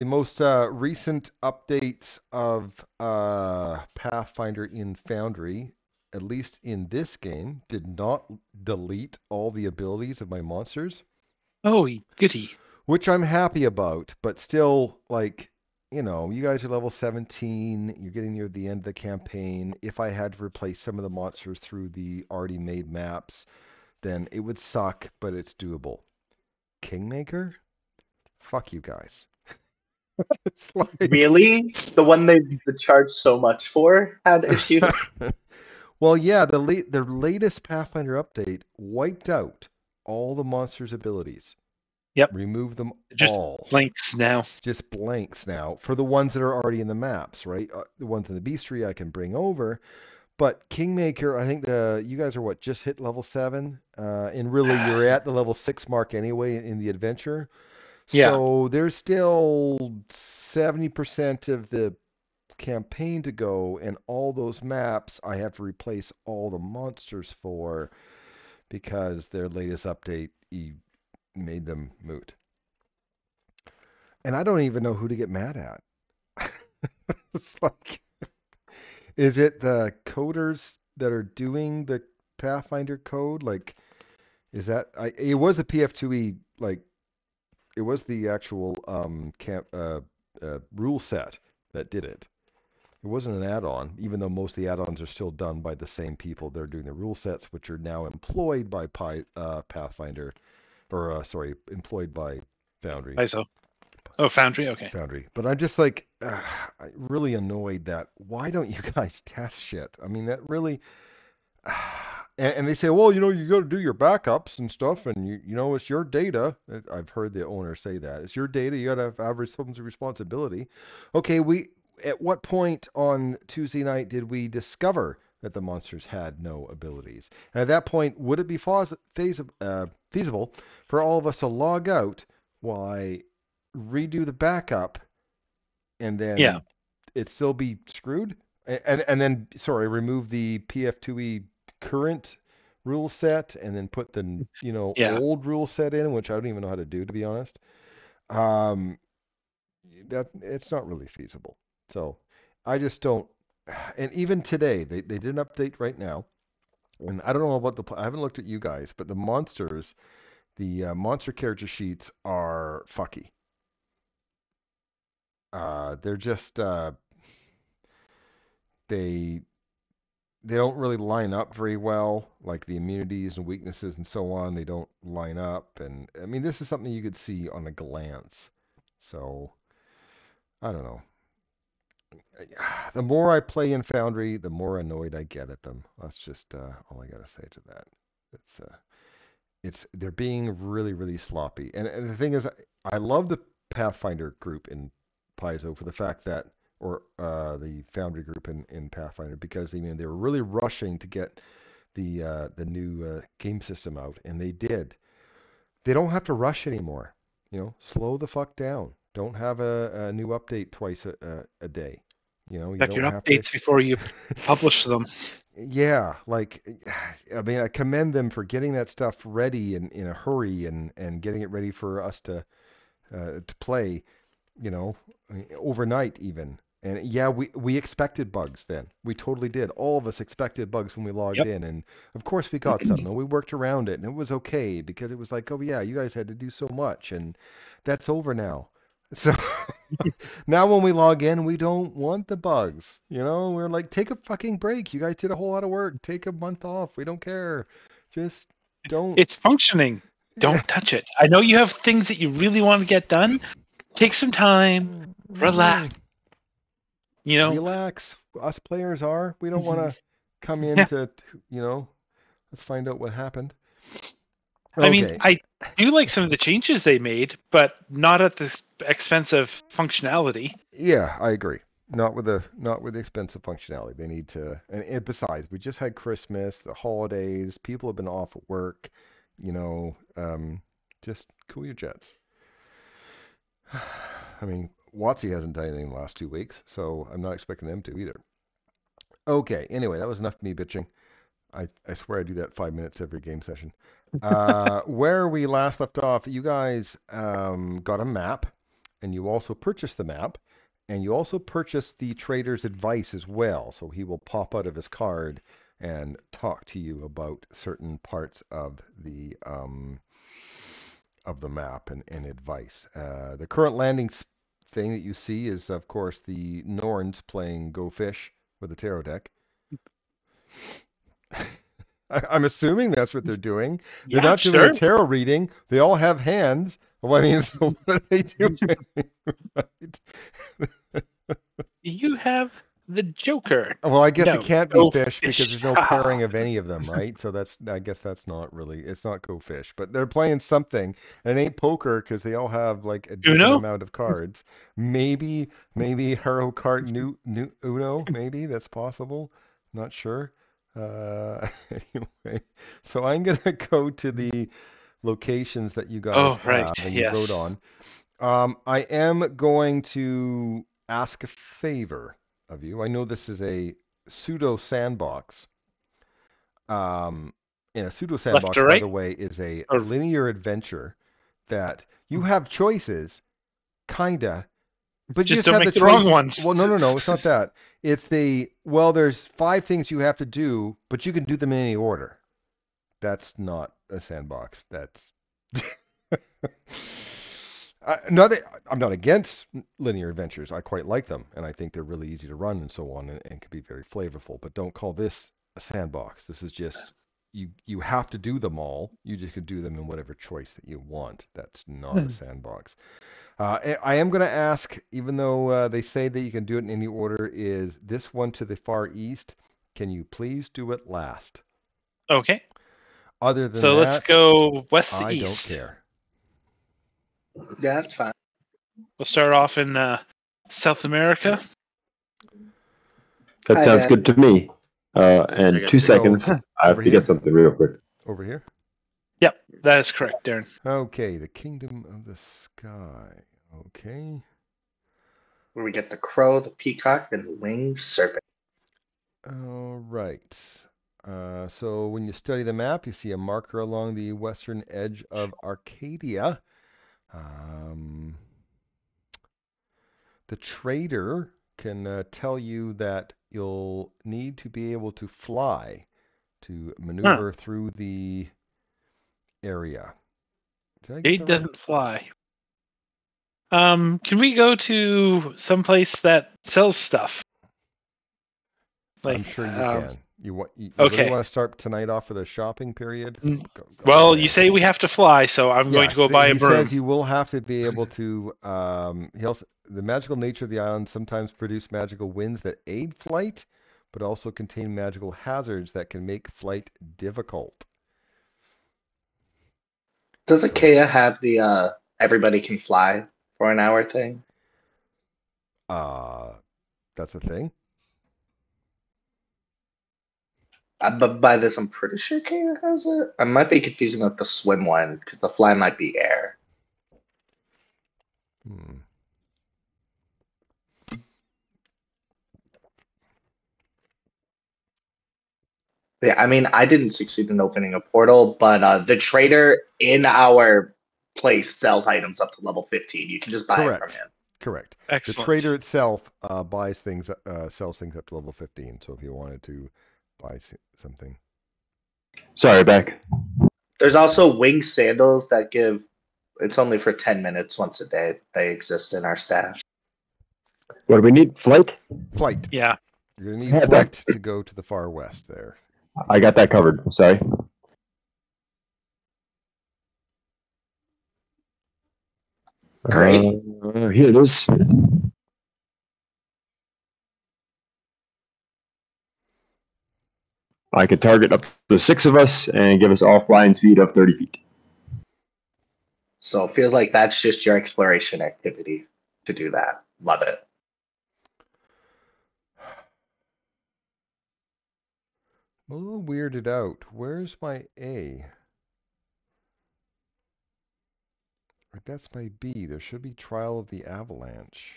The most recent updates of Pathfinder in Foundry, at least in this game, did not delete all the abilities of my monsters, Oh, goody. which I'm happy about, but still, like, you guys are level 17, you're getting near the end of the campaign. If I had to replace some of the monsters through the already made maps, then it would suck, but it's doable. Kingmaker? Fuck you guys. It's like. Really? The one they charged so much for had issues? Well, yeah, the latest Pathfinder update wiped out all the monsters' abilities. Yep. Removed them Just all. blanks now. Just blanks now for the ones that are already in the maps, right? The ones in the bestiary I can bring over, but Kingmaker, I think you guys are what, just hit level 7, and really you're at the level 6 mark anyway in the adventure. Yeah. So there's still 70% of the campaign to go, and all those maps I have to replace all the monsters for because their latest update made them moot. And I don't even know who to get mad at. It's like, is it the coders that are doing the Pathfinder code? Like, is that it was the PF2E, like it was the actual rule set that did it. It wasn't an add-on, even though most of the add-ons are still done by the same people. They're doing the rule sets, which are now employed by Pathfinder, or employed by Foundry. ISO. Oh, Foundry. Okay. Foundry. But I'm just like, really annoyed that why don't you guys test shit? I mean, that really. And they say, well, you got to do your backups and stuff, and it's your data. I've heard the owner say that it's your data. You got to have some responsibility. Okay, at what point on Tuesday night did we discover that the monsters had no abilities? And at that point, would it be feasible for all of us to log out, why redo the backup, and Yeah. then it still be screwed? And then, sorry, remove the PF2E current rule set and then put the Yeah. old rule set in, which I don't even know how to do, to be honest. Um, that it's not really feasible. So I just don't. And even today, they did an update right now, and I don't know about I haven't looked at you guys, but the monsters, the monster character sheets are fucky. They're just they they don't really line up very well, like the immunities and weaknesses and so on. They don't line up, and I mean this is something you could see on a glance. So I don't know. The more I play in Foundry, the more annoyed I get at them. That's just all I gotta say to that. It's they're being really really sloppy, and the thing is, I love the Pathfinder group in Paizo for the fact that, or the Foundry group in Pathfinder, because they were really rushing to get the new game system out, and they did. They don't have to rush anymore. Slow the fuck down. Don't have a new update twice a day. You Check don't your have to. updates before you publish them. Yeah, like, I mean, I commend them for getting that stuff ready in a hurry, and getting it ready for us to play, you know, overnight even. And yeah, we expected bugs then. We totally did. All of us expected bugs when we logged Yep. in, and of course we got some, and we worked around it, and it was okay because it was like, oh yeah, you guys had to do so much, and that's over now. So now when we log in, we don't want the bugs. We're like, take a fucking break. You guys did a whole lot of work. Take a month off. We don't care. Just don't. It's functioning. Don't touch it. I know you have things that you really want to get done. Take some time, relax. Mhm. You know. Relax. Us players are. We don't want to come in Yeah. to, let's find out what happened. I mean, Okay. I do like some of the changes they made, but not at the expense of functionality. Yeah, I agree. Not with the expensive functionality. They need to, and besides, we just had Christmas, the holidays. People have been off at work. You know, um, just cool your jets. I mean, Watsy hasn't done anything in the last 2 weeks, so I'm not expecting them to either. Okay. Anyway, that was enough of me bitching. I swear I do that 5 minutes every game session. Where we last left off, you guys got a map, and you also purchase the map, and you also purchase the trader's advice as well. So he will pop out of his card and talk to you about certain parts of the map and advice. The current landing thing that you see is, of course, the Norns playing Go Fish with the tarot deck. I'm assuming that's what they're doing. They're Yeah, not doing a sure. tarot reading. They all have hands. Well, I mean, so what are they doing? Right? You have the Joker. Well, I guess it No, can't be go fish because fish. there's no Ha pairing of any of them, right? So I guess that's not really, it's not Go Fish, but they're playing something, and it ain't poker because they all have like a different Uno? amount of cards. Maybe Harrow card new Uno, maybe that's possible. Not sure. Anyway, so I'm gonna go to the locations that you guys Oh, right. have and you wrote Yes. on. I am going to ask a favor of you. I know this is a pseudo sandbox. And a pseudo Left sandbox, or by right? the way, is a Or linear adventure that you have choices, kinda, but you just just don't have the make the wrong choice. ones. Well, no, it's not that. Well, there's 5 things you have to do, but you can do them in any order. That's not a sandbox. That's not that, I'm not against linear adventures. I quite like them, and I think they're really easy to run and so on, and can be very flavorful. But don't call this a sandbox. This is just you have to do them all. You just could do them in whatever choice that you want. That's not a sandbox. I am going to ask, even though they say that you can do it in any order, is this one to the far east? Can you please do it last? Okay. Other than So let's that, go west to I don't east. care. Yeah, that's fine. We'll start off in South America. That Hi, sounds Dad. good to me. I And guess 2 seconds. so. I have Over to here? get something real quick. Over here. Yep, that is correct, Darren. Okay, the Kingdom of the Sky. Okay. Where we get the crow, the peacock, and the winged serpent. All right. So when you study the map, you see a marker along the western edge of Arcadia. Um, the trader can tell you that you'll need to be able to fly to Huh. maneuver through the area. Did I get He that right? doesn't fly. Can we go to someplace that sells stuff? I'm Like, sure you can. You really okay. want to start tonight off with a shopping period? Go Well, you ahead. say we have to fly, so I'm going Yeah, to go buy a he broom. says you will have to be able to. The magical nature of the island sometimes produce magical winds that aid flight, but also contain magical hazards that can make flight difficult. Does So, Achaia have the everybody can fly for an hour thing? uh, that's a thing. But by this, I'm pretty sure Achaia has it. I might be confusing with the swim one because the fly might be air. Hmm. Yeah, I mean, I didn't succeed in opening a portal, but the trader in our place sells items up to level 15. You can just buy it from Correct. him. Correct. The Excellent. trader itself sells things up to level 15. So if you wanted to buy something. Sorry, back. There's also winged sandals that give. It's only for 10 minutes once a day. They exist in our stash. What do we need? Flight? Flight. Yeah. You're going to I need had that. flight to go to the far west there. I got that covered. I'm sorry. Great. Here it is. I could target up to 6 of us and give us all flying speed of 30 feet. So it feels like that's just your exploration activity to do that. Love it. I'm a little weirded out. Where's my A? That's my B. There should be Trial of the Avalanche.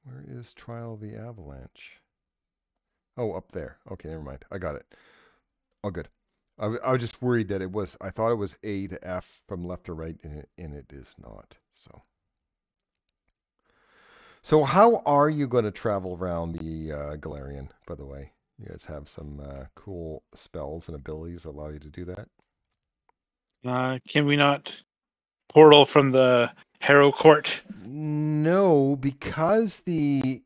Where is Trial of the Avalanche? Oh, up there. Okay, never mind. I got it. All good. I was just worried that I thought it was A to F from left to right, and it is not. So So how are you going to travel around the Golarion, by the way? You guys have some cool spells and abilities that allow you to do that? Can we not portal from the Harrow court? No, because the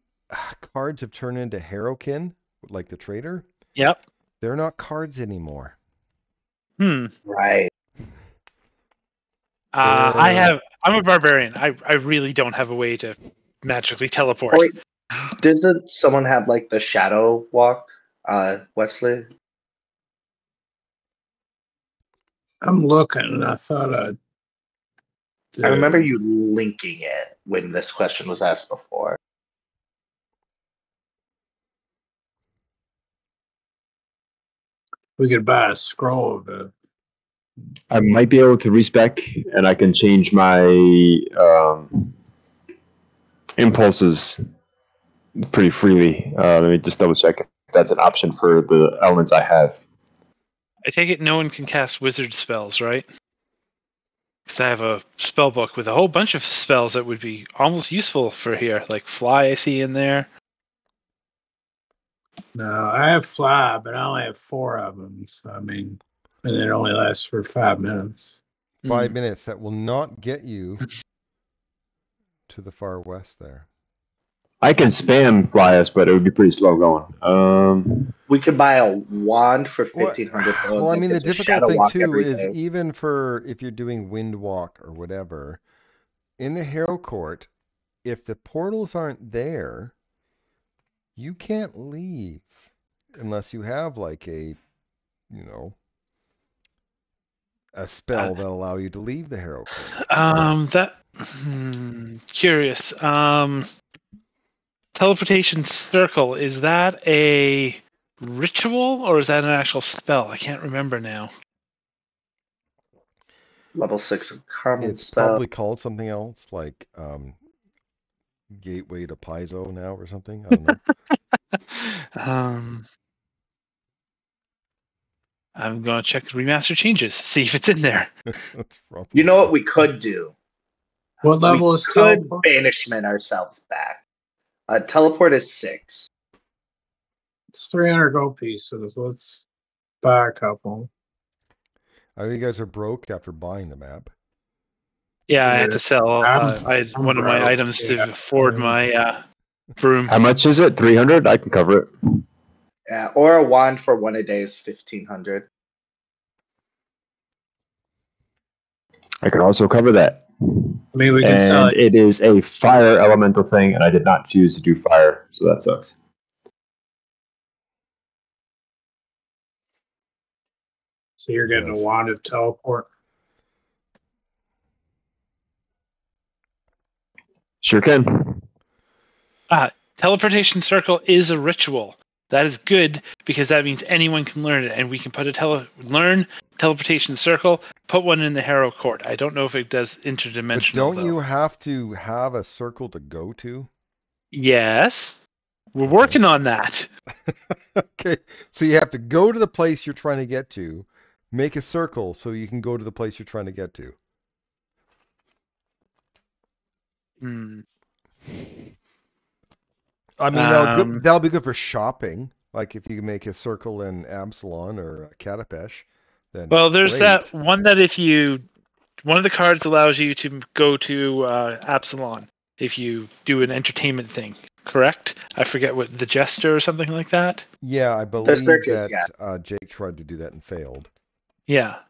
cards have turned into Harrowkin, like the trader, Yep. they're not cards anymore. Right. They're I'm a barbarian. I really don't have a way to magically teleport. Oh, wait, doesn't someone have like the shadow walk, Wesley? I'm looking, and I thought I remember you linking it when this question was asked before. we could buy a scroll of it. I might be able to respec, and I can change my impulses pretty freely. Let me just double check if that's an option for the elements I have. I take it no one can cast wizard spells, right? Because I have a spell book with a whole bunch of spells that would be almost useful for here, like fly. I see in there. No, I have fly, but I only have 4 of them. So I mean, and it only lasts for 5 minutes. 5 minutes. That will not get you to the far west there. I can spam fly us, but it would be pretty slow going. We could buy a wand for 1,500. Well, I mean, the It's a difficult shadow thing walk too every is day. even for if you're doing wind walk or whatever, in the Harrow Court, if the portals aren't there, you can't leave unless you have like a, you know, a spell that'll allow you to leave the Harrow Court. Curious. Teleportation circle, is that a ritual or is that an actual spell? I can't remember now. Level 6 of common It's spell. probably called something else, like Gateway to Paizo now or something. I don't know. I'm going to check remaster changes, see if it's in there. That's probably You know what we could do? What level is Could teleport? banishment ourselves back. Teleport is 6. It's 300 gold pieces. Let's buy a couple. I think you guys are broke after buying the map. Yeah, I had to sell I had I'm one of my broke, items yeah. to afford my broom. How much is it? 300? I can cover it. Yeah, or a wand for 1 a day is 1,500. I can also cover that. I mean, we can sell And it. it is a fire elemental thing, and I did not choose to do fire, so that sucks. So you're getting Yes. a wand of teleport. Sure can. Teleportation circle is a ritual. That is good because that means anyone can learn it, and we can put a learn teleportation circle, put one in the Harrow court. I don't know if it does interdimensional. But don't though. you have to have a circle to go to? Yes, we're working on that. Okay, so you have to go to the place you're trying to get to, make a circle so you can go to the place you're trying to get to. I mean, that'll be good for shopping. Like if you can make a circle in Absalon or Katapesh, then well, there's great. that one that one of the cards allows you to go to Absalon if you do an entertainment thing. Correct? I forget what the jester or something like that. Yeah, I believe circus, that Jake tried to do that and failed. Yeah.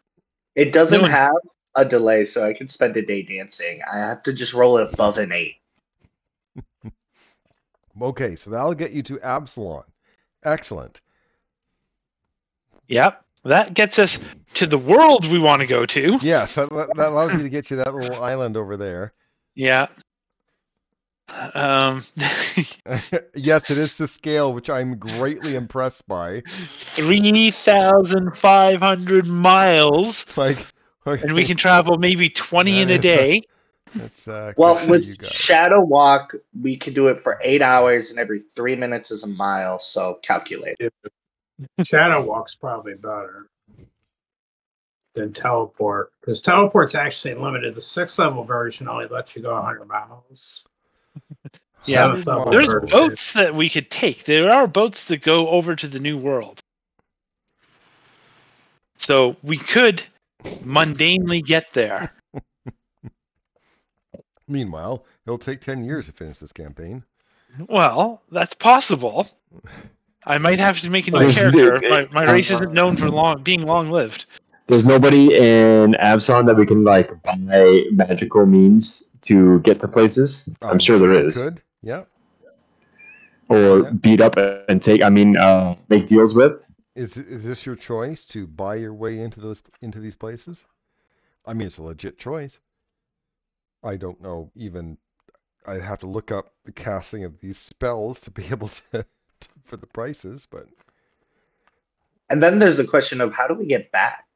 It doesn't have a delay, so I can spend a day dancing. I have to just roll it above an 8. Okay, so that'll get you to Absalon. Excellent. Yep. That gets us to the world we want to go to. Yes, that allows you to get you that little island over there. Yeah. Yes, it is to scale, which I'm greatly impressed by. 3,500 miles. And we can travel maybe 20 in a day. That's well, with Shadow Walk, we can do it for 8 hours, and every 3 minutes is a mile. So calculate. Shadow Walk's probably better than teleport, because teleport's actually limited. The 6th level version only lets you go 100 miles. Yeah. Seventh level There's Wow. boats that we could take. There are boats that go over to the New World. So we could mundanely get there. Meanwhile, it'll take 10 years to finish this campaign. Well, that's possible. I might have to make a new There's- character if my race uh, isn't known for being long-lived. There's nobody in Absalom that we can like buy magical means to get to places. I'm sure there you is, could. Yeah. or Yeah. beat up and take. I mean, make deals with. Is this your choice to buy your way into these places? I mean, it's a legit choice. I don't know even. I'd have to look up the casting of these spells to be able to for the prices, but And then there's the question of how do we get back?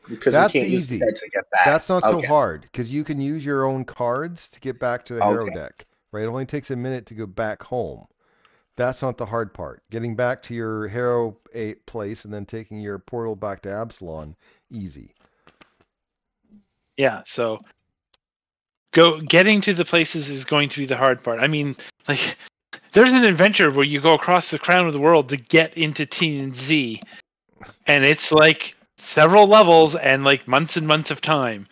Because that's we can't use easy. the deck to get back. That's not so Okay. hard because you can use your own cards to get back to the Harrow Okay. deck. Right? It only takes a minute to go back home. That's not the hard part. Getting back to your Harrow place and then taking your portal back to Absalom, easy. Yeah, so getting to the places is going to be the hard part. I mean, like, there's an adventure where you go across the crown of the world to get into TNZ, and it's like several levels and like months and months of time.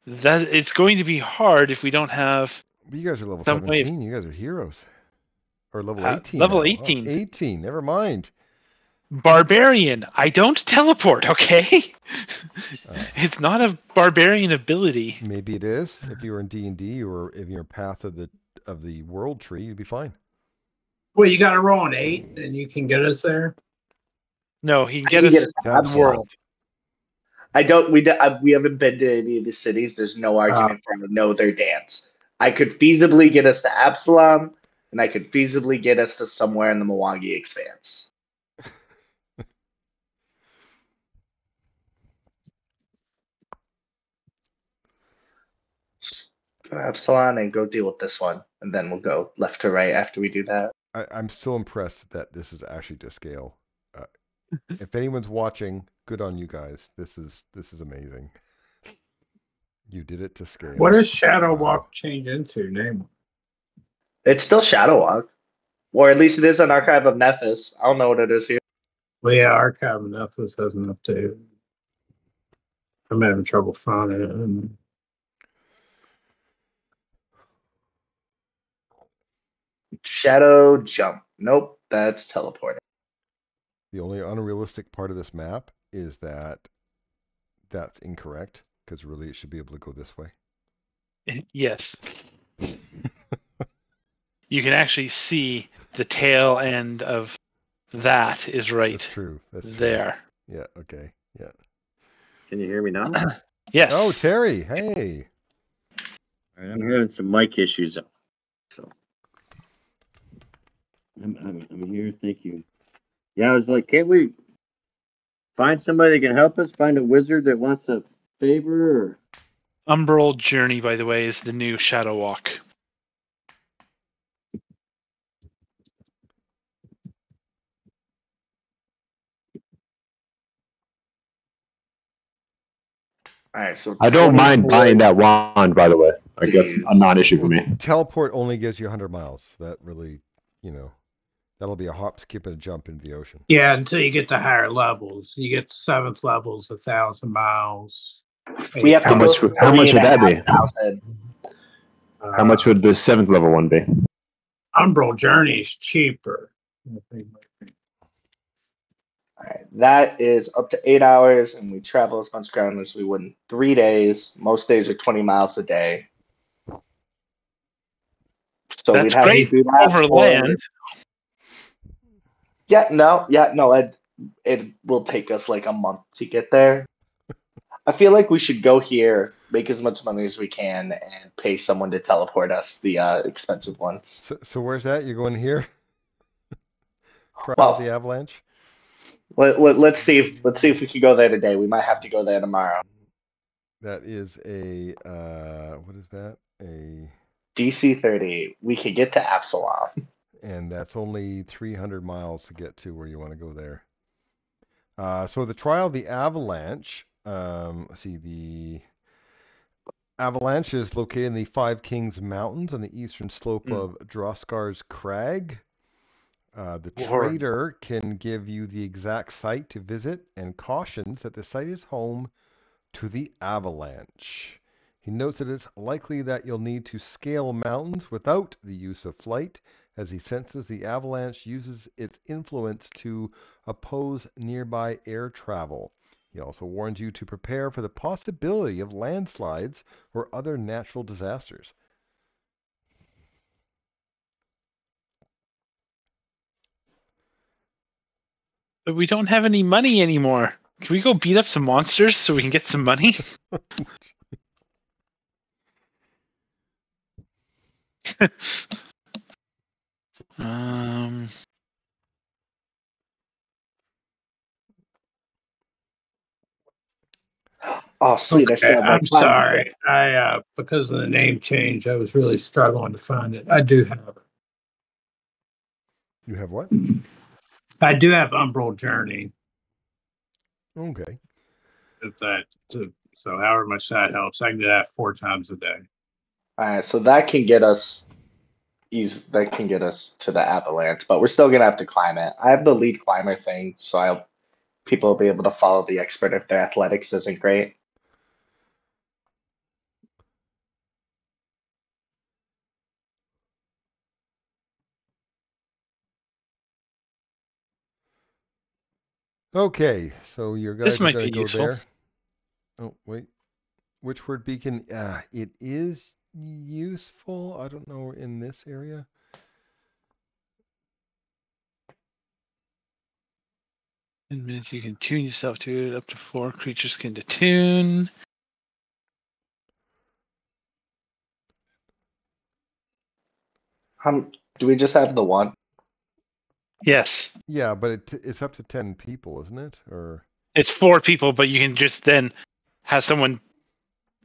That it's going to be hard if we don't have But you guys are level some way 17. You guys are heroes. Or level of 18 level now. 18. Oh, 18. Never mind. Barbarian. I don't teleport, okay? It's not a barbarian ability. Maybe it is. If you were in D&D or if you're Path of the World Tree, you'd be fine. Well, you got to roll an 8, and you can get us there. No, he can I get can us get us to to the Absalom. world. We haven't been to any of the cities. There's no argument for me to know their dance. I could feasibly get us to Absalom, and I could feasibly get us to somewhere in the Milwaukee Expanse. Go to Absalom and go deal with this one, and then we'll go left to right after we do that. I'm still impressed that this is actually to scale. If anyone's watching, good on you guys. This is amazing. You did it to scale. What does Shadow Wow. Walk change into, name? It's still Shadow Walk, or at least it is an Archive of Nethys. I don't know what it is here. Well, yeah, Archive of Nethys hasn't updated. I'm having trouble finding it. Shadow Jump. Nope, that's teleporting. The only unrealistic part of this map is that that's incorrect because really it should be able to go this way. Yes. You can actually see the tail end of that is right That's true. That's true. there. Yeah. Okay. Yeah. Can you hear me now? Yes. Oh, Terry. Hey. All right, I'm having some mic issues, so I'm here. Thank you. Yeah, I was like, can't we find somebody that can help us? Find a wizard that wants a favor? Or... Umbral Journey, by the way, is the new Shadow Walk. All right, so I don't mind 24 buying that wand, by the way. Like that's a non-issue for me. Teleport only gives you 100 miles. That really, that'll be a hop, skip, and a jump into the ocean. Yeah, until you get to higher levels. You get 7th levels, 1,000 miles. We have to How go much? How much would that be? 3,500. How much would the 7th level one be? Umbral Journey is cheaper. All right, that is up to 8 hours, and we travel as much ground as we would in 3 days. Most days are 20 miles a day. So That's we'd have great to do that over for- land. Yeah, no, it will take us like a month to get there. I feel like we should go here, make as much money as we can, and pay someone to teleport us the expensive ones. So where's that? You're going here? Crown Well, of the Avalanche? let's see if we can go there today. We might have to go there tomorrow. That is a what is that? A DC 30. We could get to Absalom. and that's only 300 miles to get to where you want to go there. So the Trial of the Avalanche. Let's see, Avalanche is located in the Five Kings Mountains on the eastern slope Hmm. of Droskar's Crag. The Or trader can give you the exact site to visit and cautions that the site is home to the avalanche. He notes that it's likely that you'll need to scale mountains without the use of flight, as he senses the avalanche uses its influence to oppose nearby air travel. He also warns you to prepare for the possibility of landslides or other natural disasters. but we don't have any money anymore. Can we go beat up some monsters so we can get some money? um, Oh, sweet! I Okay, still have my I'm climbing sorry. kit. I because of the name change, I was really struggling to find it. I do have You have what? it. I do have Umbral Journey. Okay. If that so however much that helps, I can do that 4 times a day. All right, so that can get us that can get us to the avalanche, but we're still gonna have to climb it. I have the lead climber thing, so people will be able to follow the expert if their athletics isn't great. Okay, so your this guys are might going be to go useful. there. Oh, wait. Which word beacon? It is useful. I don't know in this area. In minutes, you can tune yourself to it. Up to 4 creatures can attune. Do we just have the one? Yes, Yeah, but it's up to 10 people, isn't it? Or it's 4 people, but you can just then have someone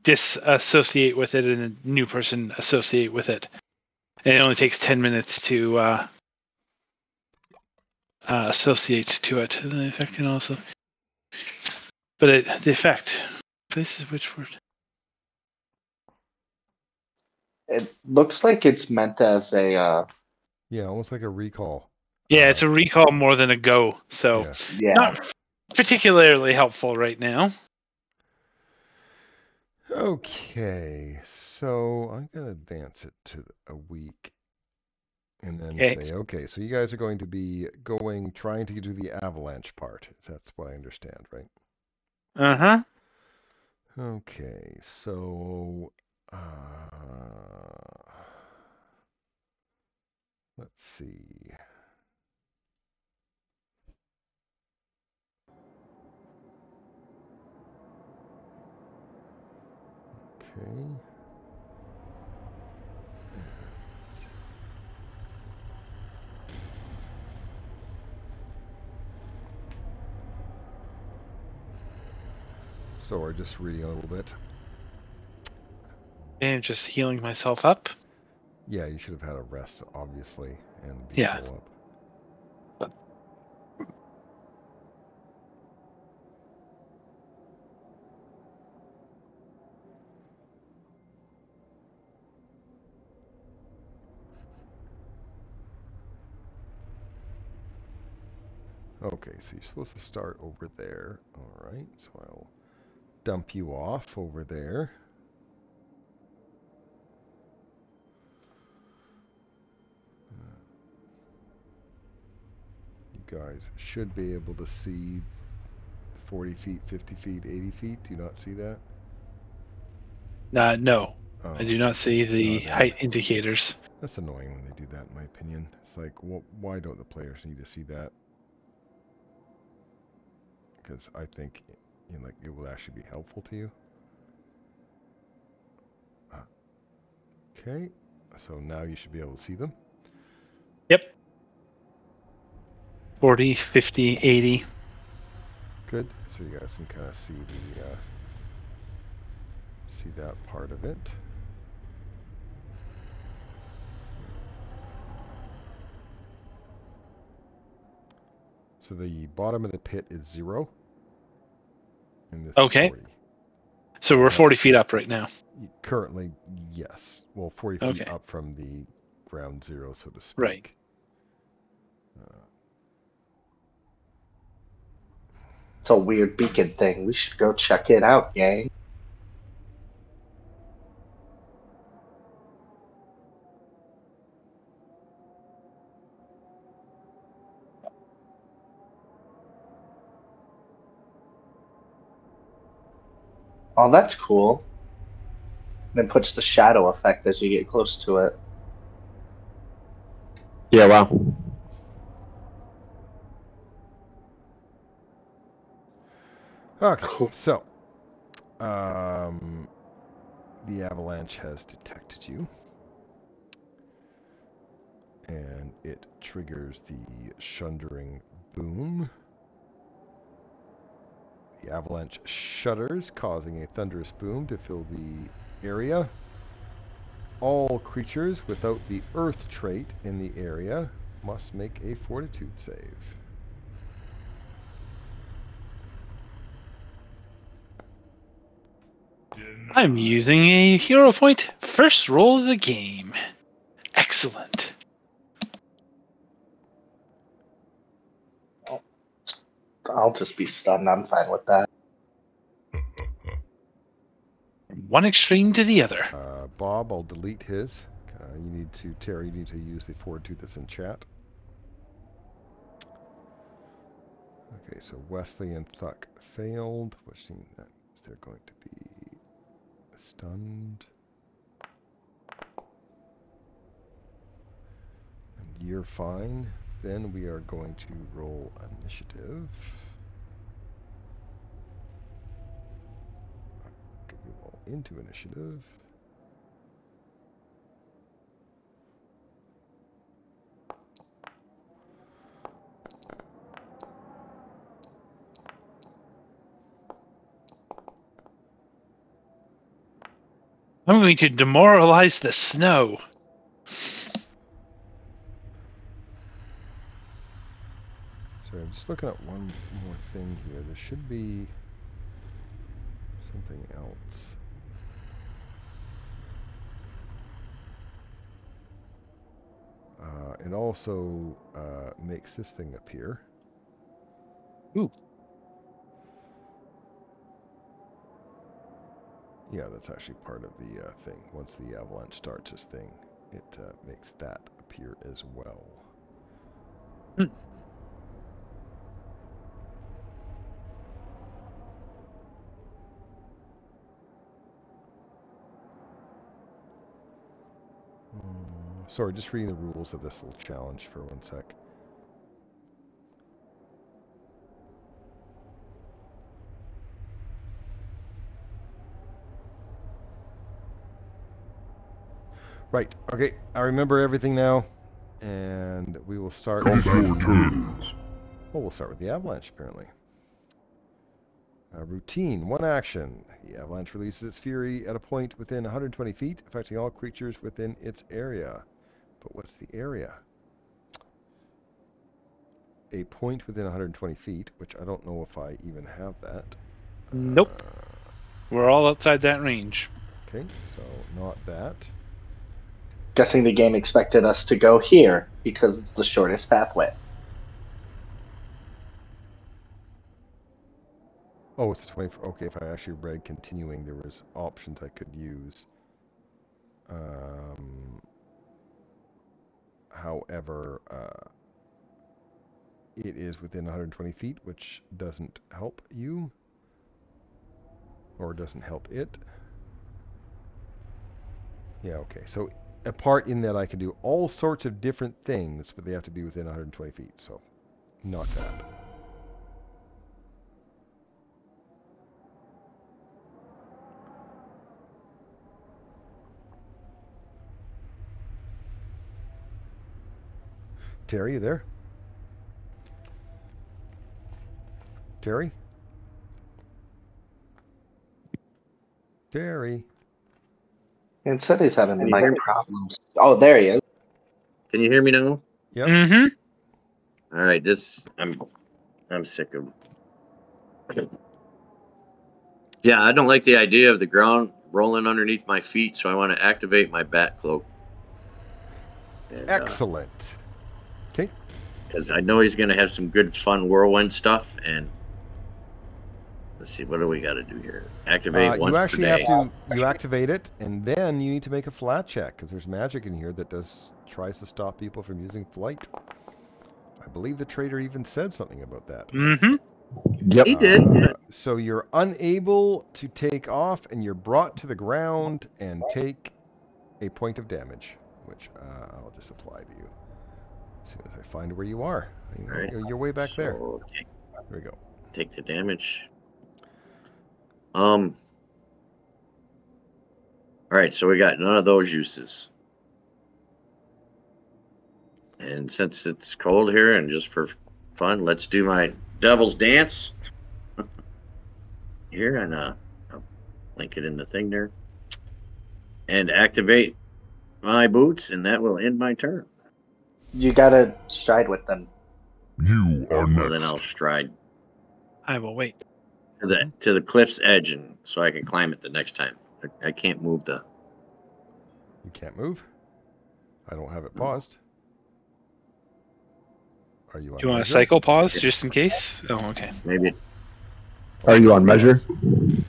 disassociate with it and a new person associate with it. And it only takes 10 minutes to associate to it. The effect can also, but the effect. This is which word? It looks like it's meant as a yeah, almost like a recall. Yeah, it's a recall more than a go. So Yeah. yeah. not particularly helpful right now. Okay, so I'm going to advance it to a week and then Okay. say, okay, so you guys are going to be trying to do the avalanche part. That's what I understand, right? Uh-huh. Okay, so let's see. Okay. So we're just reading a little bit. And just healing myself up. Yeah, you should have had a rest, obviously, and be Yeah. full up. Okay, so you're supposed to start over there. All right, so I'll dump you off over there. You guys should be able to see 40 feet, 50 feet, 80 feet. Do you not see that? No. Oh, I do not see it's the not in. height indicators. That's annoying when they do that, in my opinion. It's like, well, why don't the players need to see that? Because I think, like, it will actually be helpful to you. Okay, so now you should be able to see them. Yep. 40, 50, 80. Good. So you guys can kind of see see that part of it. So the bottom of the pit is 0, and this is Okay. 40. So we're 40 feet up right now. Currently, yes. Well, 40 feet Okay. up from the ground zero, so to speak. Right. It's a weird beacon thing. We should go check it out, gang. Oh, that's cool. And it puts the shadow effect as you get close to it. Yeah, wow. Okay, Cool. so the avalanche has detected you, and it triggers the shundering boom. The avalanche shudders, causing a thunderous boom to fill the area. All creatures without the earth trait in the area must make a fortitude save. I'm using a hero point. First roll of the game. Excellent. I'll just be stunned. I'm fine with that. From one extreme to the other. Bob, I'll delete his. Terry, you need to use the fortitude that's in chat. Okay, so Wesley and Thuck failed, which means that they're going to be stunned. And you're fine. Then we are going to roll initiative. Get you all into initiative. I'm going to demoralize the snow. Sorry, I'm just looking at one more thing here. There should be something else. It also makes this thing appear. Ooh. Yeah, that's actually part of the thing. Once the avalanche starts this thing, it makes that appear as well. Hmm. Sorry, just reading the rules of this little challenge for 1 sec. Right, okay, I remember everything now, and we will start. Returns. Oh, we'll start with the avalanche, apparently. Routine, one action. The avalanche releases its fury at a point within 120 feet, affecting all creatures within its area. But what's the area? A point within 120 feet, which I don't know if I even have that. Nope. We're all outside that range. Okay, so not that. Guessing the game expected us to go here because it's the shortest pathway. Oh, it's 20. Okay, if I actually read continuing, there was options I could use. However, it is within 120 feet, which doesn't help you, or doesn't help it. Yeah, okay. So a part in that I can do all sorts of different things, but they have to be within 120 feet, so not that. Terry, you there? Terry? Terry? And said he's having Can you hear mic me? problems. Oh, there he is. Can you hear me now? Yep. Mm-hmm. All right, I'm sick of. Yeah, I don't like the idea of the ground rolling underneath my feet, so I want to activate my bat cloak. Excellent. Okay. Because I know he's going to have some good, fun whirlwind stuff. And let's see, what do we got to do here? Activate once you per actually day. have to activate it, and then you need to make a flat check because there's magic in here that tries to stop people from using flight. I believe the trader even said something about that. Mm-hmm. Yep. He did. So you're unable to take off, and you're brought to the ground and take a point of damage, which I'll just apply to you as soon as I find where you are. Right. You're way back there. Okay. There we go. Take the damage. All right, so we got none of those uses. And since it's cold here and just for fun, let's do my devil's dance. Here, and I'll link it in the thing there. And activate my boots, and that will end my turn. You gotta stride with them. You are Well, then next. I'll stride I will wait. to the cliff's edge, and so I can climb it the next time. I can't move the. You can't move. I don't have it paused. Are you on? Do you want measure? to cycle pause just in case? Oh, okay. Maybe it, Are you on measure? the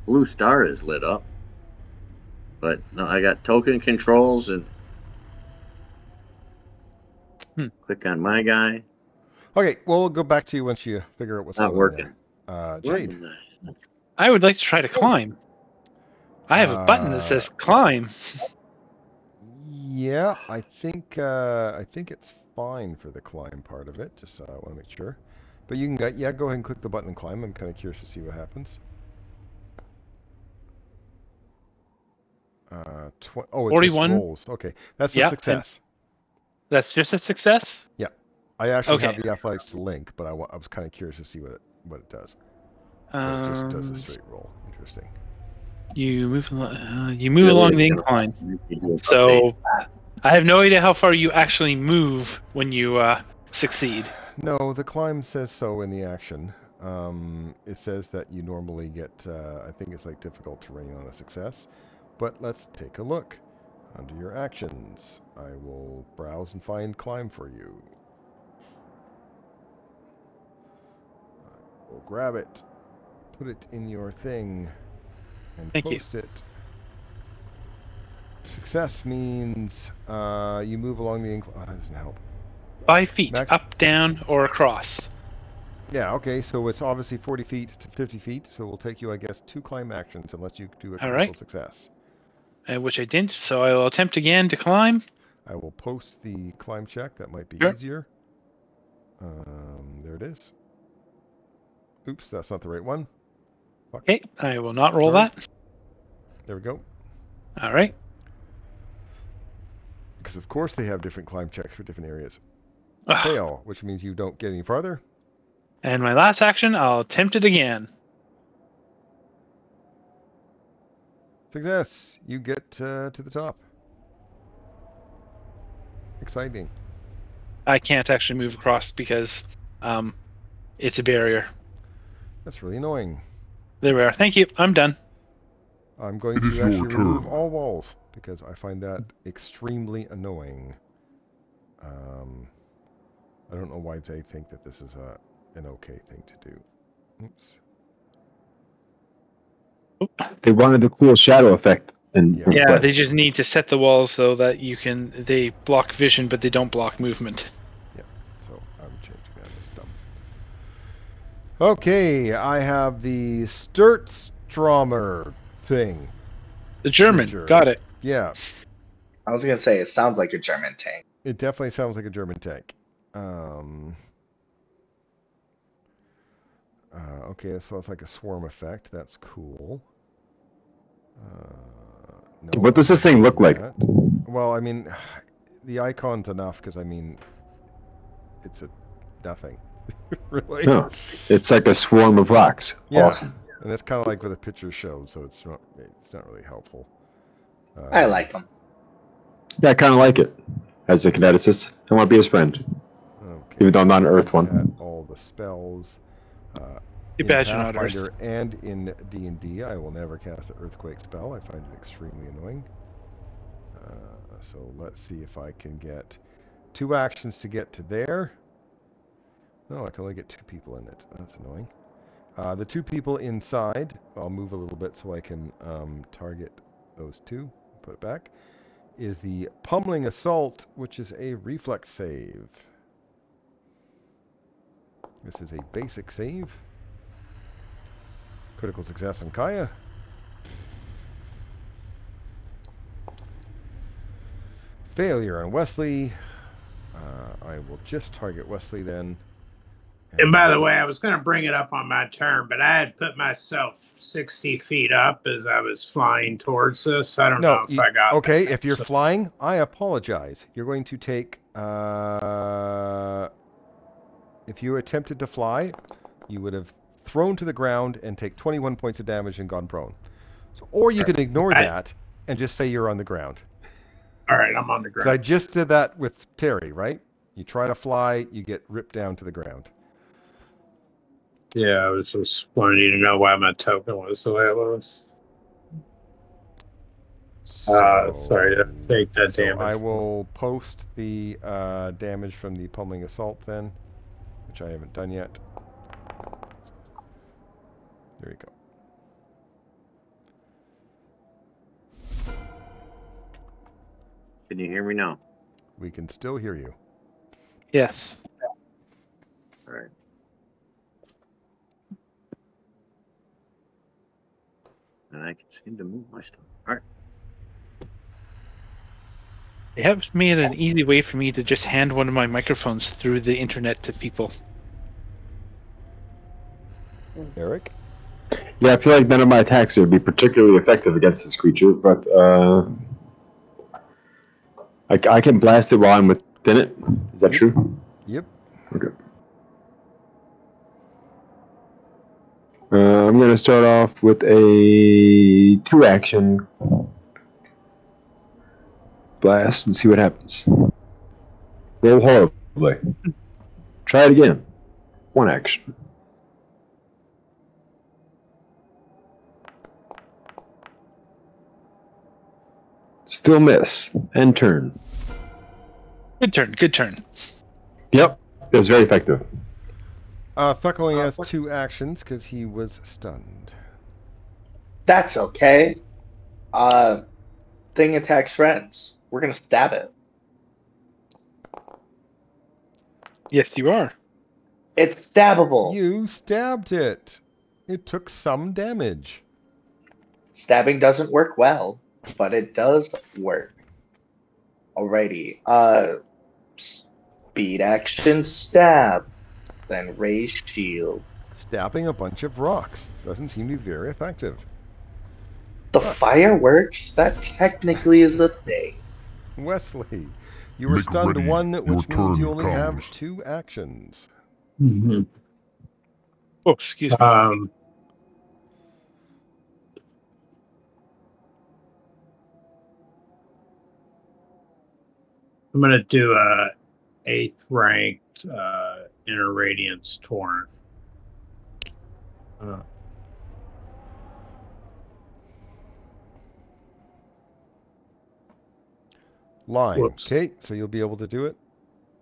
blue star is lit up, but no, I got token controls and click on my guy. Okay, well, we'll go back to you once you figure out what's Not going working. on there. What Jade. in the- I would like to try to climb. I have a button that says climb. Yeah, I think it's fine for the climb part of it. Just want to make sure. But you can go ahead and click the button and climb. I'm kind of curious to see what happens. It's 41. just rolls. Okay, that's a Yep, success. That's just a success? I actually Okay. have the athletics link, but I was kind of curious to see what it does. So it just does a straight roll. Interesting. You move along Really, the it's gonna incline. make me do an update. So I have no idea how far you actually move when you succeed. No, the climb says so in the action. It says that you normally get, I think it's like difficult terrain on a success. But let's take a look. Under your actions, I will browse and find climb for you. We'll grab it, put it in your thing, and Thank you. post it. Success means you move along the incline. Oh, that doesn't help. 5 feet, Max- up, down, or across. Yeah, okay, so it's obviously 40 feet to 50 feet, so it will take you, I guess, 2 climb actions unless you do a critical right. success. Which I didn't, so I will attempt again to climb. I will post the climb check. That might be Sure. easier. There it is. Oops, that's not the right one. Fuck. Okay, I will not roll Sorry. that. There we go. All right. Because of course they have different climb checks for different areas. Ugh. Fail, which means you don't get any farther. And my last action, I'll attempt it again. Success. You get to the top. Exciting. I can't actually move across because it's a barrier. That's really annoying. There we are. Thank you. I'm done. I'm going It is to your actually remove turn. all walls because I find that extremely annoying. I don't know why they think that this is an okay thing to do. Oops. They wanted the cool shadow effect. In Yeah, play. they just need to set the walls though that they block vision, but they don't block movement. So I'm changing that. It's dumb. Okay, I have the Sturtstromer thing. The German, Creature. got it. Yeah, I was gonna say it sounds like a German tank. it definitely sounds like a German tank. Okay, so it's like a swarm effect. That's cool. No, What does this thing look like? that. Well, I mean, the icon's enough because I mean, it's a nothing, really. No, it's like a swarm of rocks. Yeah, Awesome. and it's kind of like what the picture showed, so it's not really helpful. I like them. Yeah, I kind of like it. As a kineticist, I want to be his friend. Okay. Even though I'm not an Earth one. All the spells. Too in bad you're not Earth. Pathfinder and in D&D. I will never cast an earthquake spell. I find it extremely annoying. So let's see if I can get 2 actions to get to there. No, I can only get 2 people in it. That's annoying. The 2 people inside, I'll move a little bit so I can target those 2. Put it back. Is the pummeling assault, which is a reflex save. This is a basic save. Critical success on Kaya. Failure on Wesley. I will just target Wesley then. And by the way, I was going to bring it up on my turn, but I had put myself 60 feet up as I was flying towards this. I don't know if I got okay, that. if you're flying, I apologize. You're going to take... if you attempted to fly, you would have thrown to the ground and take 21 points of damage and gone prone. So, or you can ignore that and just say you're on the ground. All right, I'm on the ground. I just did that with Terry, right? You try to fly, you get ripped down to the ground. Yeah, I was just wanting to know why my token was the way it was. Sorry to take that damage. I will post the damage from the pummeling assault then, which I haven't done yet. There you go. Can you hear me now? We can still hear you. Yes. All right. And I can seem to move my stuff. All right. They have made an easy way for me to just hand one of my microphones through the internet to people. Eric? Yeah, I feel like none of my attacks would be particularly effective against this creature, but I can blast it while I'm within it. Is that true? Yep. Okay. I'm going to start off with a 2-action blast and see what happens. Roll horribly. Try it again. 1 action. Still miss. End turn. Good turn, good turn. Yep, it was very effective. Thuck only has 2 actions because he was stunned. That's okay. Thing attacks friends. We're gonna stab it. Yes, you are. It's stabbable. You stabbed it. It took some damage. Stabbing doesn't work well, but it does work. Alrighty. Speed action stab. Then raise shield. Stabbing a bunch of rocks doesn't seem to be very effective. The fireworks? That technically is a thing. Wesley, you were stunned ready, 1, which your means you turn only have comes. 2 actions. Mm-hmm. Oh, excuse me. I'm going to do a 8th ranked Inner Radiance Torrent. Line. Whoops. Okay, so you'll be able to do it.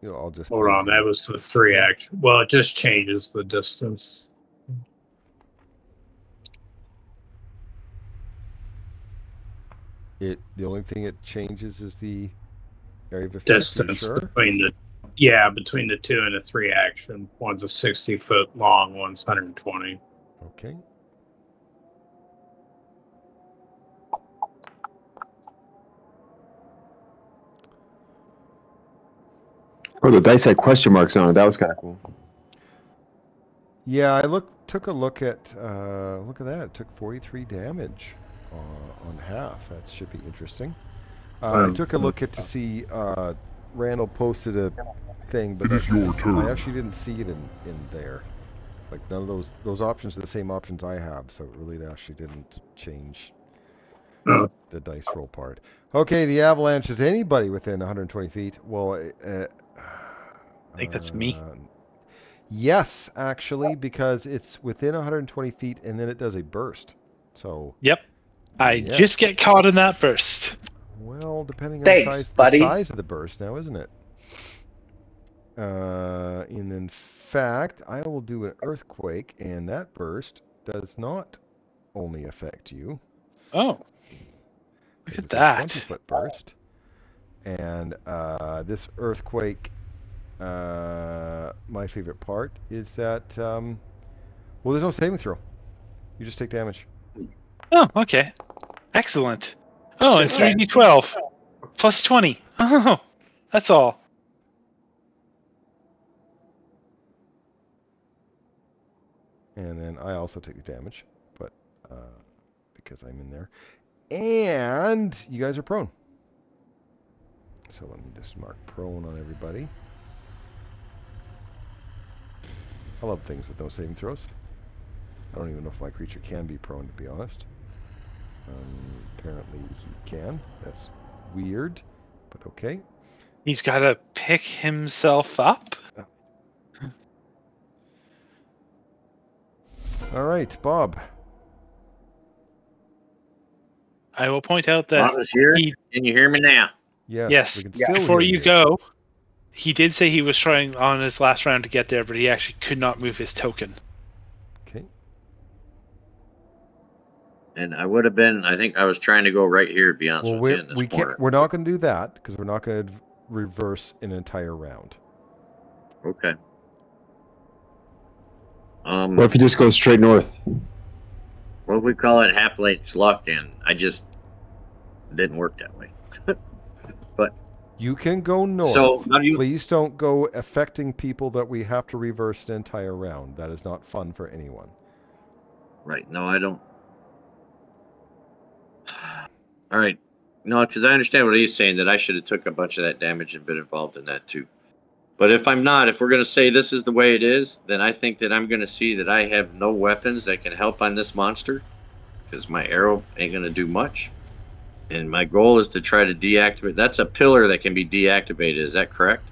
I'll just Hold on, that was the 3 action. Well, it just changes the distance. The only thing it changes is the area of effect. Distance sure? between the 2 and a 3 action. One's a 60-foot long, one's 120. Okay. Oh, the dice had question marks on it. That was kind of cool. Yeah, I took a look at that. It took 43 damage on half. That should be interesting. I took a look at to see Randall posted a thing, but It is your turn. I actually didn't see it in there. Like none of those options are the same options I have, so it really actually didn't change the dice roll part. Okay, the avalanche is anybody within 120 feet. Well, I think that's me. Yes, actually, because it's within 120 feet, and then it does a burst. So. Yep. I just Yes. get caught in that burst. Well, depending on Thanks, the buddy. size of the burst now, isn't it? And in fact, I will do an earthquake, and that burst does not only affect you. Oh, look at It's a that. 20-foot burst. And this earthquake, my favorite part is that, well, there's no saving throw. You just take damage. Oh, okay. Excellent. Oh, and Okay. 3d12 plus 20. Oh, that's all. And then I also take the damage, but because I'm in there. And you guys are prone. So let me just mark prone on everybody. I love things with no saving throws. I don't even know if my creature can be prone, to be honest. Apparently he can. That's weird, but okay. He's got to pick himself up. All right, Bob. I will point out that Bob is here. Can you hear me now? Yes, we can still before hear you go, he did say he was trying on his last round to get there, but he actually could not move his token. Okay. And I would have been. I think I was trying to go right here. To be honest Well, with you, in this corner. we're not going to do that because we're not going to reverse an entire round. Okay. What if you just go straight north? What we call it, half late's luck, and I just didn't work that way. But You can go north. so how do you? Please don't go affecting people that we have to reverse an entire round. That is not fun for anyone. Right. No, I don't. All right. No, because I understand what he's saying, that I should have took a bunch of that damage and been involved in that too. But if I'm not, if we're going to say this is the way it is, then I think that I'm going to see that I have no weapons that can help on this monster, because my arrow ain't going to do much. And my goal is to try to deactivate. That's a pillar that can be deactivated. Is that correct?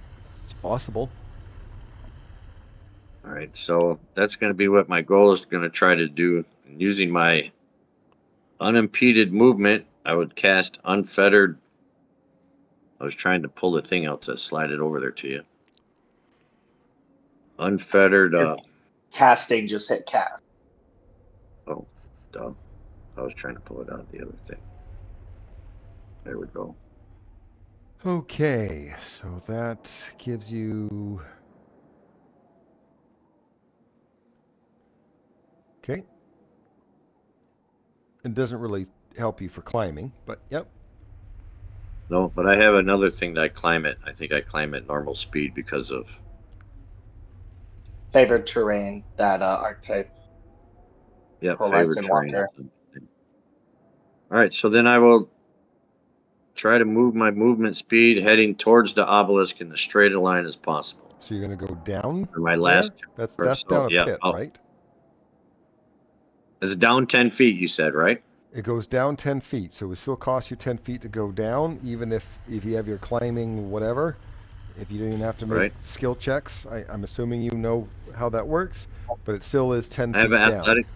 It's possible. All right. So that's going to be what my goal is going to try to do. Using my unimpeded movement, I would cast unfettered. I was trying to pull the thing out to slide it over there to you. Unfettered. Casting just hit cast. Oh, duh. I was trying to pull it out of the other thing. There we go. Okay, so that gives you... Okay. It doesn't really help you for climbing, but yep. No, but I have another thing that I climb at. I think I climb at normal speed because of Favorite terrain, that archetype. favorite Horizon terrain. Walker. All right, so then I will try to move my movement speed heading towards the obelisk in as straight a line as possible. So you're going to go down For my last there? That's down a pit, right? It's down 10 feet, you said, right? It goes down 10 feet, so it still costs you 10 feet to go down, even if you have your climbing whatever. If you don't even have to make skill checks, I'm assuming you know how that works, but it still is 10 feet down. I have athletic.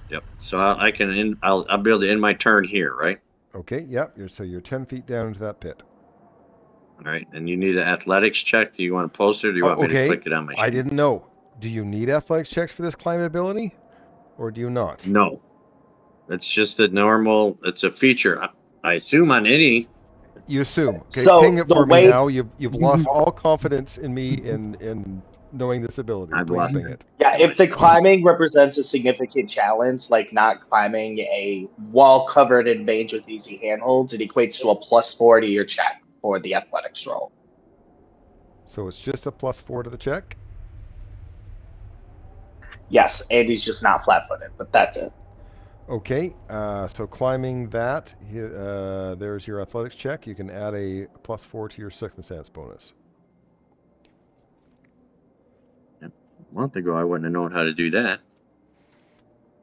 Yep. So I can I'll be able to end my turn here, right? Okay. Yep. So you're 10 feet down into that pit. All right. And you need an athletics check. Do you want to post it, or do you want me to click it on my sheet? I didn't know. Do you need athletics checks for this climbability, or do you not? No. It's just a normal. It's a feature. I assume on any. You assume. Okay. So ping it for me now. You've lost all confidence in me in knowing this ability. Please ping it. Yeah, if the climbing represents a significant challenge, like not climbing a wall covered in veins with easy handholds, it equates to a +4 to your check for the athletics roll. So it's just a +4 to the check? Yes, Andy's just not flat-footed, but that's it. Okay, so climbing that, there's your athletics check. You can add a +4 to your circumstance bonus. A month ago, I wouldn't have known how to do that.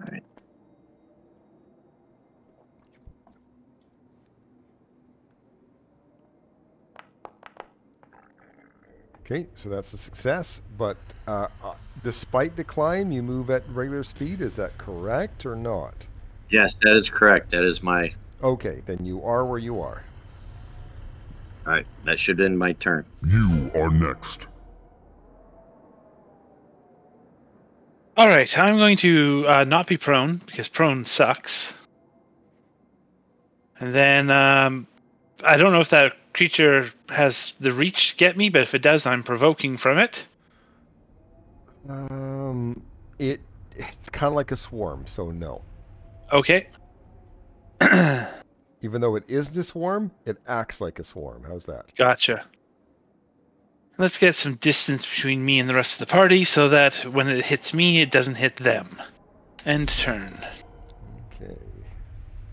All right. Okay, so that's a success, but despite the climb, you move at regular speed. Is that correct or not? Yes, that is correct. That is my. Okay, then you are where you are. All right, that should end my turn. You are next. All right, I'm going to not be prone because prone sucks. And then I don't know if that creature has the reach to get me, but if it does, I'm provoking from it. It's kind of like a swarm, so no. Okay. Even though it isn't a swarm, it acts like a swarm. How's that? Gotcha. Let's get some distance between me and the rest of the party so that when it hits me, it doesn't hit them. End turn. Okay.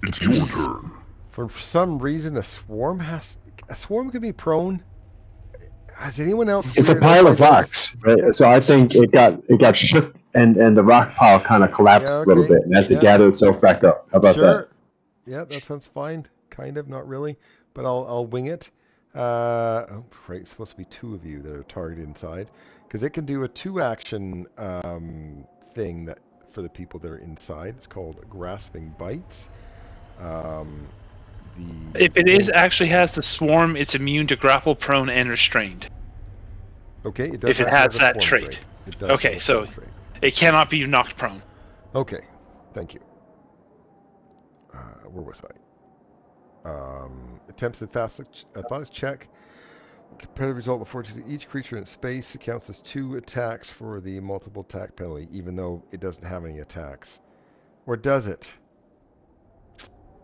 It's your turn. For some reason, a swarm could be prone. Has anyone else? It's a pile of rocks, right? So I think it got shook, and the rock pile kind of collapsed a little bit, and as it gathered itself back up. How about that? Yeah, that sounds fine. Kind of, not really, but I'll wing it. Oh, right, it's supposed to be two of you that are targeted inside, because it can do a 2-action thing that for the people that are inside. It's called grasping bites. If it actually has the swarm, it's immune to grapple, prone, and restrained. Okay, it does. If it has that trait. It does. Okay, so it cannot be knocked prone. Okay, thank you. Where was I? Attempts athletics check. Comparative result of fortitude. Each creature in space counts as 2 attacks for the multiple attack penalty, even though it doesn't have any attacks. Or does it?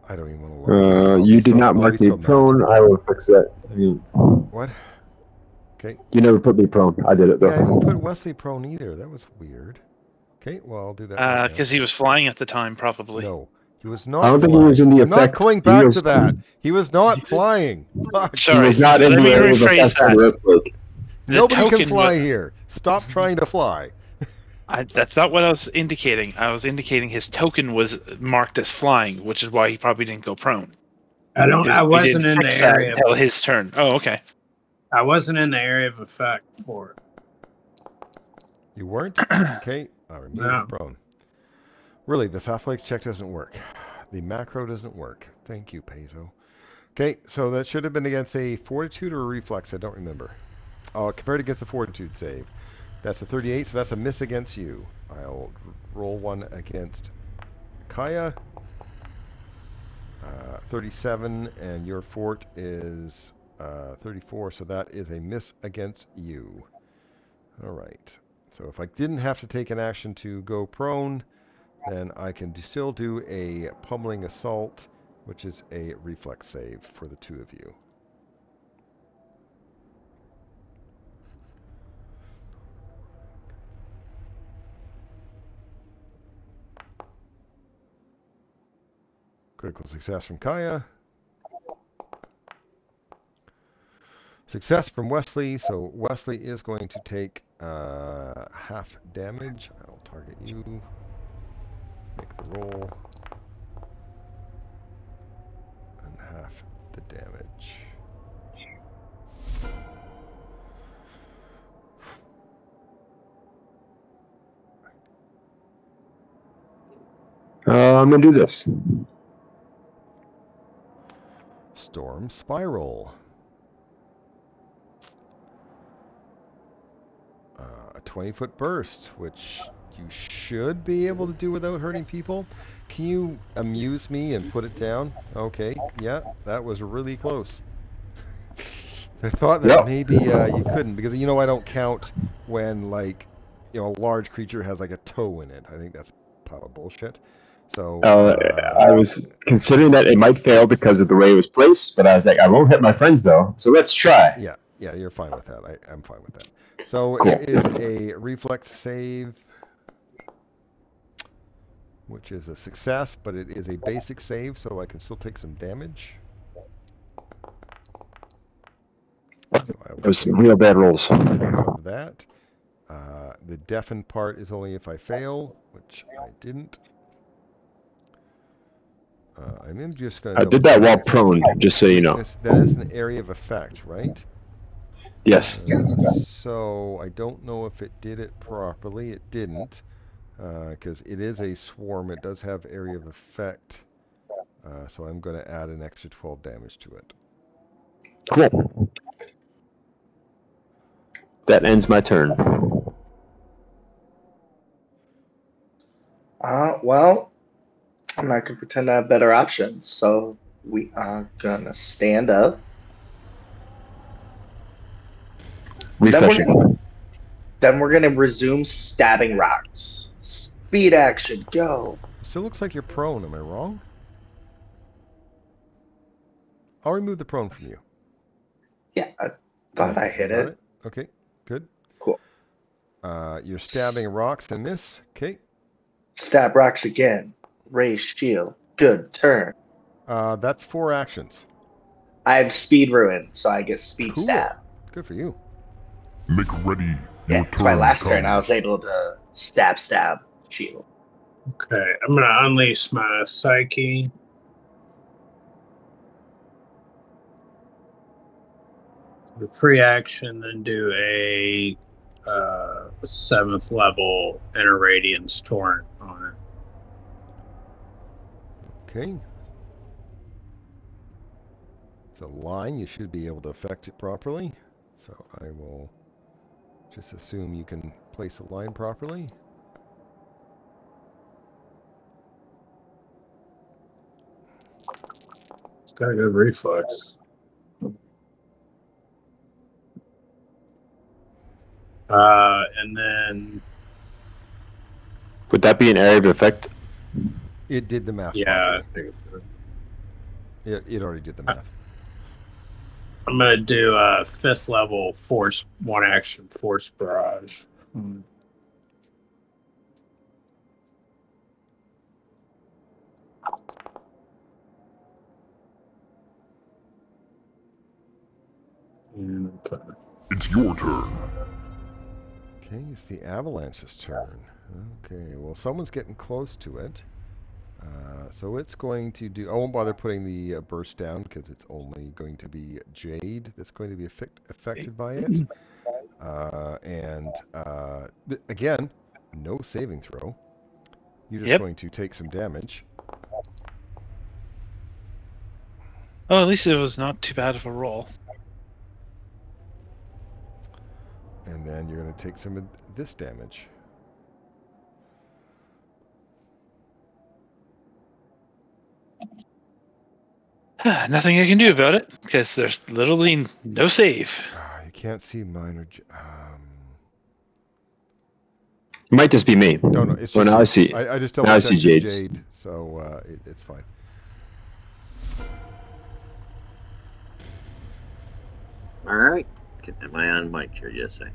I don't even want to look. You did not mark me prone. I will fix that. What? Okay. You never put me prone. I did it though. Yeah, I didn't put Wesley prone either. That was weird. Okay, well I'll do that. Because he was flying at the time, probably. No, he was not. I don't think he was in the effect. I'm not going back to that. He was not flying. Sorry, he was not in the effect of the earthquake. Nobody can fly here. Stop trying to fly. That's not what I was indicating. I was indicating his token was marked as flying, which is why he probably didn't go prone. I wasn't in the area until his turn. Oh, okay. I wasn't in the area of effect for it. You weren't? Okay. I'll remove the prone. Really, this athletics check doesn't work. The macro doesn't work. Thank you, Peso. Okay, so that should have been against a fortitude or a reflex. I don't remember. Compared against the fortitude save. That's a 38, so that's a miss against you. I'll roll one against Kaya. 37, and your fort is 34, so that is a miss against you. All right. So if I didn't have to take an action to go prone, then I can still do a pummeling assault, which is a reflex save for the 2 of you. Critical success from Kaya. Success from Wesley, so Wesley is going to take half damage. I'll target you. Make the roll. And half the damage. I'm going to do this. Storm Spiral. A 20-foot burst, which you should be able to do without hurting people. Can you amuse me and put it down? Okay, yeah, that was really close. I thought that maybe you couldn't, because I don't count when, like, a large creature has like a toe in it. I think that's a pile of bullshit. So I was considering that it might fail because of the way it was placed, but I was like, I won't hit my friends though, so let's try. Yeah, you're fine with that. I'm fine with that. So cool. It is a reflex save, which is a success, but it is a basic save, so I can still take some damage. There's some real bad rolls. That. The deafen part is only if I fail, which I didn't. I'm just going to... I did that while prone, just so you know. That is an area of effect, right? Yes. So I don't know if it did it properly. It didn't, because it is a swarm. It does have area of effect. So I'm going to add an extra 12 damage to it. Cool. That ends my turn. Well, I'm not gonna pretend I have better options, so we are gonna stand up. Refreshing. Then we're gonna resume stabbing rocks. Speed action, go. Still looks like you're prone. Am I wrong? I'll remove the prone from you. Yeah, I thought I hit it. Okay, good. Cool. You're stabbing rocks and miss. Okay. Stab rocks again. Raise shield. Good turn. That's 4 actions. I have speed ruin, so I get speed Cool. stab. Good for you. Make ready. Yeah, it's my last turn. I was able to stab shield. Okay, I'm gonna unleash my psyche. The free action, then do a 7th level Inner Radiance Torrent on it. Okay. It's a line. You should be able to affect it properly. So I will just assume you can place a line properly. It's got a good reflex. And then... Would that be an area of effect? It did the math. Yeah. It already did the math. I'm going to do a 5th level force, 1 action force barrage. It's your turn. Okay, it's the avalanche's turn. Okay, well, someone's getting close to it. So it's going to do... I won't bother putting the burst down because it's only going to be Jade that's going to be affected by it. Again, no saving throw. You're just going to take some damage. Oh, at least it was not too bad of a roll. And then you're going to take some of this damage. Nothing I can do about it, because there's literally no save. You can't see minor... It might just be me. No, it's just well, now I see. I just now I see Jade's. Jade, so it's fine. All right. Am I on mic here? Yes, I am.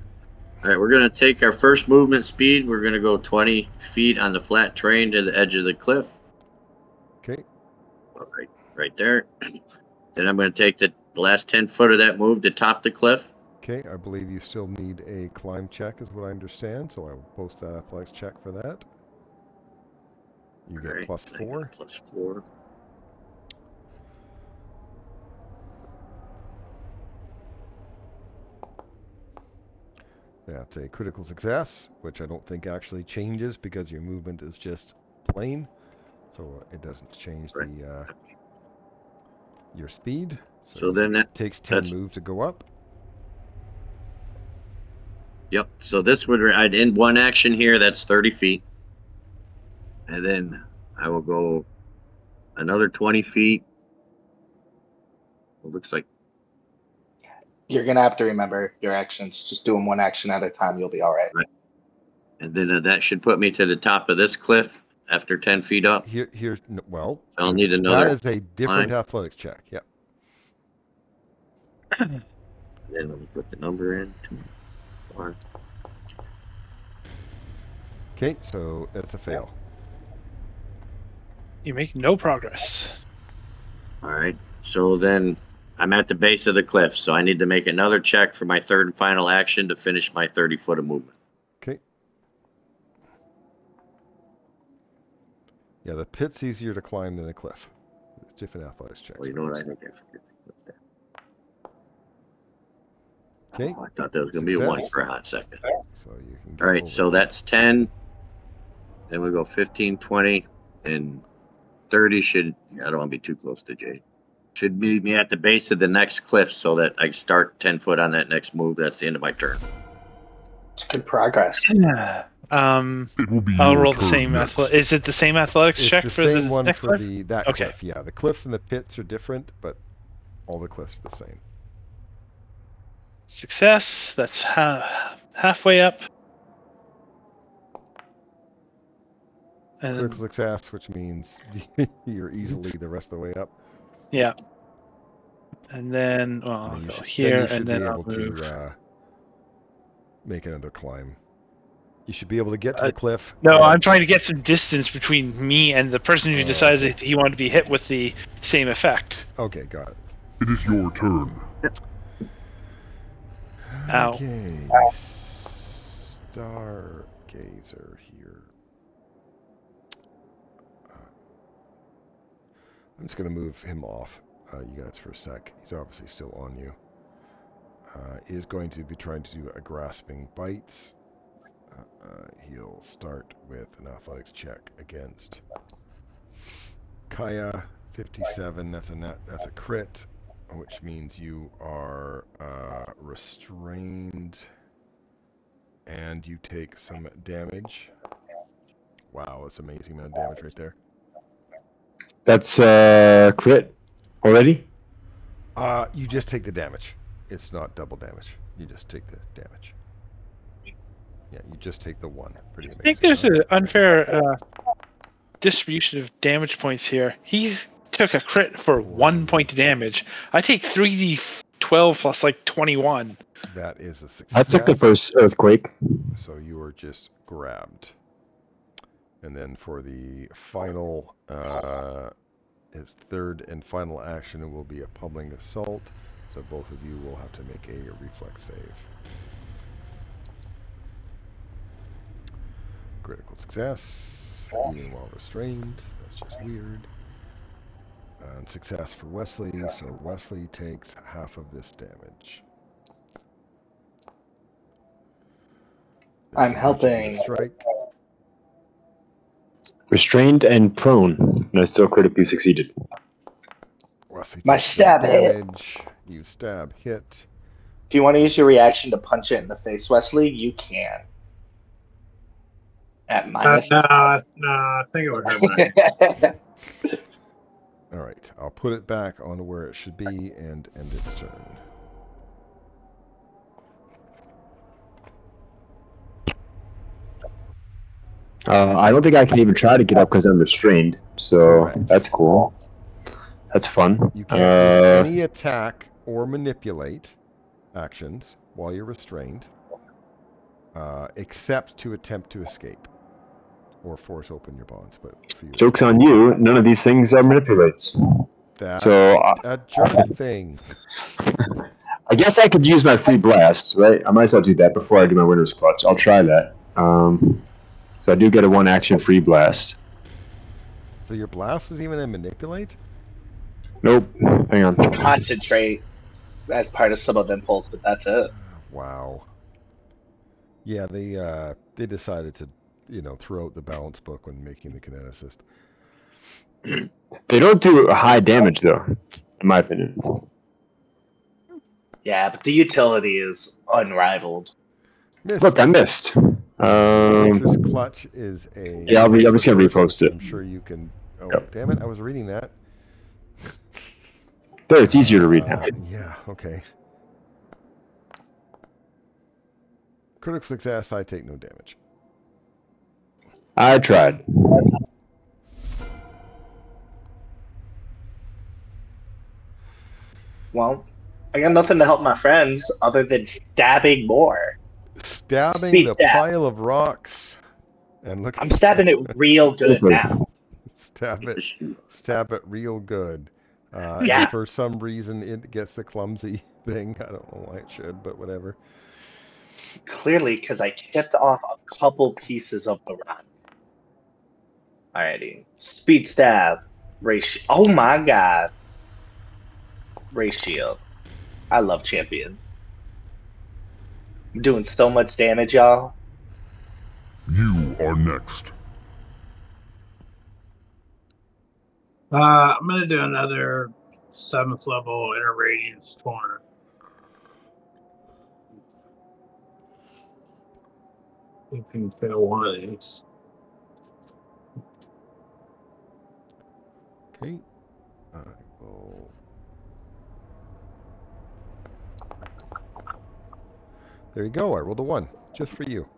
All right, we're going to take our first movement speed. We're going to go 20 feet on the flat terrain to the edge of the cliff. Okay. Right there. Then I'm going to take the last 10 foot of that move to top the cliff. Okay, I believe you still need a climb check is what I understand, so I will post that athletics check for that. You get +4. +4. That's a critical success, which I don't think actually changes because your movement is just plain, so it doesn't change your speed. So then that takes 10 moves to go up. Yep. So this would I'd end 1 action here. That's 30 feet, and then I will go another 20 feet. It looks like you're gonna have to remember your actions. Just do them 1 action at a time. You'll be all right. And then that should put me to the top of this cliff after 10 feet up. Well, I'll need another. That is a different athletics check. Yep. Then let me put the number in. 2, 1. Okay, so that's a fail. You make no progress. All right. So then I'm at the base of the cliff, so I need to make another check for my 3rd and final action to finish my 30 foot of movement. Okay. Yeah, the pit's easier to climb than the cliff. It's different athletics checks. Well, you know what I think I forget to put Okay. Oh, I thought that was going to be a 1 for a hot second. So you can. All right, so that's 10. Then we go 15, 20, and 30 should. I don't want to be too close to Jade. Should be me at the base of the next cliff so that I start 10 foot on that next move. That's the end of my turn. It's good progress. Yeah. It will be I'll your roll the turn same next. Is it the same athletics It's check the for same the one next for cliff? that Okay. cliff. Yeah, the cliffs and the pits are different, but all the cliffs are the same. Success. That's halfway up. And Critical success, which means you're easily the rest of the way up. yeah. And then, well, I'll go here, and then I'll move. To make another climb. You should be able to get to the cliff. No, I'm trying to get some distance between me and the person who decided he wanted to be hit with the same effect. Okay, got it. It is your turn. Ow. Okay, Stargazer here. I'm just going to move him off, you guys, for a sec. He's obviously still on you. He is going to be trying to do a grasping bites. He'll start with an athletics check against Kaya, 57. That's a crit, which means you are restrained, and you take some damage. Wow, that's an amazing amount of damage right there. That's crit already? You just take the damage. It's not double damage. You just take the damage. Yeah, you just take the 1. Pretty amazing. I think there's an unfair distribution of damage points here. He took a crit for 1 point of damage. I take 3d12 plus like 21. That is a success. I took the first earthquake. So you were just grabbed. And then for the final, his third and final action will be a pummeling assault. So both of you will have to make a reflex save. Critical success, even while restrained. That's just weird. And success for Wesley, so Wesley takes half of this damage. I'm helping. Strike. Restrained and prone, and I still critically succeeded. Wesley My takes stab damage. You stab hit. If you want to use your reaction to punch it in the face, Wesley, you can. At minus. No, I think it would hurt. All right, I'll put it back on where it should be and end its turn. I don't think I can even try to get up because I'm restrained, so Correct. That's cool. That's fun. You can't use any attack or manipulate actions while you're restrained, except to attempt to escape or force open your bonds. But for you, joke's on you. None of these things are manipulates. That's so a jerk thing. I guess I could use my free blast, right? I might as well do that before I do my winner's clutch. I'll try that. So I do get a 1-action free blast. So your blast is even a manipulate? Nope. Hang on. Concentrate as part of sub of impulse, but that's it. Wow. Yeah, they decided to, throw out the balance book when making the kineticist. They don't do high damage though, in my opinion. Yeah, but the utility is unrivaled. Missed. Look, I missed. Nature's Clutch is a... Yeah, I'm just going to repost it. I'm sure you can... Oh, Yep. Damn it, I was reading that. There, it's easier to read now. Yeah, okay. Critical success, I take no damage. I tried. Well, I got nothing to help my friends other than stabbing more. Stabbing Speed the stab. pile of rocks. And look. I'm stabbing it real good now. Stab it real good. Yeah. And for some reason, it gets the clumsy thing. I don't know why it should, but whatever. Clearly, because I chipped off a couple pieces of the rock. Alrighty. Speed stab. Ratio. Oh my god. Ratio. I love champion. I'm doing so much damage, y'all. You are next. I'm gonna do another 7th level inner radiance torrent. You can fail one of these. Okay. I will. There you go. I rolled a 1 just for you.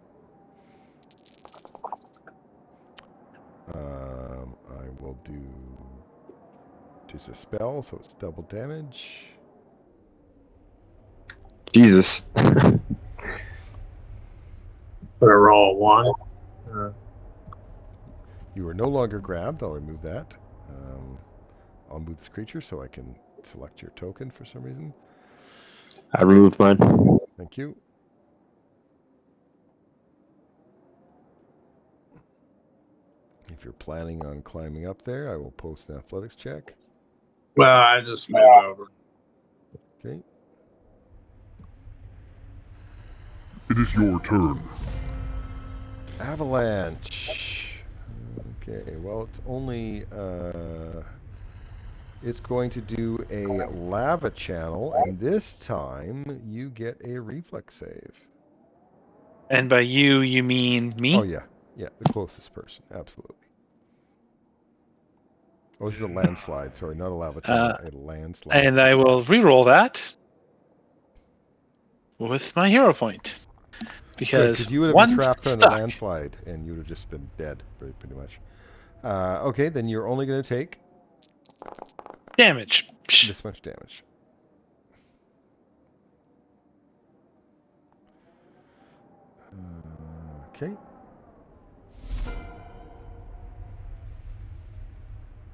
I will do just a spell, so it's double damage. Jesus. Put a roll of 1. You are no longer grabbed. I'll remove that. I'll move this creature so I can select your token for some reason. I removed mine. Thank you. If you're planning on climbing up there, I will post an athletics check. Well, I just move over. Okay. It is your turn. Avalanche. Okay, well, it's only, it's going to do a lava channel, and this time you get a reflex save. And by you mean me? Oh, yeah. Yeah, the closest person. Absolutely. Oh, this is a landslide. Sorry, not a lava channel, a landslide. And I will re-roll that with my hero point. Because you would have been trapped on a landslide, and you would have just been dead, pretty much. Okay, then you're only going to take damage. This much damage. Okay.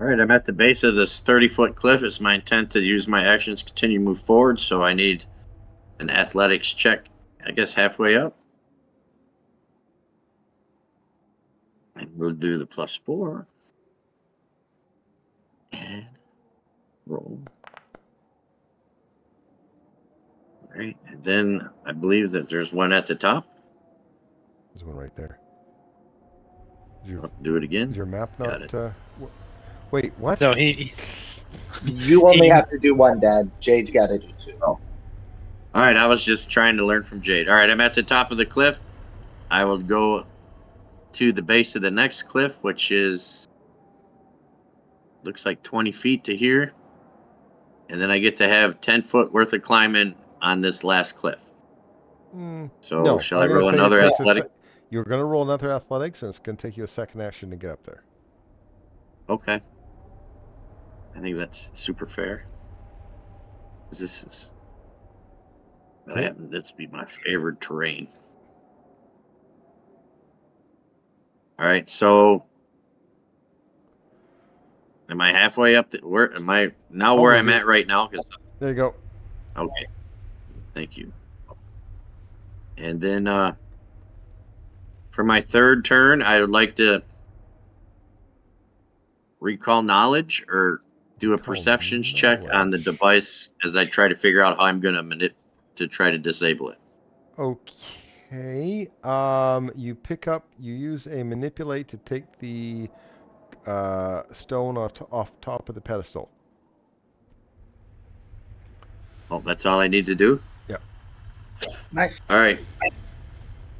All right, I'm at the base of this 30-foot cliff. It's my intent to use my actions to continue to move forward, so I need an athletics check, I guess, halfway up. And we'll do the +4. And roll. All right, and then I believe that there's one at the top. There's one right there. Do it again. Is your map not... wait, what? No, You only have to do one, Dad. Jade's got to do 2. Oh. All right, I was just trying to learn from Jade. All right, I'm at the top of the cliff. I will go to the base of the next cliff, which is... looks like 20 feet to here. And then I get to have 10 foot worth of climbing on this last cliff. So no, shall I roll another athletic? You're going to roll another athletics, and it's going to take you a second action to get up there. Okay. I think that's super fair. This is... Okay. that happens to be my favorite terrain. All right, so... am I halfway up? Where am I now? Where I'm at right now? There you go. Okay, thank you. And then for my third turn, I would like to recall knowledge or do a perceptions check on the device as I try to figure out how I'm going to try to disable it. Okay. You use a manipulate to take the stone off top of the pedestal. Oh, that's all I need to do? Yeah. Nice. All right.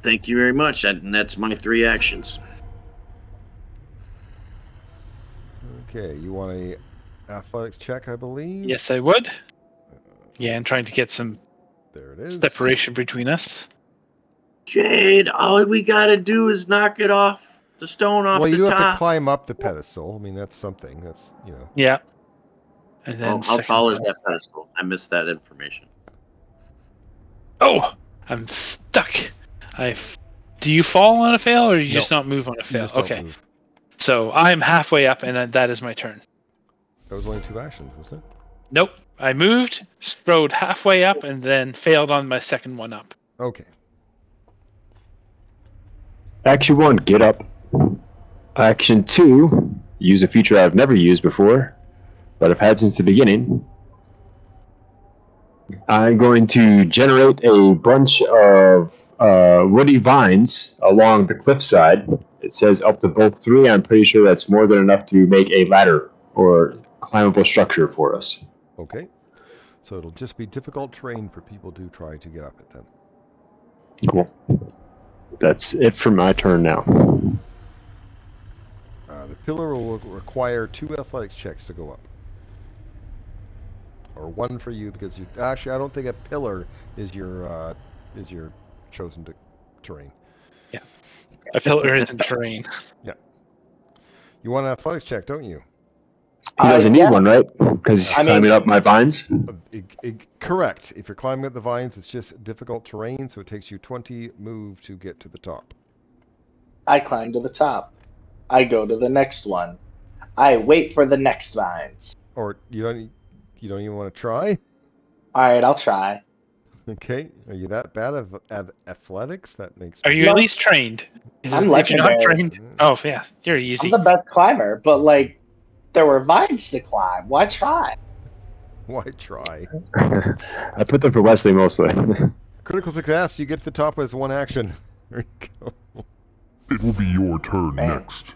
Thank you very much. And that's my 3 actions. Okay, you want a athletics check, I believe? Yes, I would. Yeah, and trying to get some separation between us. Jade, all we got to do is knock it off, the stone off the top. Well, you have to climb up the pedestal. I mean, that's something. That's, you know. Yeah. And then how tall is that pedestal? I missed that information. Oh, I'm stuck. Do you fall on a fail, or do you just not move on a fail? Okay. Move. So I'm halfway up, and that is my turn. That was only 2 actions, wasn't it? Nope. I moved, strode halfway up, and then failed on my second one up. Okay. Action 1, get up. Action 2, use a feature I've never used before, but I've had since the beginning. I'm going to generate a bunch of woody vines along the cliffside. It says up to bulk 3. I'm pretty sure that's more than enough to make a ladder or climbable structure for us. Okay. So it'll just be difficult terrain for people to try to get up it then. Cool. That's it for my turn now. The pillar will require 2 athletics checks to go up. Or 1 for you because you actually I don't think a pillar is your chosen terrain. Yeah. A pillar isn't terrain. Yeah. You want an athletics check, don't you? He doesn't need one, right? Because he's climbing up my vines? Correct. If you're climbing up the vines, it's just difficult terrain, so it takes you 20 move to get to the top. I climb to the top. I go to the next one. I wait for the next vines. Or you don't even want to try? All right, I'll try. Okay. Are you that bad at athletics? That makes. Are you at least trained? I'm If you're not legendary. trained, oh yeah, you're easy. I'm the best climber, but like, there were vines to climb. Why try? Why try? I put them for Wesley mostly. Critical success. You get to the top with 1 action. There you go. It will be your turn next.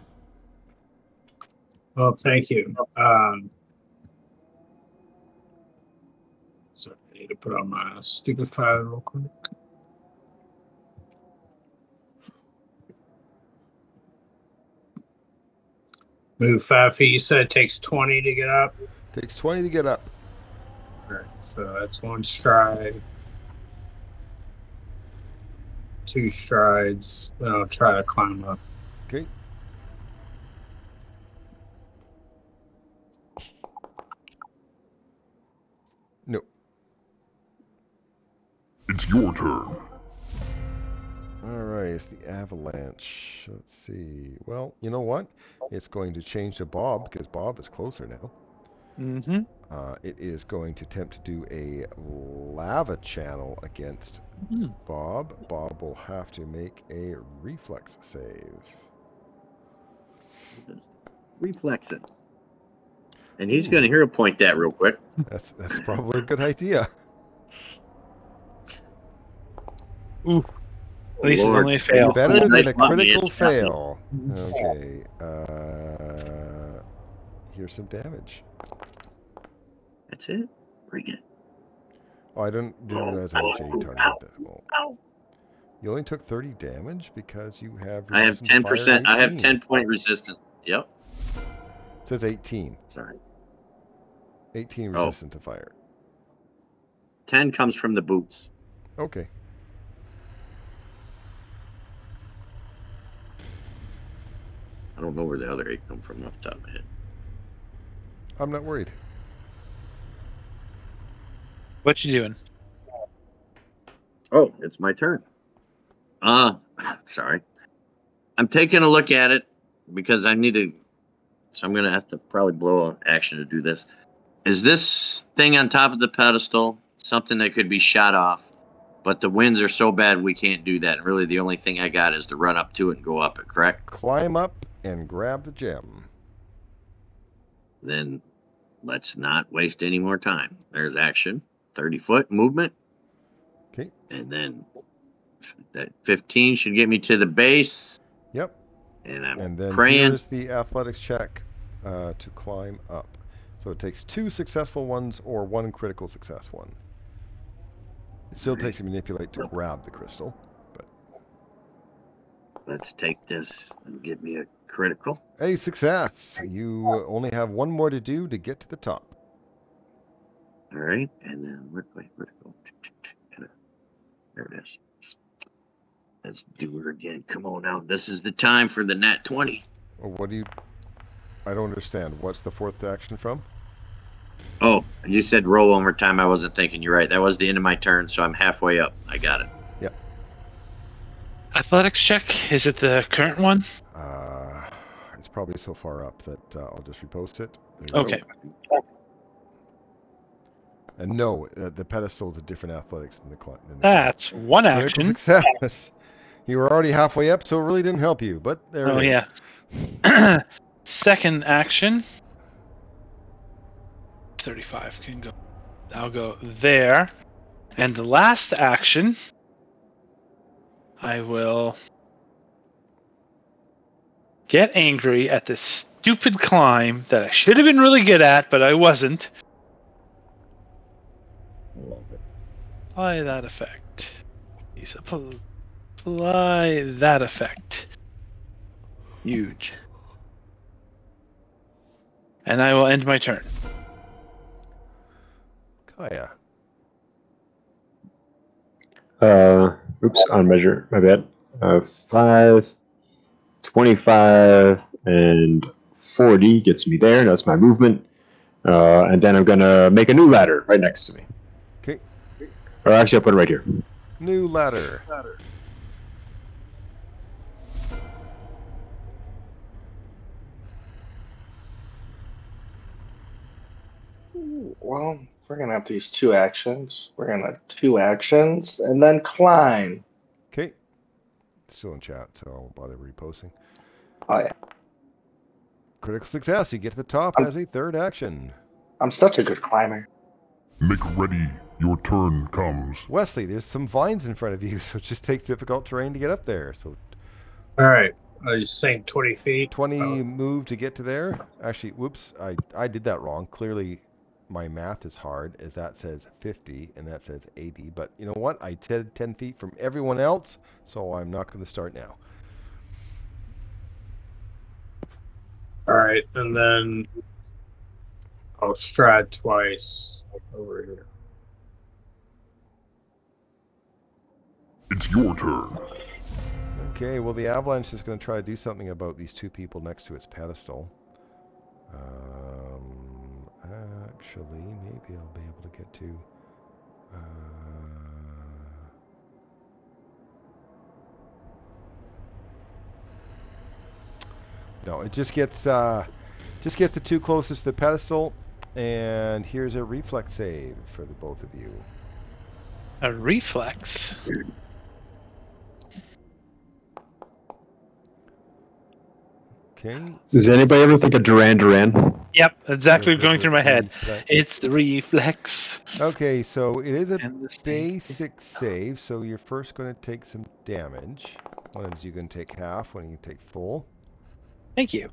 Well, thank you. So I need to put on my stupefied real quick. Move 5 feet. You said it takes 20 to get up? Takes 20 to get up. Alright, so that's 1 stride. 2 strides. Then I'll try to climb up. Okay. No. It's your turn. Alright, it's the avalanche. Let's see. Well, you know what? It's going to change to Bob, because Bob is closer now. Mm-hmm. It is going to attempt to do a lava channel against Bob. Bob will have to make a reflex save. Reflex it. And he's going to hero point that real quick. That's probably a good idea. Ooh. At least it's only a fail. Better than Nice a bump, critical man. fail. Okay. Here's some damage. That's it. Bring it. Oh, I didn't realize I had J targeted that. Well, you only took 30 damage because you have. I have 10%. I have 10-point resistance. Yep. It says 18. Sorry. 18 resistant to fire. 10 comes from the boots. Okay. I don't know where the other 8 come from off the top of my head. I'm not worried. What you doing? Oh, it's my turn. Sorry. I'm taking a look at it because I need to. So I'm going to have to probably blow an action to do this. Is this thing on top of the pedestal something that could be shot off? But the winds are so bad we can't do that. Really, the only thing I got is to run up to it and go up it, correct? Climb up and grab the gem. Then let's not waste any more time. There's action. 30-foot movement. Okay. And then that 15 should get me to the base. Yep. And I'm and then praying. Here's the athletics check to climb up. So it takes 2 successful ones or 1 critical success one. It still takes a manipulate to grab the crystal, but let's take this and give me a critical. A success. You only have 1 more to do to get to the top. All right, and then where do I go? There it is. Let's do her again. Come on now. This is the time for the nat 20. What do you? I don't understand. What's the 4th action from? Oh, you said roll one more time. I wasn't thinking. You're right. That was the end of my turn, so I'm halfway up. I got it. Yep. Athletics check. Is it the current one? It's probably so far up that I'll just repost it. Okay. And no, the pedestal is a different athletics than the That's 1 action. Success. You were already halfway up, so it really didn't help you. But there it is. Yeah. Second action. 35 can go. I'll go there. And the last action, I will get angry at this stupid climb that I should have been really good at, but I wasn't. Apply that effect. Apply that effect. Huge. And I will end my turn. Kaya. Oops, on measure. My bad. 5, 25, and 40 gets me there. That's my movement. And then I'm going to make a new ladder right next to me. Okay. Or actually, I'll put it right here. New ladder. Well, we're gonna have to use 2 actions. We're gonna 2 actions and then climb. Okay. Still in chat, so I won't bother reposting. Oh yeah. Critical success. You get to the top as a third action. I'm such a good climber. Make ready. Your turn comes. Wesley, there's some vines in front of you, so it just takes difficult terrain to get up there. So. All right. You're saying 20 feet? 20 move to get to there. Actually, whoops, I did that wrong. Clearly, my math is hard, as that says 50 and that says 80. But you know what? I did 10 feet from everyone else, so I'm not going to start now. All right, and then I'll stride twice over here. It's your turn. Okay, well, the avalanche is going to try to do something about these 2 people next to its pedestal. Actually, maybe I'll be able to get to... No, it just gets the 2 closest to the pedestal, and here's a reflex save for the both of you. A reflex? Okay. Does anybody ever think of Duran Duran? Yep, exactly going through my head. It's the reflex. Okay, so it is a basic save, so you're first going to take some damage. One is you can take half, one you can take full. Thank you.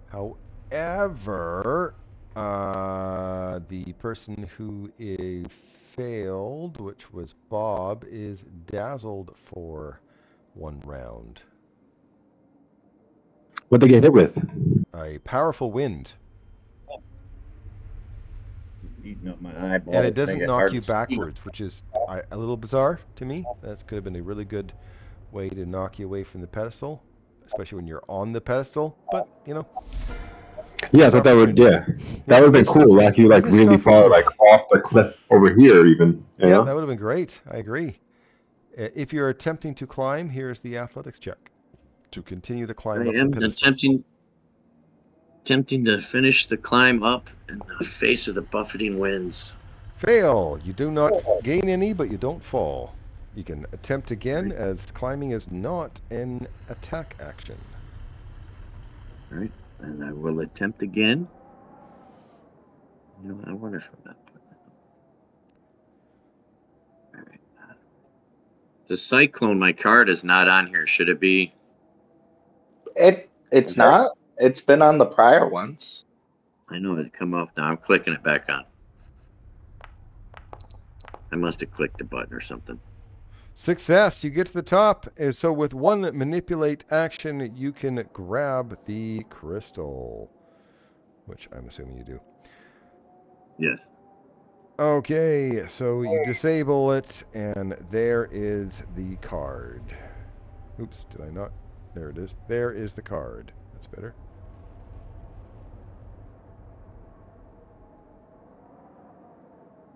However, the person who failed, which was Bob, is dazzled for 1 round. What'd they get hit with? A powerful wind. Eating up my eyeballs. And it doesn't knock you backwards, which is a little bizarre to me. That could have been a really good way to knock you away from the pedestal, especially when you're on the pedestal. But, you know. Yeah, I thought that would, that would have been cool. Like you really far off the cliff over here even. You know? That would have been great. I agree. If you're attempting to climb, here's the athletics check. To continue the climb up the pedestal. Attempting to finish the climb up in the face of the buffeting winds. Fail. You do not gain any, but you don't fall. You can attempt again, as climbing is not an attack action. All right, and I will attempt again. You know, I wonder if I'm not putting that. All right. The cyclone, my card is not on here. Should it be? It's not. It's been on the prior ones. I know it's come off now. I'm clicking it back on. I must have clicked a button or something. Success. You get to the top. So with 1 manipulate action, you can grab the crystal, which I'm assuming you do. Yes. Okay, so you disable it, and there is the card. Oops, did I not? There it is. There is the card. That's better.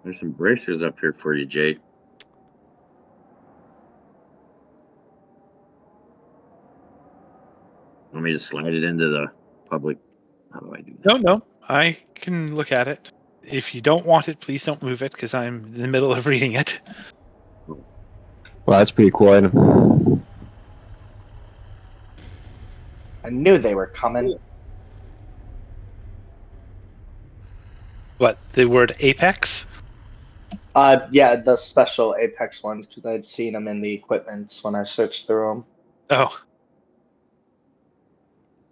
There's some bracers up here for you, Jade. Want me to slide it into the public? How do I do that? No, I can look at it. If you don't want it, please don't move it, because I'm in the middle of reading it. Well, that's pretty cool item. I knew they were coming. What, the word apex? Yeah, the special Apex ones, because I'd seen them in the equipments when I searched through Oh, them.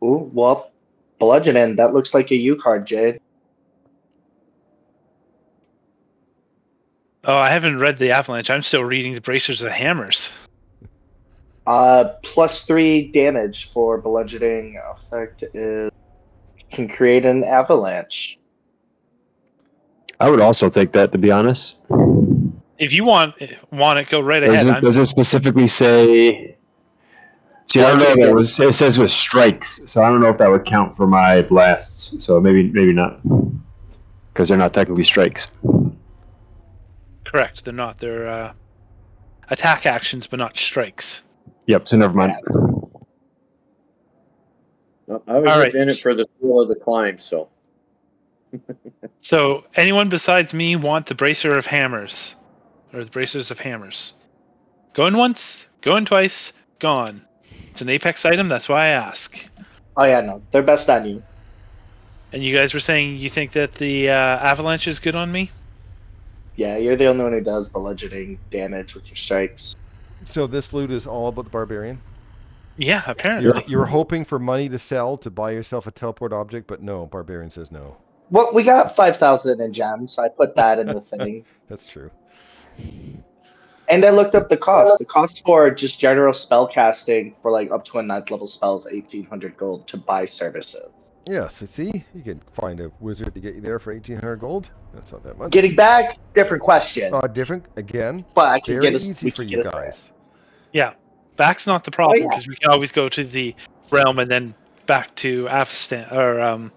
Ooh, well, bludgeoning. That looks like a U card, Jade. oh, I haven't read the avalanche. I'm still reading the bracers of hammers. +3 damage for bludgeoning effect is can create an avalanche. I would also take that, to be honest. If you want it, go right ahead. Does it specifically say? See, I don't know if that was. It says with strikes, so I don't know if that would count for my blasts. So maybe not, because they're not technically strikes. Correct. They're not. They're attack actions, but not strikes. Yep. So never mind. Well, I was just in it for the thrill of the climb, so. So, anyone besides me want the bracer of hammers, or the bracers of hammers? Going once, going twice, gone. It's an Apex item. That's why I ask. Oh yeah, no, they're best on you. And you guys were saying you think that the avalanche is good on me? Yeah, you're the only one who does bludgeoning damage with your strikes. So this loot is all about the barbarian? Yeah, apparently. You're hoping for money to sell to buy yourself a teleport object, but no, barbarian says no. Well, we got 5,000 in gems. I put that in the thing. That's true. And I looked up the cost. The cost for just general spell casting for like up to a 9th level spell is 1,800 gold to buy services. Yeah, so see, you can find a wizard to get you there for 1,800 gold. That's not that much. Getting back, different question. Different again. But I can very get us easy for you guys. Yeah, back's not the problem because we can always go to the realm and then back to Avstan or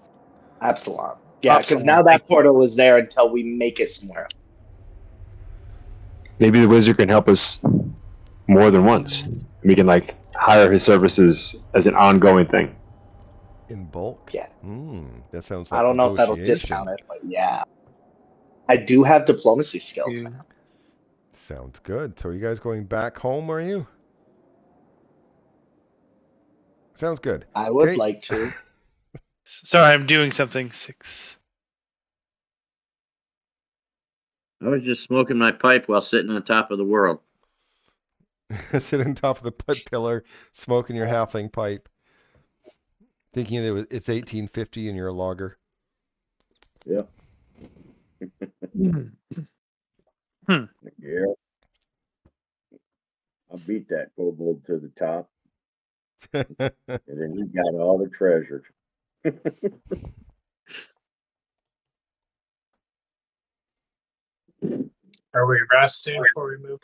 Absalom. Yeah, because now that portal is there until we make it somewhere. Maybe the wizard can help us more than once. We can like hire his services as an ongoing thing. In bulk? Yeah. That sounds like I don't know if that'll discount it, but yeah. I do have diplomacy skills now. Sounds good. So are you guys going back home, are you? Sounds good. I would like to. Sorry, I'm doing something. 6. I was just smoking my pipe while sitting on top of the world. Sitting on top of the pillar, smoking your halfling pipe, thinking that it's 1850 and you're a logger. Yep. Yeah. I'll beat that kobold to the top. And then he got all the treasure. Are we resting before we move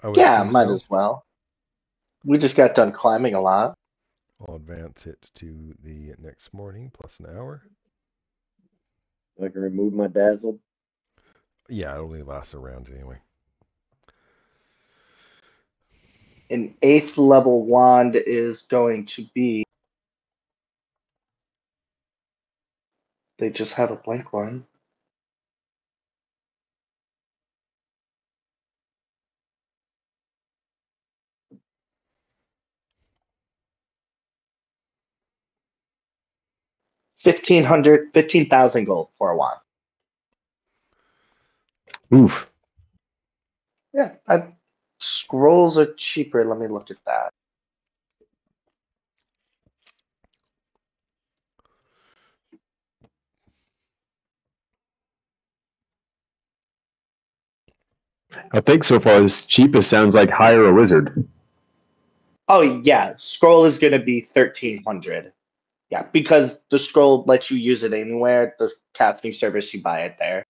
on? Yeah, might as well. We just got done climbing a lot. I'll advance it to the next morning plus an hour. I can remove my dazzle. Yeah, it only lasts a round anyway. An 8th level wand is going to be. They just have a blank one. $1,500, $15,000 gold for a wand. Oof. Yeah, scrolls are cheaper. Let me look at that. I think so far as cheapest sounds like hire a wizard. Oh yeah, scroll is going to be 1,300. Yeah, because the scroll lets you use it anywhere. The casting service, you buy it there.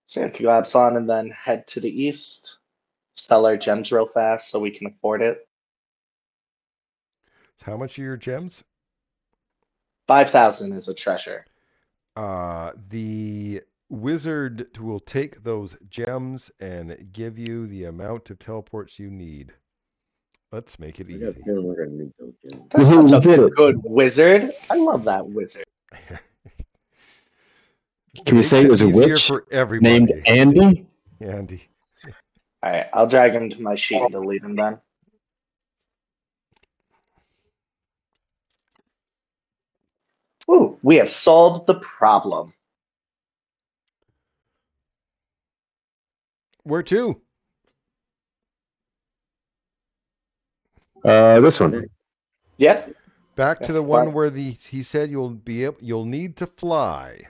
So yeah, can go Absalom and then head to the east. Sell our gems real fast so we can afford it. How much are your gems? 5,000 is a treasure. The wizard will take those gems and give you the amount of teleports you need. Let's make it easy. That's such a good wizard. I love that wizard. Can we say it was a witch for everybody. named Andy? Andy. All right, I'll drag him to my sheet and delete him then. Ooh, we have solved the problem. Where to? This one. Yeah. Back to the one where he said you'll need to fly.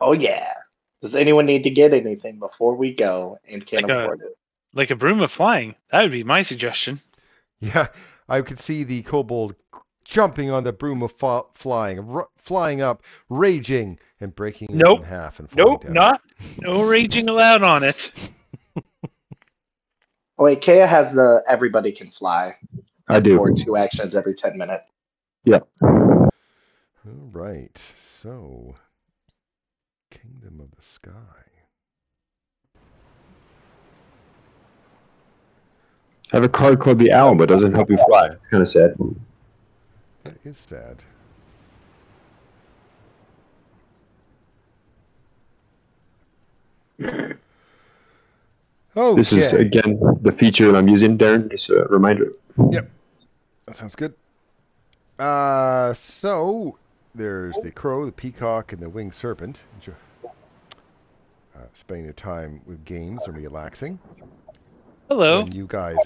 Oh yeah. Does anyone need to get anything before we go and can't Like afford it? Like a broom of flying. That would be my suggestion. Yeah, I could see the kobold jumping on the broom of flying up, raging, and breaking it in half and falling down. No raging allowed on it. Oh, wait, Kea has the everybody can fly. I do. For 2 actions every 10 minutes. Yep. All right, so Kingdom of the Sky. I have a card called the Owl, but doesn't help you fly. It's kind of sad. That is sad. Okay. This is, again, the feature that I'm using, Darren. Just a reminder. Yep. That sounds good. So there's the crow, the peacock, and the winged serpent. Spending their time with games and relaxing. Hello. When you guys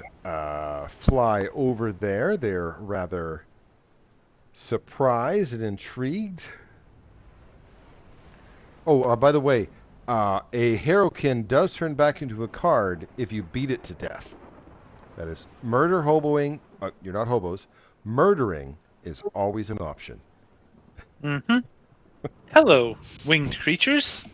fly over there, they're rather surprised and intrigued. Oh, by the way, a Harrowkin does turn back into a card if you beat it to death. That is, murder, hoboing. You're not hobos. Murdering is always an option. Mm-hmm. Hello, winged creatures.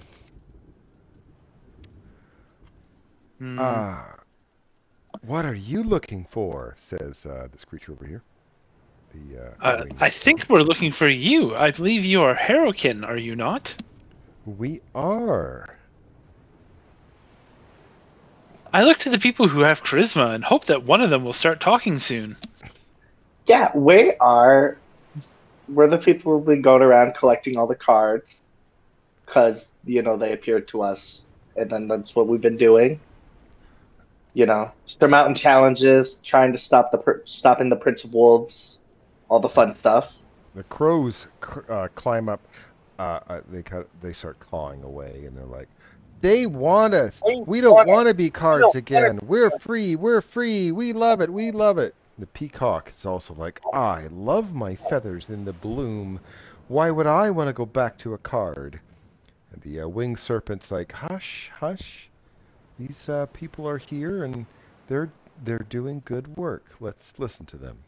What are you looking for? Says this creature over here. I think we're looking for you. I believe you are Harrowkin, are you not? We are. I look to the people who have charisma and hope that one of them will start talking soon. Yeah, we're the people who've been going around collecting all the cards because, they appeared to us, and then that's what we've been doing. Surmounting challenges, trying to stopping the Prince of Wolves, all the fun stuff. The crows climb up. They start clawing away, and they're like, "They want us. We don't want to be cards again. We're free. We're free. We love it. We love it." The peacock is also like, "I love my feathers in the bloom. Why would I want to go back to a card?" And the winged serpent's like, "Hush, hush. These people are here, and they're doing good work. Let's listen to them."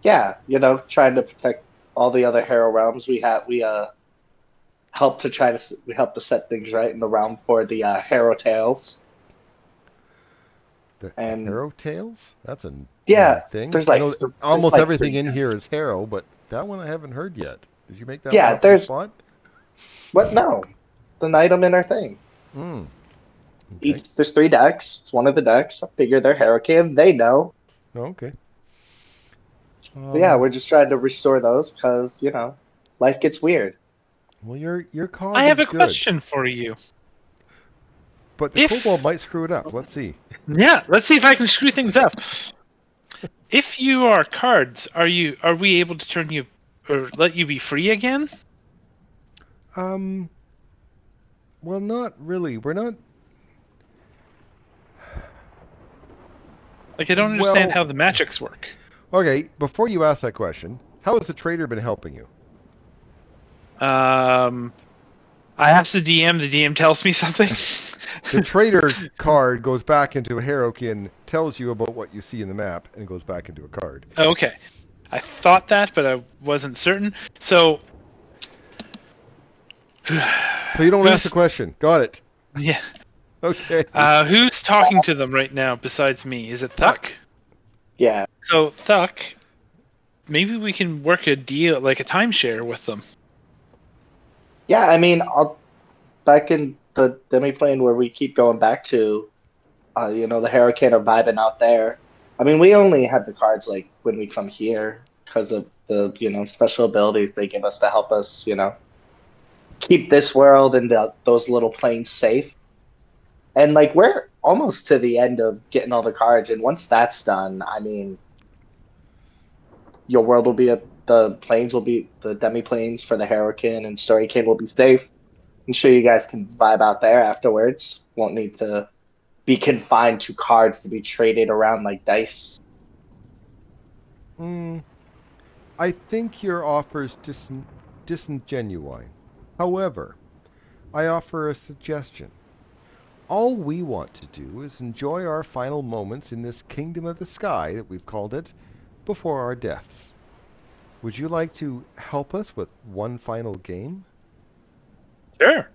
Yeah, trying to protect all the other Harrow realms. We help to set things right in the realm for the Harrow Tales. The Harrow Tales? That's a new thing. There's almost there's everything in here is Harrow, but that one I haven't heard yet. Did you make that one up on the spot? What? No, the item in our thing. Okay. There's 3 decks. It's one of the decks. I figure they're Harrowkin. They know. Oh, okay. Yeah, we're just trying to restore those because life gets weird. Well, your cause I have is a question for you. But the kobold might screw it up. Let's see. Yeah, let's see if I can screw things up. If you are cards, are we able to turn you or let you be free again? Well, not really. We're not. Like, I don't understand how the magics work. Okay, before you ask that question, how has the trader been helping you? I asked the DM. The DM tells me something. The trader card goes back into a Harrowkin, tells you about what you see in the map, and goes back into a card. Okay. I thought that, but I wasn't certain. So you don't ask the question. Got it. Yeah. Okay. Who's talking to them right now besides me? Is it Thuck? Yeah. So, Thuck, maybe we can work a deal, like a timeshare with them. Yeah, I mean, back in the demi-plane where we keep going back to, the Harrowkin are vibing out there. I mean, we only have the cards, like, when we come here because of the, special abilities they give us to help us, keep this world and those little planes safe. And, like, we're almost to the end of getting all the cards, and once that's done, I mean, your world will be the planes will be the demi-planes for the Harrowkin, and Storykin will be safe. I'm sure you guys can vibe out there afterwards. Won't need to be confined to cards to be traded around like dice. I think your offer is disingenuine. However, I offer a suggestion. All we want to do is enjoy our final moments in this kingdom of the sky that we've called it before our deaths. Would you like to help us with one final game? Sure.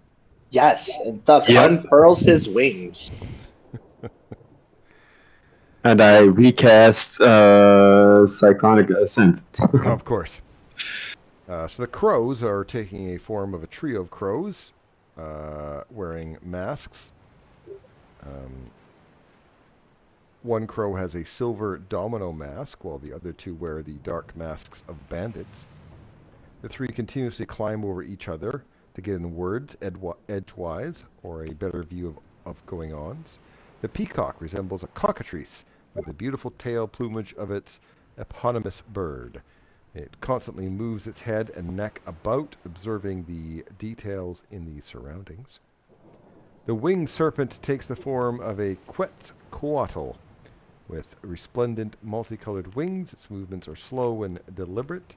Yes, and thus unfurls his wings. And I recast Cyclonic Ascent. Of course. So the crows are taking a form of a trio of crows, wearing masks. One crow has a silver domino mask, while the other two wear the dark masks of bandits. The three continuously climb over each other to get in words edgewise, or a better view of going-ons. The peacock resembles a cockatrice with the beautiful tail plumage of its eponymous bird. It constantly moves its head and neck about, observing the details in the surroundings. The winged serpent takes the form of a quetzalcoatl with resplendent multicolored wings. Its movements are slow and deliberate.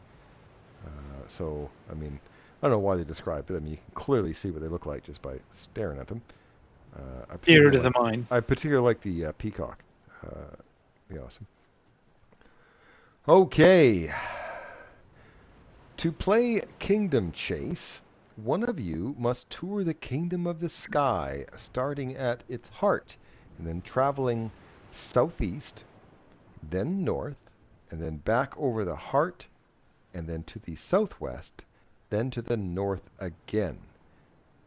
I mean, I don't know why they described it. I mean, you can clearly see what they look like just by staring at them. Theater to the mind. I particularly like the peacock. Be awesome. Okay. To play Kingdom Chase, one of you must tour the kingdom of the sky, starting at its heart, and then traveling southeast, then north, and then back over the heart, and then to the southwest, then to the north again,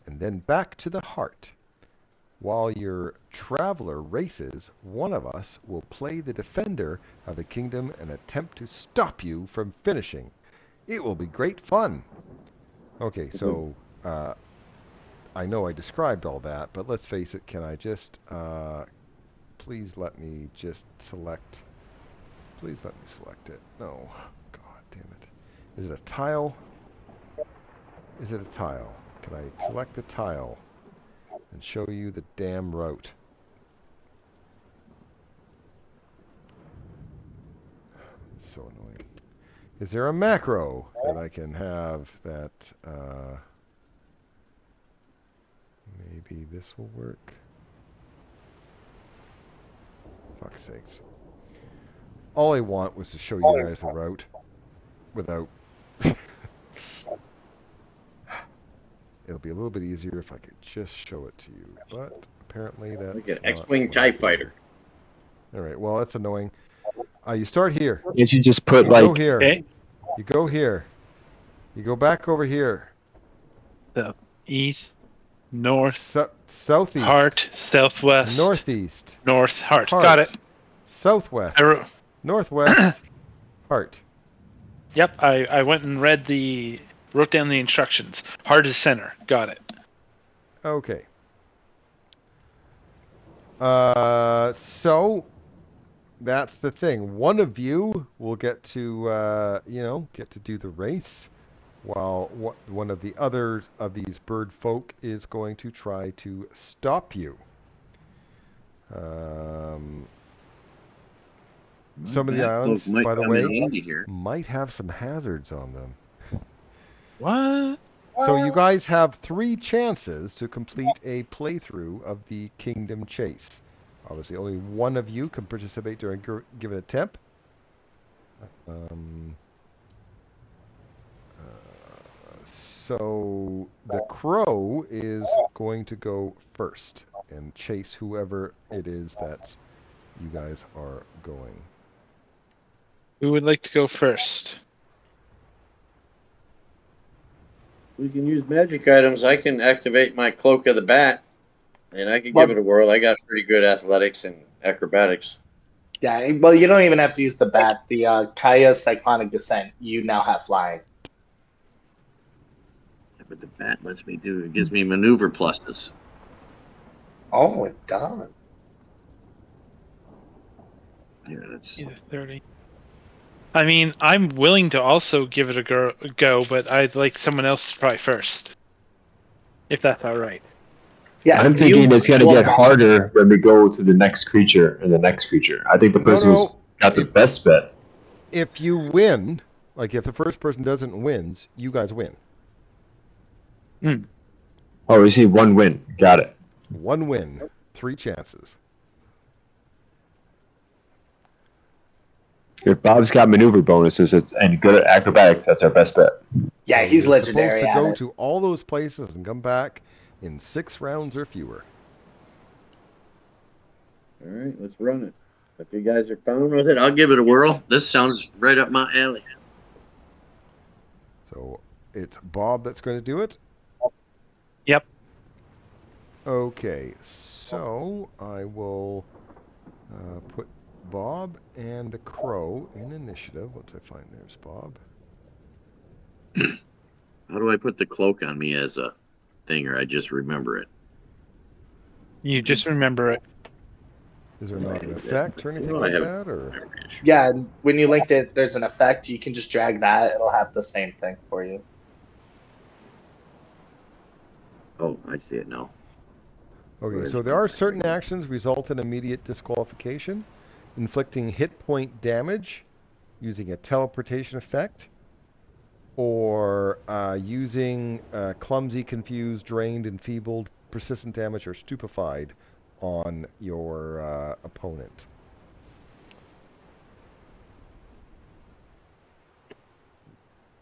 and then back to the heart. While your traveler races, one of us will play the defender of the kingdom and attempt to stop you from finishing. It will be great fun. Okay, so I know I described all that, but let's face it, can I just please let me just select. Please let me select it. No. God damn it. Is it a tile? Is it a tile? Can I select the tile and show you the damn route? It's so annoying. Is there a macro that I can have that maybe this will work? Fuck's sakes. All I want was to show you guys the route without... It'll be a little bit easier if I could just show it to you, but apparently that's like an X-Wing TIE fighter. Alright, well, that's annoying. You start here. You should just put, You like... go here. Okay. You go here. You go back over here. The east, north, southeast. heart, southwest. Northeast. North, heart. Got it. Southwest. Northwest. Heart. Yep, I went and wrote down the instructions. Heart is center. Got it. Okay. So that's the thing. One of you will get to, get to do the race, while one of the others of these bird folk is going to try to stop you. Some of the islands, by the way, might have some hazards on them. What? So you guys have 3 chances to complete a playthrough of the Kingdom Chase. Obviously, only one of you can participate during a given attempt. So the crow is going to go first and chase whoever it is that you guys are going. Who would like to go first? We can use magic items. I can activate my Cloak of the Bat, and I can give it a whirl. I got pretty good athletics and acrobatics. Yeah, well, you don't even have to use the bat. The Kaya Cyclonic Descent, you now have flying. Yeah, but the bat lets me it gives me maneuver pluses. Oh, it does. Yeah, that's... Either 30. I mean, I'm willing to also give it a go, but I'd like someone else to try first. if that's all right. Yeah, I'm thinking it's going to get harder when we go to the next creature and the next creature. I think the person who's got the best bet. If you win, like if the first person doesn't wins, you guys win. Oh, we see one win. Got it. One win, 3 chances. If Bob's got maneuver bonuses and good at acrobatics, that's our best bet. Yeah, so he's you're legendary. Supposed to go to all those places and come back in 6 rounds or fewer. All right, let's run it. If you guys are fine with it, I'll give it a whirl. This sounds right up my alley. So it's Bob that's going to do it? Yep. Okay, so I will put Bob and the Crow in initiative. Once I find there's Bob. How do I put the cloak on me as a thing, or I just remember it? You just remember it. Is there not an effect or anything like that? Or? Yeah, when you linked it, there's an effect. You can just drag that. It'll have the same thing for you. Oh, I see it now. Okay, so there are certain actions result in immediate disqualification. Inflicting hit point damage using a teleportation effect, or using clumsy, confused, drained, enfeebled, persistent damage, or stupefied on your opponent.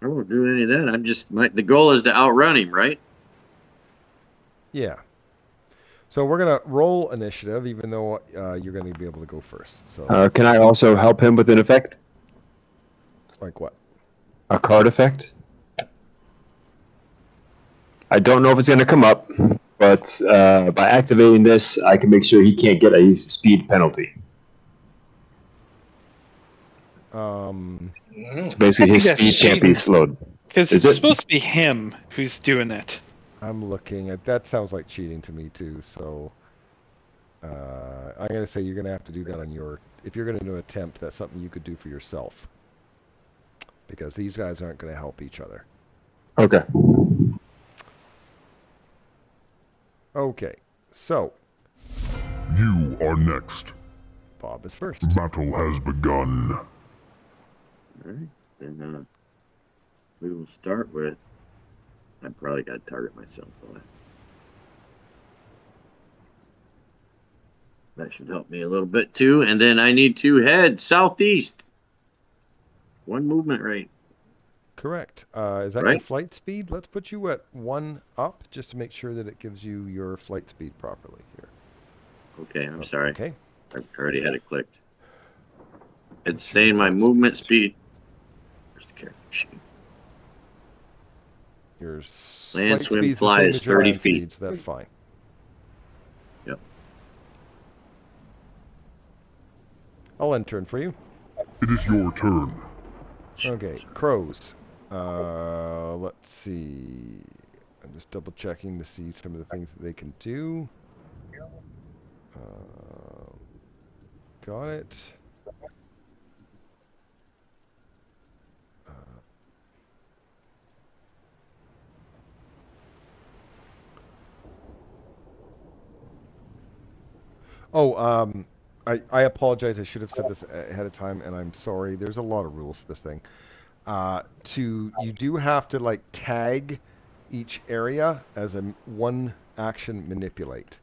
I won't do any of that. I'm just the goal is to outrun him, right? Yeah. So we're gonna roll initiative, even though you're gonna be able to go first. So. Can I also help him with an effect? Like what? A card effect. I don't know if it's gonna come up, but by activating this, I can make sure he can't get a speed penalty. So basically, his speed can't be slowed. Because it's supposed to be him who's doing it. I'm looking at that. Sounds like cheating to me too. So I'm gonna say you're gonna have to do that on your. If you're gonna do an attempt, that's something you could do for yourself. Because these guys aren't gonna help each other. Okay. Okay. So. You are next. Bob is first. The battle has begun. All right, then we will start with. I probably got to target myself. That should help me a little bit too. And then I need to head southeast. 1 movement rate. Correct. Is that your flight speed? Let's put you at 1 up just to make sure that it gives you your flight speed properly here. Okay, I'm sorry. Okay. I already had it clicked. It's saying my movement speed. Where's the character sheet? Your land, swim, fly is 30 feet. Speed, so that's fine. Yep. I'll end turn for you. It is your turn. Okay, crows. Let's see. I'm just double checking to see some of the things that they can do. Got it. I apologize. I should have said this ahead of time, and I'm sorry. There's a lot of rules to this thing. You do have to like tag each area as a 1 action manipulate,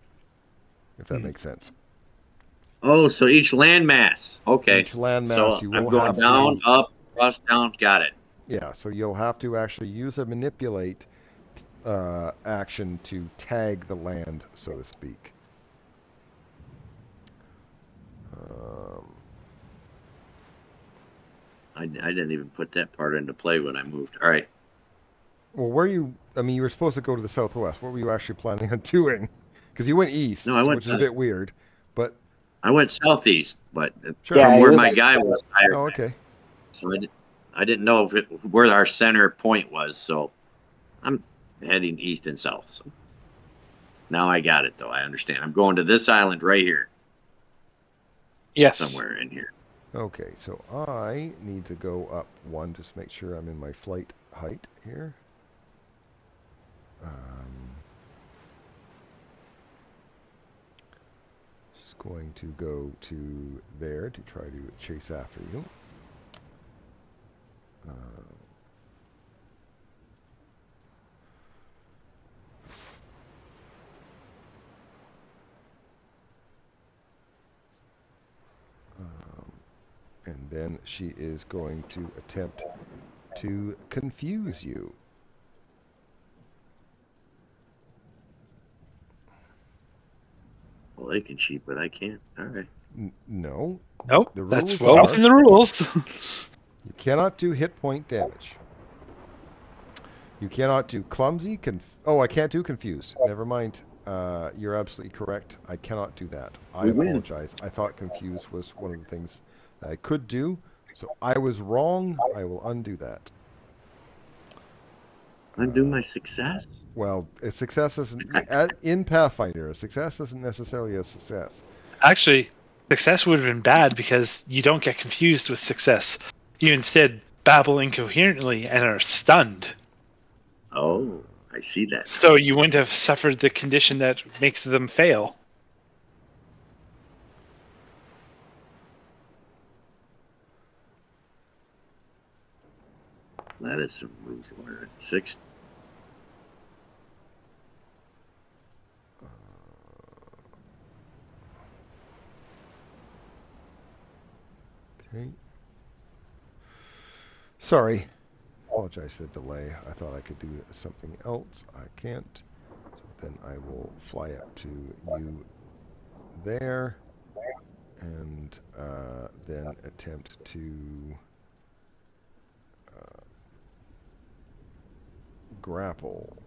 if that makes sense. Oh, so each landmass. Okay. Each landmass, so you will I'm going down, up, across, down. Got it. Yeah, so you'll have to actually use a manipulate action to tag the land, so to speak. I didn't even put that part into play when I moved. All right. Well, you were supposed to go to the southwest. What were you actually planning on doing? Because you went east, which is a bit weird. But I went southeast, but sure. From where my guy was. Oh, okay. So I didn't know where our center point was, so I'm heading east and south. So now I got it, though. I understand. I'm going to this island right here. Yes. Somewhere in here. Okay, so I need to go up 1 just to make sure I'm in my flight height here. going to go to there to try to chase after you. And then she is going to attempt to confuse you. Well, they can cheat, but I can't. All right. No. Nope. The That's rules well are within the rules. you cannot do hit point damage. You cannot do clumsy. Oh, I can't do confuse. Never mind. You're absolutely correct. I cannot do that. I apologize. I thought confuse was one of the things that I could do. So I was wrong. I will undo that. Undo my success? Well, a success isn't in Pathfinder. A success isn't necessarily a success. Actually, success would have been bad because you don't get confused with success. You instead babble incoherently and are stunned. Oh, I see that. So you wouldn't have suffered the condition that makes them fail. That is some rules learned. 6. Okay. Sorry. Apologize for the delay. I thought I could do something else. I can't. So then I will fly up to you there and then attempt to grapple.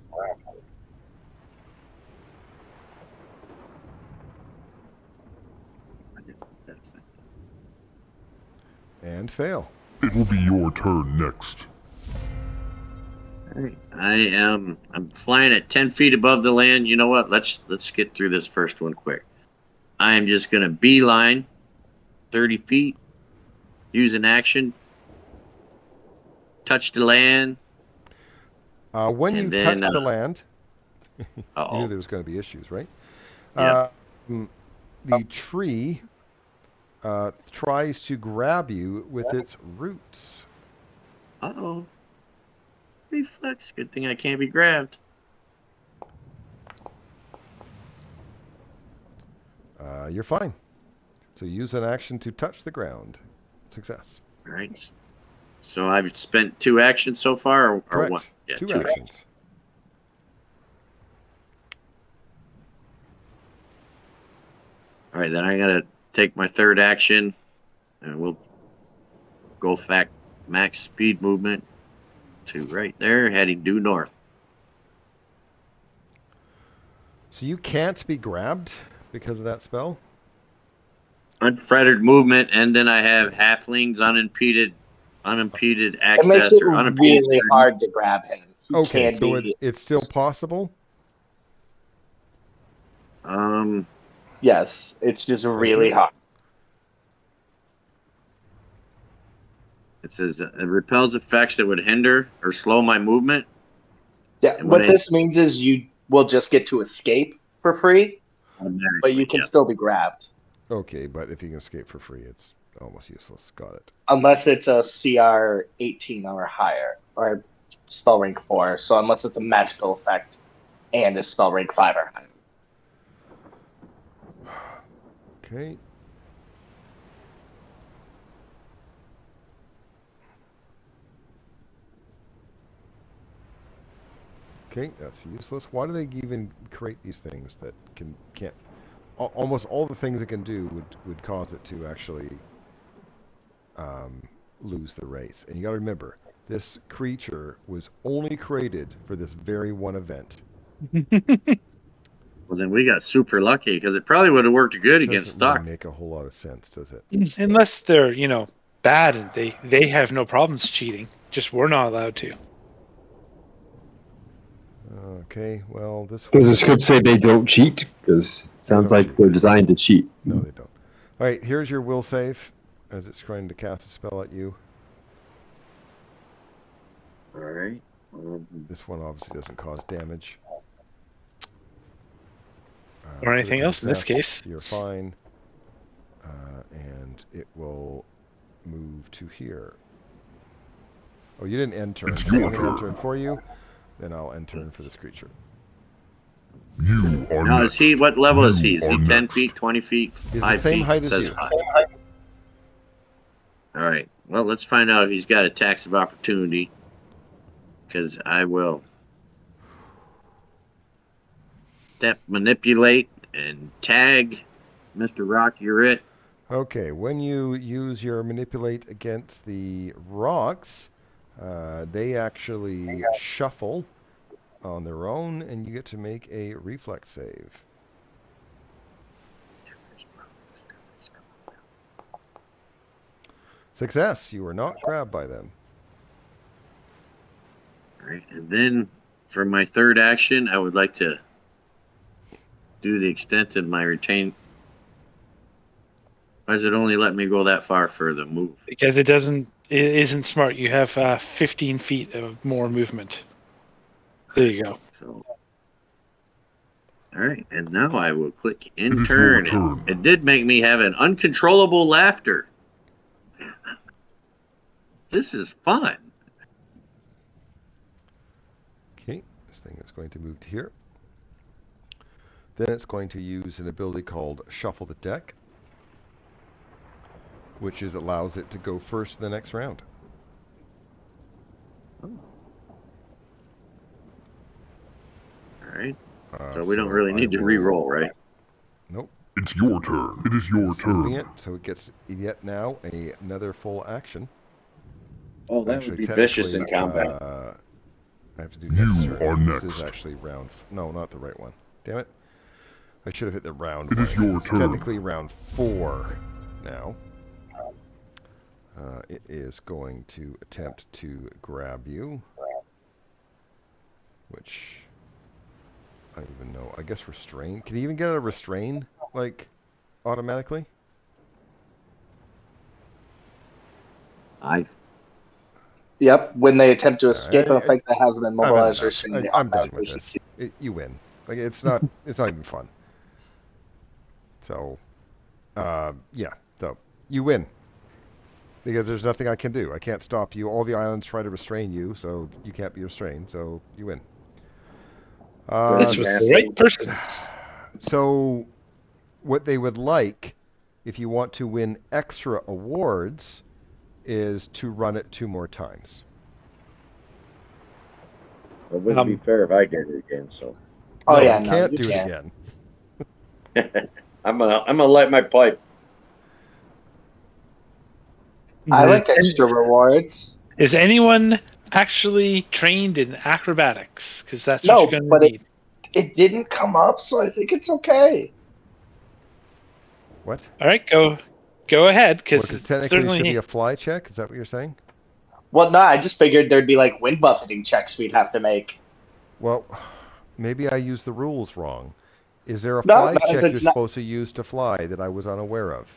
And fail. It will be your turn next. All right. I'm flying at 10 feet above the land. You know what? Let's get through this first one quick. I am just gonna beeline 30 feet, use an action, touch the land. When you touch the land, you knew there was going to be issues, right? Yeah. The tree tries to grab you with its roots. Uh-oh. Reflex. Good thing I can't be grabbed. You're fine. So use an action to touch the ground. Success. All right. So I've spent 2 actions so far, or one? Yeah, two actions. All right, then I gotta take my 3rd action, and we'll go max speed movement to right there, heading due north. So you can't be grabbed because of that spell? Unfettered movement, and then I have halflings unimpeded access. It makes it or unimpeded really hard to grab him. He okay, can so be... it's still possible? Yes, it's just really hard. It says it repels effects that would hinder or slow my movement. Yeah, what this means is you will just get to escape for free, but you can still be grabbed. Okay, but if you can escape for free, it's almost useless. Got it. Unless it's a CR 18 or higher, or spell rank 4. So unless it's a magical effect and a spell rank 5 or higher. Okay. Okay, that's useless. Why do they even create these things that can't? Almost all the things it can do would cause it to actually lose the race. And you got to remember, this creature was only created for this very one event. Well, then we got super lucky because it probably would have worked good against Stuck. Doesn't really make a whole lot of sense, does it? Unless they're, bad and they have no problems cheating. Just we're not allowed to. Okay, well, this... Does the script say they don't cheat? Because it sounds like they're designed to cheat. No, they don't. All right, here's your will save as it's trying to cast a spell at you. All right. This one obviously doesn't cause damage. Or anything else in this case. You're fine. it will move to here. Oh, you didn't end turn. It's So your I'm going to end turn. turn for you. Then I'll end turn for this creature. You are Now, next. is he, what level is he? Is You he are 10 next. feet, 20 feet, He's 5 the same feet? height It as says you. 5. All right. Well, let's find out if he's got attacks of opportunity. Because I will step, manipulate, and tag. Mr. Rock, you're it. Okay, when you use your manipulate against the rocks, they actually shuffle on their own, and you get to make a reflex save. Success! You are not grabbed by them. All right. And then for my third action, I would like to do the extent of my retain. Why does it only let me go that far for the move? Because it isn't smart. You have 15 feet of more movement. There you go. So, all right, and now I will click It in is your turn. turn. It did make me have an uncontrollable laughter. This is fun. Okay, this thing is going to move to here. Then it's going to use an ability called Shuffle the Deck, which allows it to go first in the next round. All right. So we don't really need to re-roll, right? Nope. It's your turn. It is your Moving turn. it, so it gets yet now another full action. Oh, that would be vicious in combat. I have to do You next turn. are This next. is actually round. No, not the right one. Damn it. I should have hit the round It one. is your It's turn. technically round 4 now. It is going to attempt to grab you, which I don't even know. I guess restrain. Can you even get a restrain, like, automatically? Yep, when they attempt to escape an I- effect that has an I've immobilized had restraint, enough. they I'm done automatically with this. succeed. You win. Like, it's not even fun. So, yeah. So you win because there's nothing I can do. I can't stop you. All the islands try to restrain you, so you can't be restrained. So you win. That's with the right person. So, what they would like, if you want to win extra awards, is to run it 2 more times. It wouldn't be fair if I did it again. So. Oh No, yeah, you no, can't you do can't. it again. I'm gonna light my pipe. I like extra rewards. Is anyone actually trained in acrobatics? Because that's what No, you're going to but need. it didn't come up, so I think it's okay. What? All right, go ahead. Because technically it should be a fly check. Is that what you're saying? Well, no, I just figured there'd be like wind buffeting checks we'd have to make. Well, maybe I used the rules wrong. Is there a No, fly no, check you're it's not. supposed to use to fly that I was unaware of?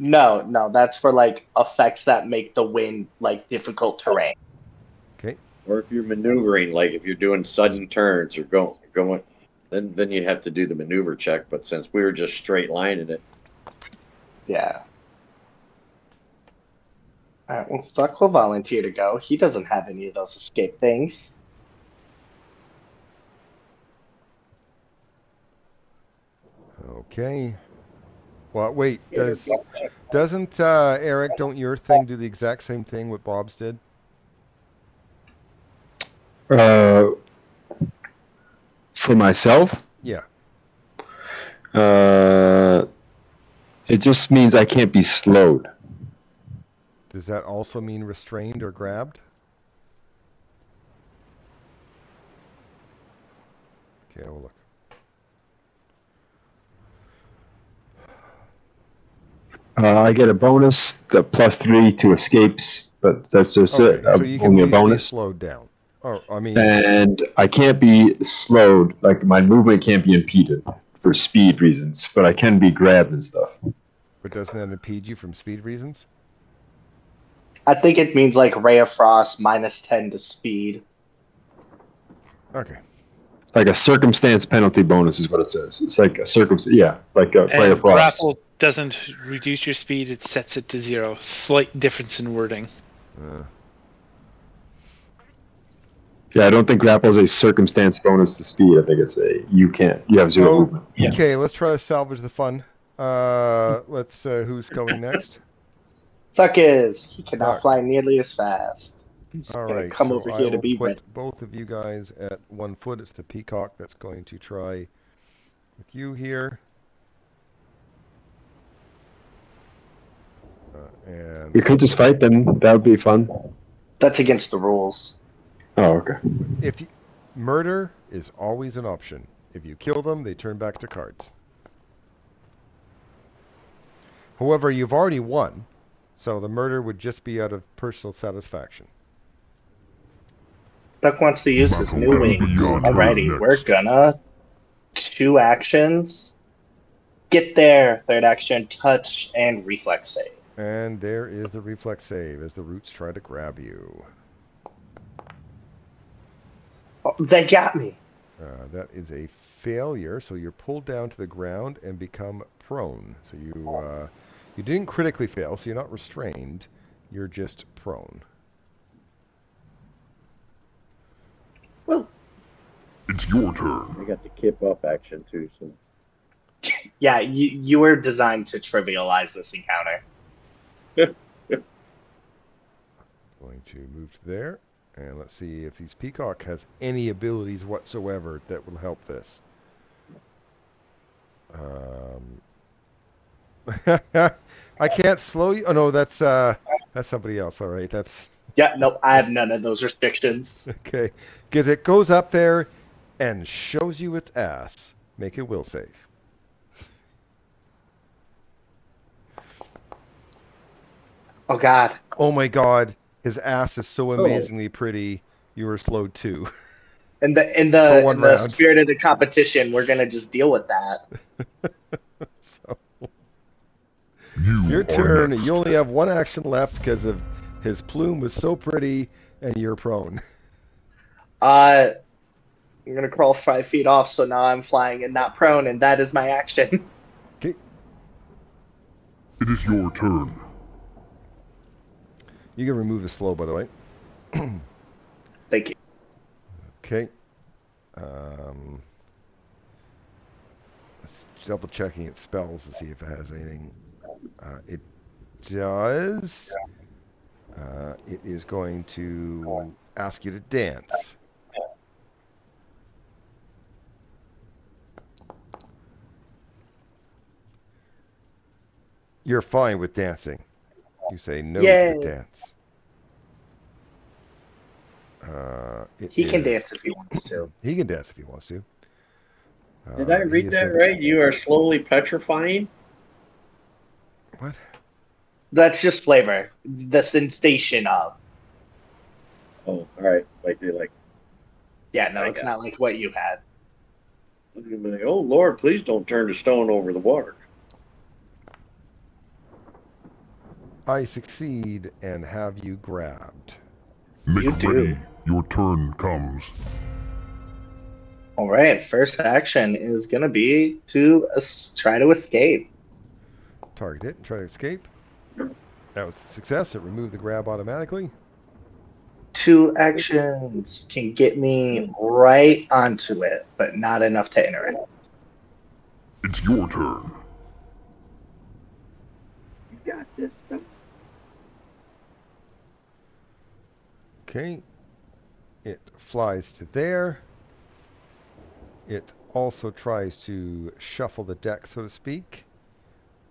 No, that's for like effects that make the wind like difficult terrain. Okay. Or if you're maneuvering, like if you're doing sudden turns or going, then you have to do the maneuver check. But since we were just straight lining it, Yeah. All right, well, Buck will volunteer to go. He doesn't have any of those escape things. Okay. Well, wait. Doesn't Eric? Don't your thing do the exact same thing what Bob's did? For myself, Yeah. it just means I can't be slowed. Does that also mean restrained or grabbed? Okay, I'll look. I get a bonus, the +3 to escapes, but that's just Okay, it. so you can Only a at least be bonus. slowed down. Or I mean, And I can't be slowed. Like my movement can't be impeded for speed reasons, but I can be grabbed and stuff. but doesn't that impede you from speed reasons? I think it means like Ray of Frost -10 to speed. Okay. Like a circumstance penalty bonus is what it says. It's like a circumstance, yeah, like a Ray of Frost. doesn't reduce your speed, it sets it to 0. Slight difference in wording. Yeah, I don't think grapple is a circumstance bonus to speed. I think it's you have 0 movement. Okay, let's try to salvage the fun. Let's who's going next? Thuck is. He cannot Thuck. fly nearly as fast. He's All gonna right, come so over I here to will be put ready. both of you guys at 1 foot. It's the peacock that's going to try with you here. And We could just fight them. That would be fun. That's against the rules. Oh, okay. Murder is always an option. If you kill them, they turn back to cards. However, you've already won, so the murder would just be out of personal satisfaction. Duck wants to use his new wings. Alrighty, we're gonna 2 actions. Get there. 3rd action, touch and reflex save. And there is the reflex save as the roots try to grab you. Oh, they got me. That is a failure, so you're pulled down to the ground and become prone. So you didn't critically fail, so you're not restrained. You're just prone. Well, it's your turn. I got the kip up action too, so. Yeah, you were designed to trivialize this encounter. Going to move to there, and let's see if these peacock has any abilities whatsoever that will help this. I can't slow you. Oh no, that's somebody else. All right, that's. Yeah, nope, I have none of those restrictions. Okay, because it goes up there and shows you its ass. Make a will save. Oh God. Oh my God, his ass is so amazingly pretty. You were slowed too. In the spirit of the competition, we're gonna just deal with that. So, your turn. You only have 1 action left because of his plume was so pretty, and you're prone. I'm gonna crawl 5 feet off, so now I'm flying and not prone, and that is my action. Okay. It is your turn. You can remove the slow, by the way. Thank you. Okay. Double checking its spells to see if it has anything. It does. It is going to ask you to dance. You're fine with dancing. You say no to the dance. He can dance if he wants to. He can dance if he wants to. Did I read that right? You are slowly petrifying? What? That's just flavor. The sensation of. Oh, all right. Like. Yeah, no, it's not like what you had. I was gonna be like, oh Lord, please don't turn the stone over the water. I succeed and have you grabbed. Make ready. Your turn comes. All right, first action is going to be to try to escape. Target it and try to escape. That was a success. It removed the grab automatically. 2 actions can get me right onto it, but not enough to interact. It's your turn. You got this stuff. Okay. It flies to there. It also tries to shuffle the deck, so to speak,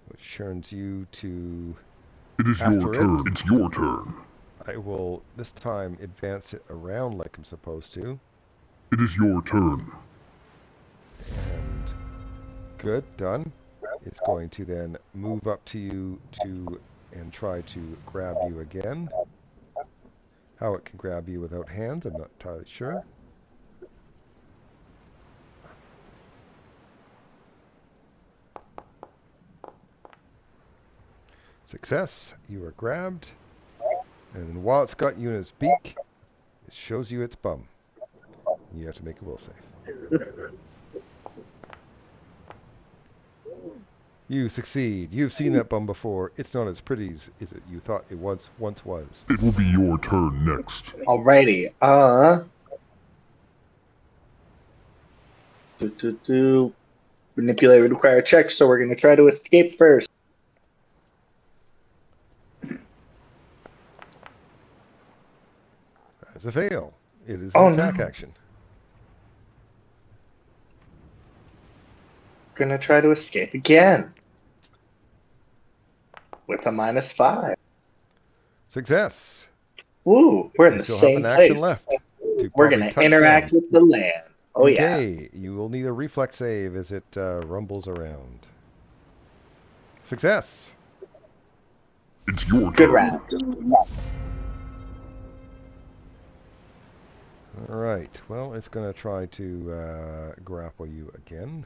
which turns you to. It is your turn. It's your turn. I will this time advance it around like I'm supposed to. It is your turn. And good, done. It's going to then move up to you and try to grab you again. How it can grab you without hands, I'm not entirely sure. Success, you are grabbed. And then while it's got you in its beak, it shows you its bum. You have to make a will save. You succeed. You've seen that bum before. It's not as pretty as you thought it once was. It will be your turn next. Alrighty. Manipulate would require a check, so we're going to try to escape first. As a fail. It is an attack action. Going to try to escape again. With a -5. Success. Woo, we're in You the still same have an place. action left. We're going to interact with the land. Oh, okay. You will need a reflex save as it rumbles around. Success. It's your turn. Good round. All right. Well, it's going to try to grapple you again.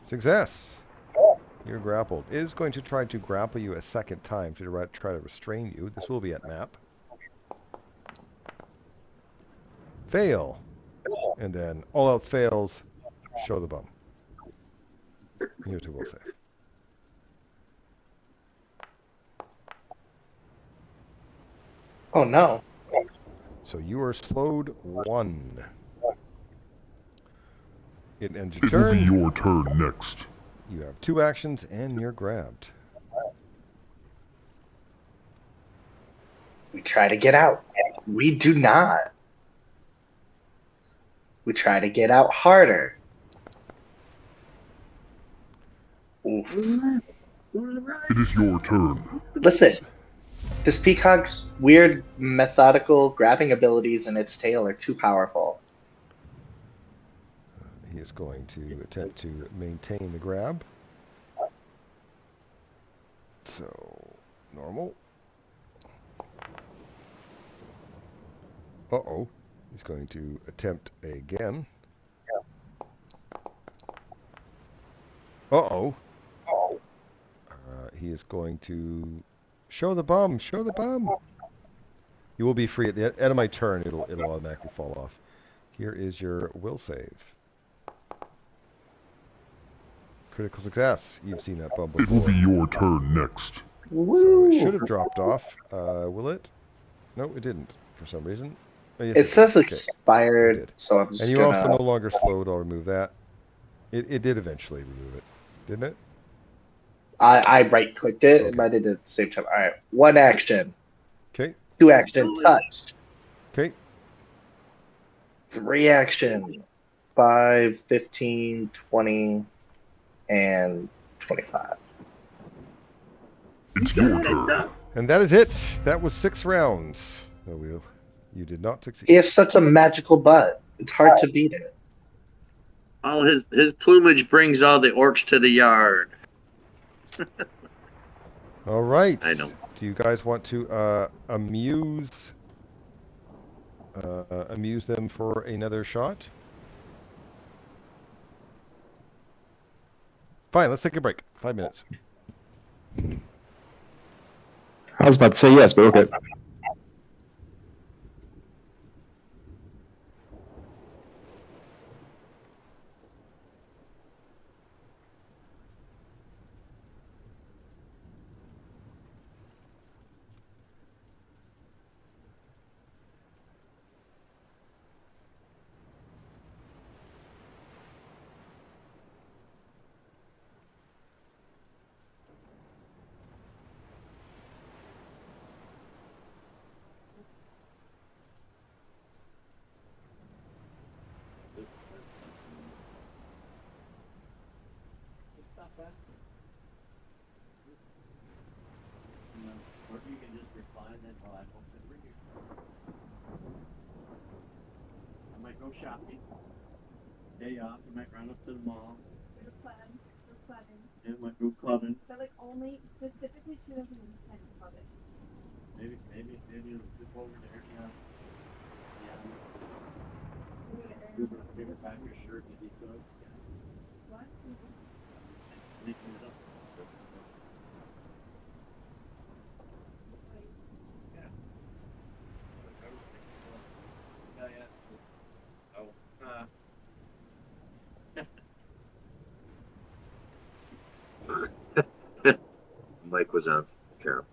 Success. You're grappled. It is going to try to grapple you a second time to try to restrain you. This will be at map. Fail. And then all else fails, show the bum. Here's a will save. Oh, no. So you are slowed 1. It ends your turn. It will be your turn next. You have 2 actions and you're grabbed. We try to get out. We do not. We try to get out harder. Oof. It is your turn. Listen, this peacock's weird methodical grabbing abilities in its tail are too powerful. He is going to attempt to maintain the grab. So, normal. Uh-oh. He's going to attempt again. Uh-oh. He is going to show the bum. Show the bum. You will be free at the end of my turn. It'll automatically fall off. Here is your will save. Critical success. You've seen that bum before. It will be your turn next. So it should have dropped off. Will it? No, it didn't for some reason. Oh, yes, it says did. expired, Okay. so I'm just and you're also no longer slowed. I'll remove that. It did eventually remove it, didn't it? I right-clicked it, and I did it at the same time. All right, 1 action. Okay. 2 action, touch. Okay. 3 action. 5, 15, 20, and 25. It's your turn. And that is it. That was 6 rounds. No, you did not succeed. He has such a magical butt. It's hard to beat it. Oh, his plumage brings all the orcs to the yard. All right. I know. Do you guys want to amuse them for another shot? Fine, let's take a break. 5 minutes. I was about to say yes, but okay. Or you can just reply that, well, I hope that we're here. I might go shopping. Day off, I might run up to the mall. Go clubbing. Go clubbing. Yeah, I might go clubbing. But like only specifically 2010 clubbing. Maybe it'll zip over there. Yeah. Give her back your shirt that you took. Yeah. What? Making it up. Yeah. I was thinking, well, the guy asked us mic was on, Carol.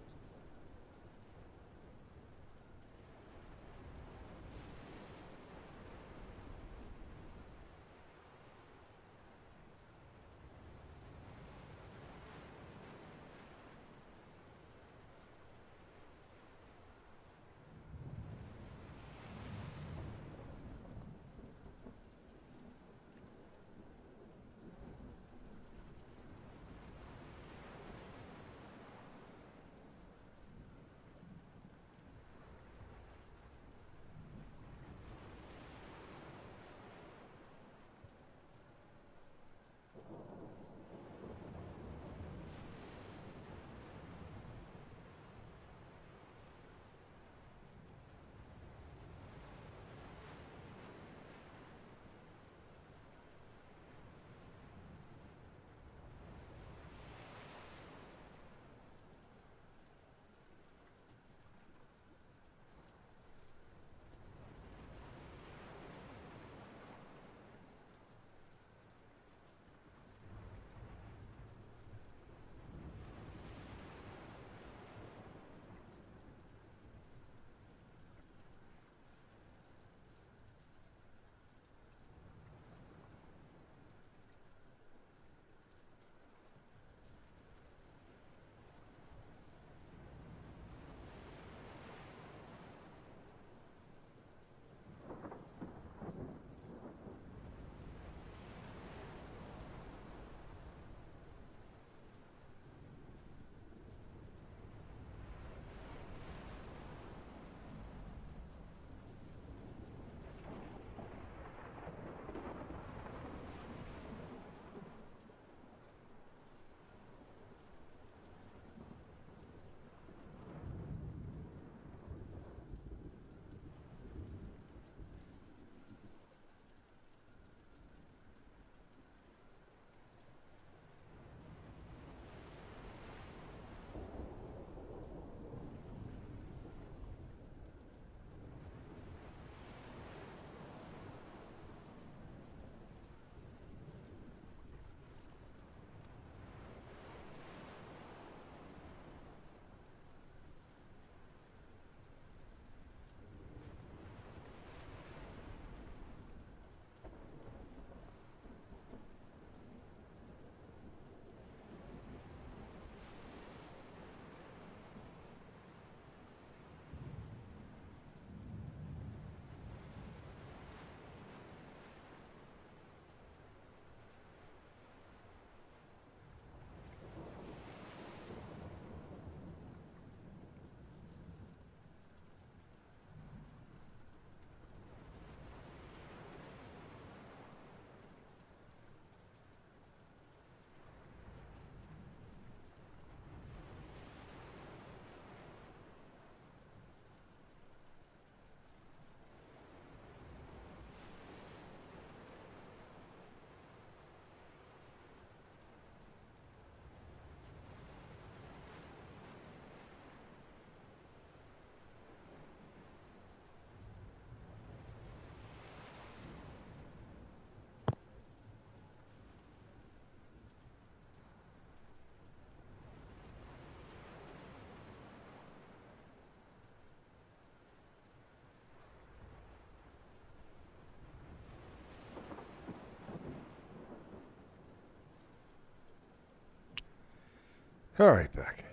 All right, back.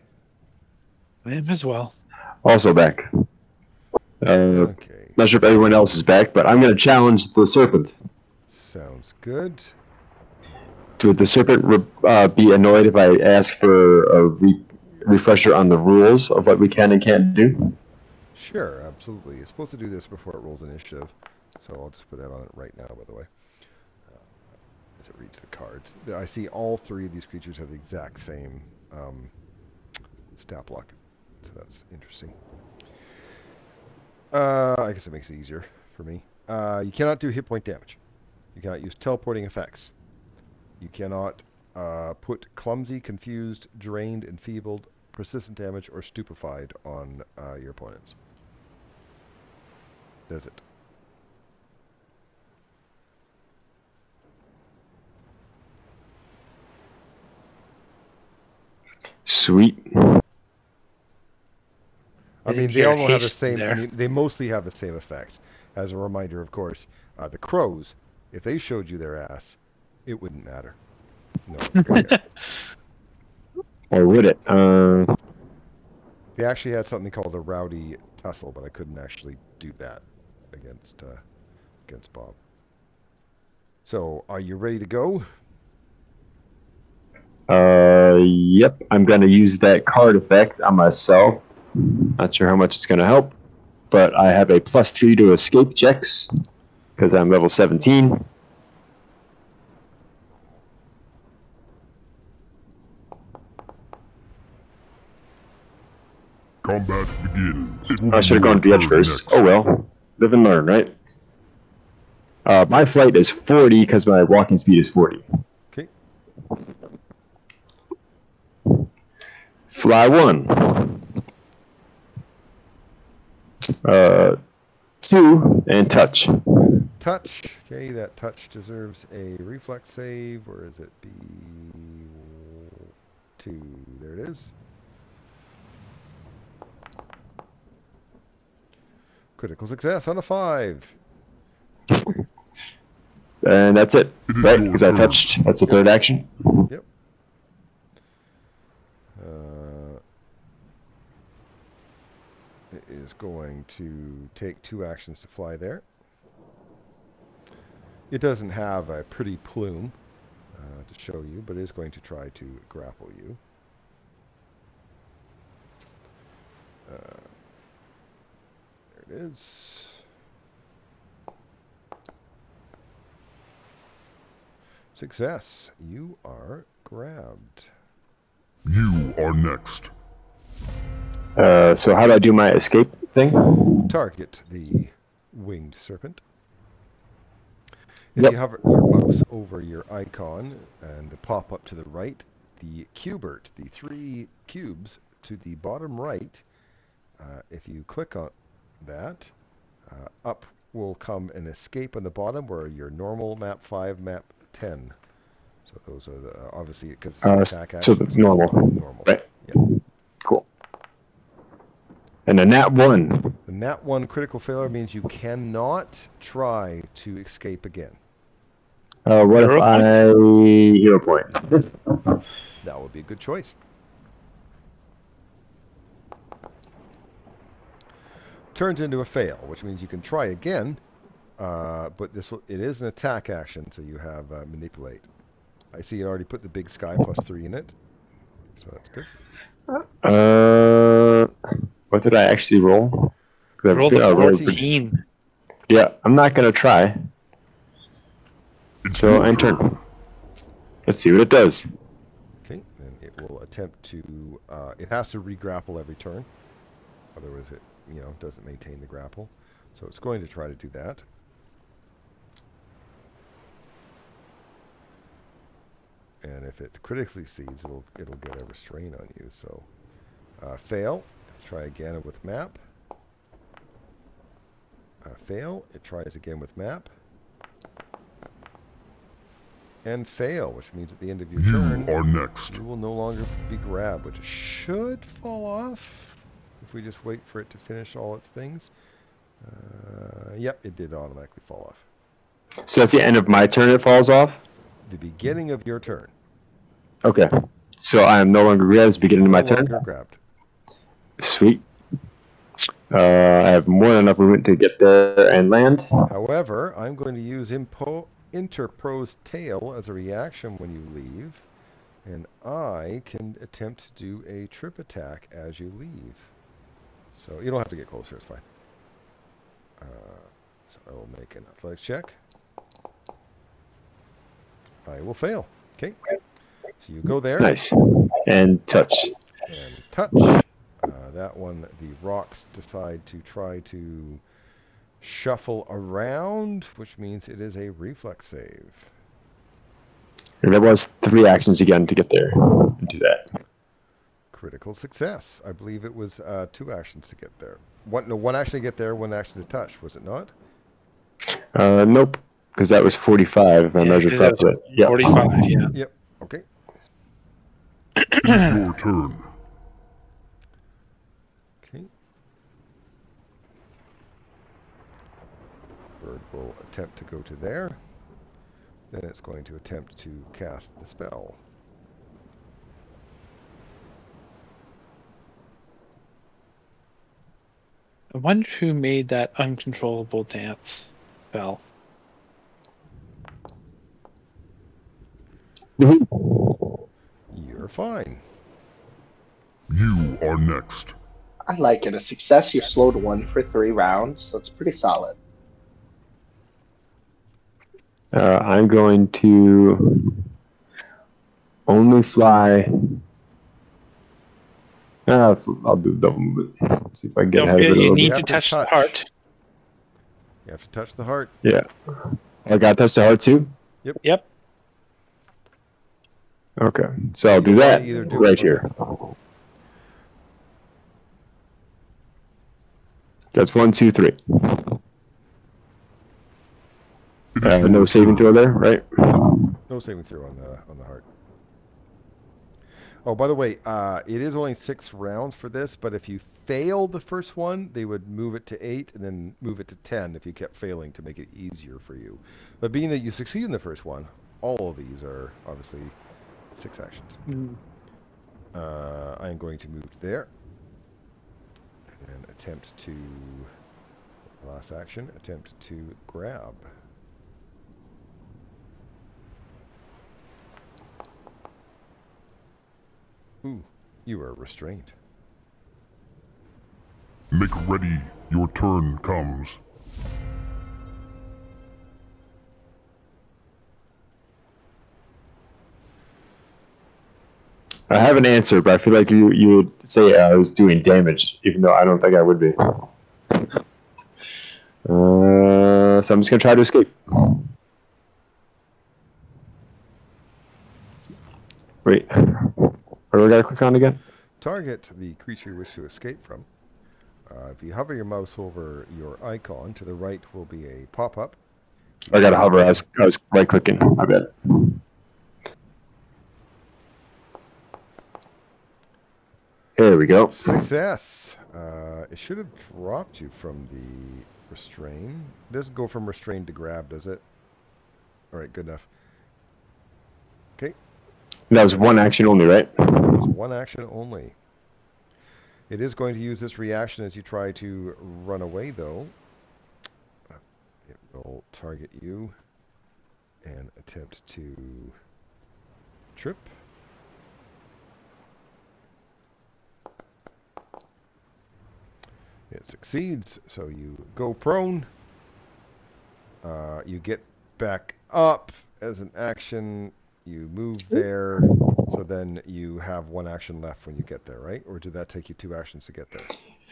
I am as well. Also back. Okay. Not sure if everyone else is back, but I'm going to challenge the serpent. Sounds good. Would the serpent be annoyed if I ask for a refresher on the rules of what we can and can't do? Sure, absolutely. It's supposed to do this before it rolls initiative, so I'll just put that on it right now, by the way. As it reads the cards. I see all three of these creatures have the exact same stat block, so that's interesting. I guess it makes it easier for me. You cannot do hit point damage. You cannot use teleporting effects. You cannot put clumsy, confused, drained, enfeebled, persistent damage, or stupefied on your opponents. That's it. Sweet. mean, they all don't have the same. I mean, they mostly have the same effects. As a reminder, of course, the crows, if they showed you their ass, it wouldn't matter. No one would care. Or would it? They actually had something called a rowdy tussle, but I couldn't actually do that against Bob. So, are you ready to go? Yep. I'm gonna use that card effect on myself. Not sure how much it's gonna help, but I have a +3 to escape checks because I'm level 17. Combat begins. I should have gone to the edge first. Oh well. Live and learn, right? My flight is 40 because my walking speed is 40. Okay. Fly 1. 2 and touch. Touch. Okay, that touch deserves a reflex save, or is it B2? There it is. Critical success on a 5. And that's it, right? Because I touched. That's the third action. Yep. It is going to take 2 actions to fly there. It doesn't have a pretty plume to show you, but it is going to try to grapple you. There it is. Success. You are grabbed. You are next. So how do I do my escape thing? Target the winged serpent. If you hover your mouse over your icon and the pop up to the right, the cubert, the 3 cubes to the bottom right, if you click on that, up will come an escape on the bottom where your normal map 5, map 10. So those are the, obviously, because attack so the normal. Right. Yeah. Cool. And a nat 1. The nat 1 critical failure means you cannot try to escape again. What if I hero point? That would be a good choice. Turns into a fail, which means you can try again, but it is an attack action, so you have manipulate. I see you already put the big sky +3 in it, so that's good. What did I actually roll? I rolled a 14. Yeah, I'm not gonna try. So end turn. Let's see what it does. Okay, and it will attempt to. It has to re-grapple every turn, otherwise it, doesn't maintain the grapple. So it's going to try to do that. And if it critically succeeds, it'll get a restraint on you. So fail. Try again with map. Fail. It tries again with map. And fail, which means at the end of your turn, you are next. You will no longer be grabbed, which should fall off if we just wait for it to finish all its things. Yep, it did automatically fall off. So that's the end of my turn, it falls off? The beginning of your turn. Okay. So I am no longer grabbed at the beginning of my turn? No longer grabbed. Sweet. I have more than enough movement to get there and land. However, I'm going to use Interpose Tail as a reaction when you leave, and I can attempt to do a trip attack as you leave. So you don't have to get closer, it's fine. So I will make an athletics check. I will fail. Okay. So you go there. Nice. And touch. And touch. That one, the rocks decide to try to shuffle around, which means it is a reflex save. And that was 3 actions again to get there and do that. Critical success. I believe it was 2 actions to get there. One action to get there, 1 action to touch, was it not? Nope, because that was 45 if I measured properly. Yeah. 45, yeah. Yep, okay. It's your turn. Okay. bird will attempt to go to there. Then it's going to attempt to cast the spell. I wonder who made that uncontrollable dance spell. You're fine. You are next. I like it. A success, you're slowed 1 for 3 rounds. That's pretty solid. I'm going to only fly. I'll do double movement. See if I can get Don't ahead of it a forget, you little need bit. to touch the heart. You have to touch the heart. Yeah. I got to touch the heart too? Yep. Okay. So I'll do You wanna that either do right it- here. That's 1, 2, 3. It is No your saving turn. throw there, right? No saving throw on the heart. Oh, by the way, it is only 6 rounds for this, but if you fail the first one, they would move it to 8 and then move it to 10 if you kept failing to make it easier for you. But being that you succeed in the first one, all of these are obviously 6 actions. I'm going to move there and attempt to, last action, attempt to grab. Ooh, you are restrained. Make ready. Your turn comes. I have an answer, but I feel like you would say I was doing damage, even though I don't think I would be. So I'm just going to try to escape. Wait. Where do I got to click on again? Target the creature you wish to escape from. If you hover your mouse over your icon, to the right will be a pop-up. I got to hover. I was right-clicking. I bet. There we go. Success! It should have dropped you from the restrain. It doesn't go from restrain to grab, does it? Alright, good enough. Okay. That was one action only, right? That was one action only. It is going to use this reaction as you try to run away, though. It will target you and attempt to trip. It succeeds, so you go prone. You get back up as an action. You move there, so then you have one action left when you get there, right? Or did that take you 2 actions to get there?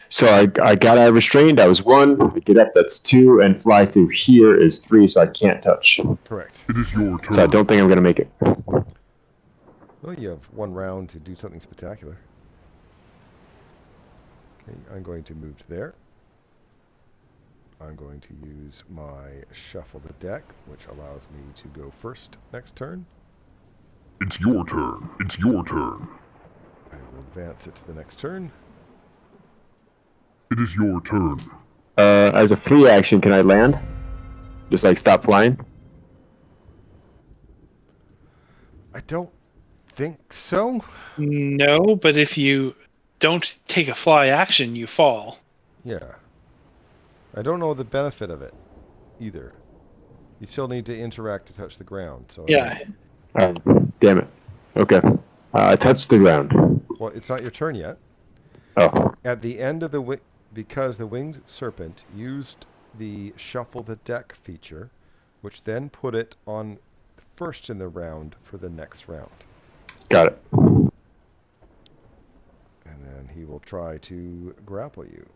So I got out restrained. That was 1. I get up. That's 2, and fly to here is 3. So I can't touch. Correct. It is your turn. So I don't think I'm gonna make it. Well, you have 1 round to do something spectacular. Okay, I'm going to move there. I'm going to use my shuffle the deck, which allows me to go first next turn. It's your turn. It's your turn. I will advance it to the next turn. It is your turn. As a free action, can I land? Just like stop flying? I don't think so. No, but if you don't take a fly action, you fall. Yeah. I don't know the benefit of it either. You still need to interact to touch the ground. So Yeah. Damn it. Okay. I touched the ground. Well, it's not your turn yet. Oh. At the end of the because the winged serpent used the shuffle the deck feature, which then put it on first in the round for the next round. Got it. And then he will try to grapple you.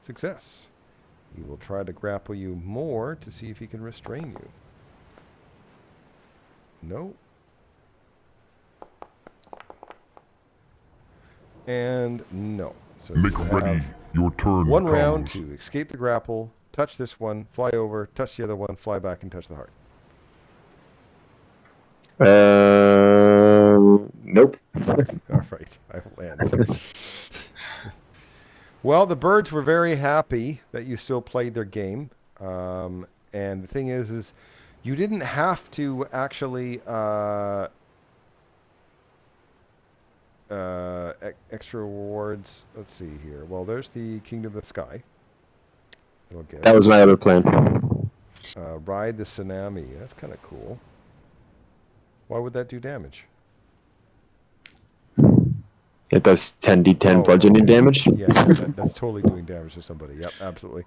Success. He will try to grapple you more to see if he can restrain you. No. And no. So Make you ready. have Your turn 1 comes. round to escape the grapple, touch this one, fly over, touch the other one, fly back, and touch the heart. Nope. All right, I will end. Well, the birds were very happy that you still played their game. And the thing is you didn't have to actually extra rewards. Let's see here. Well, there's the Kingdom of the Sky. That was my other plan. Ride the tsunami. That's kind of cool. Why would that do damage? It does 10d10 bludgeoning damage. Yeah, that's totally doing damage to somebody. Yep, absolutely.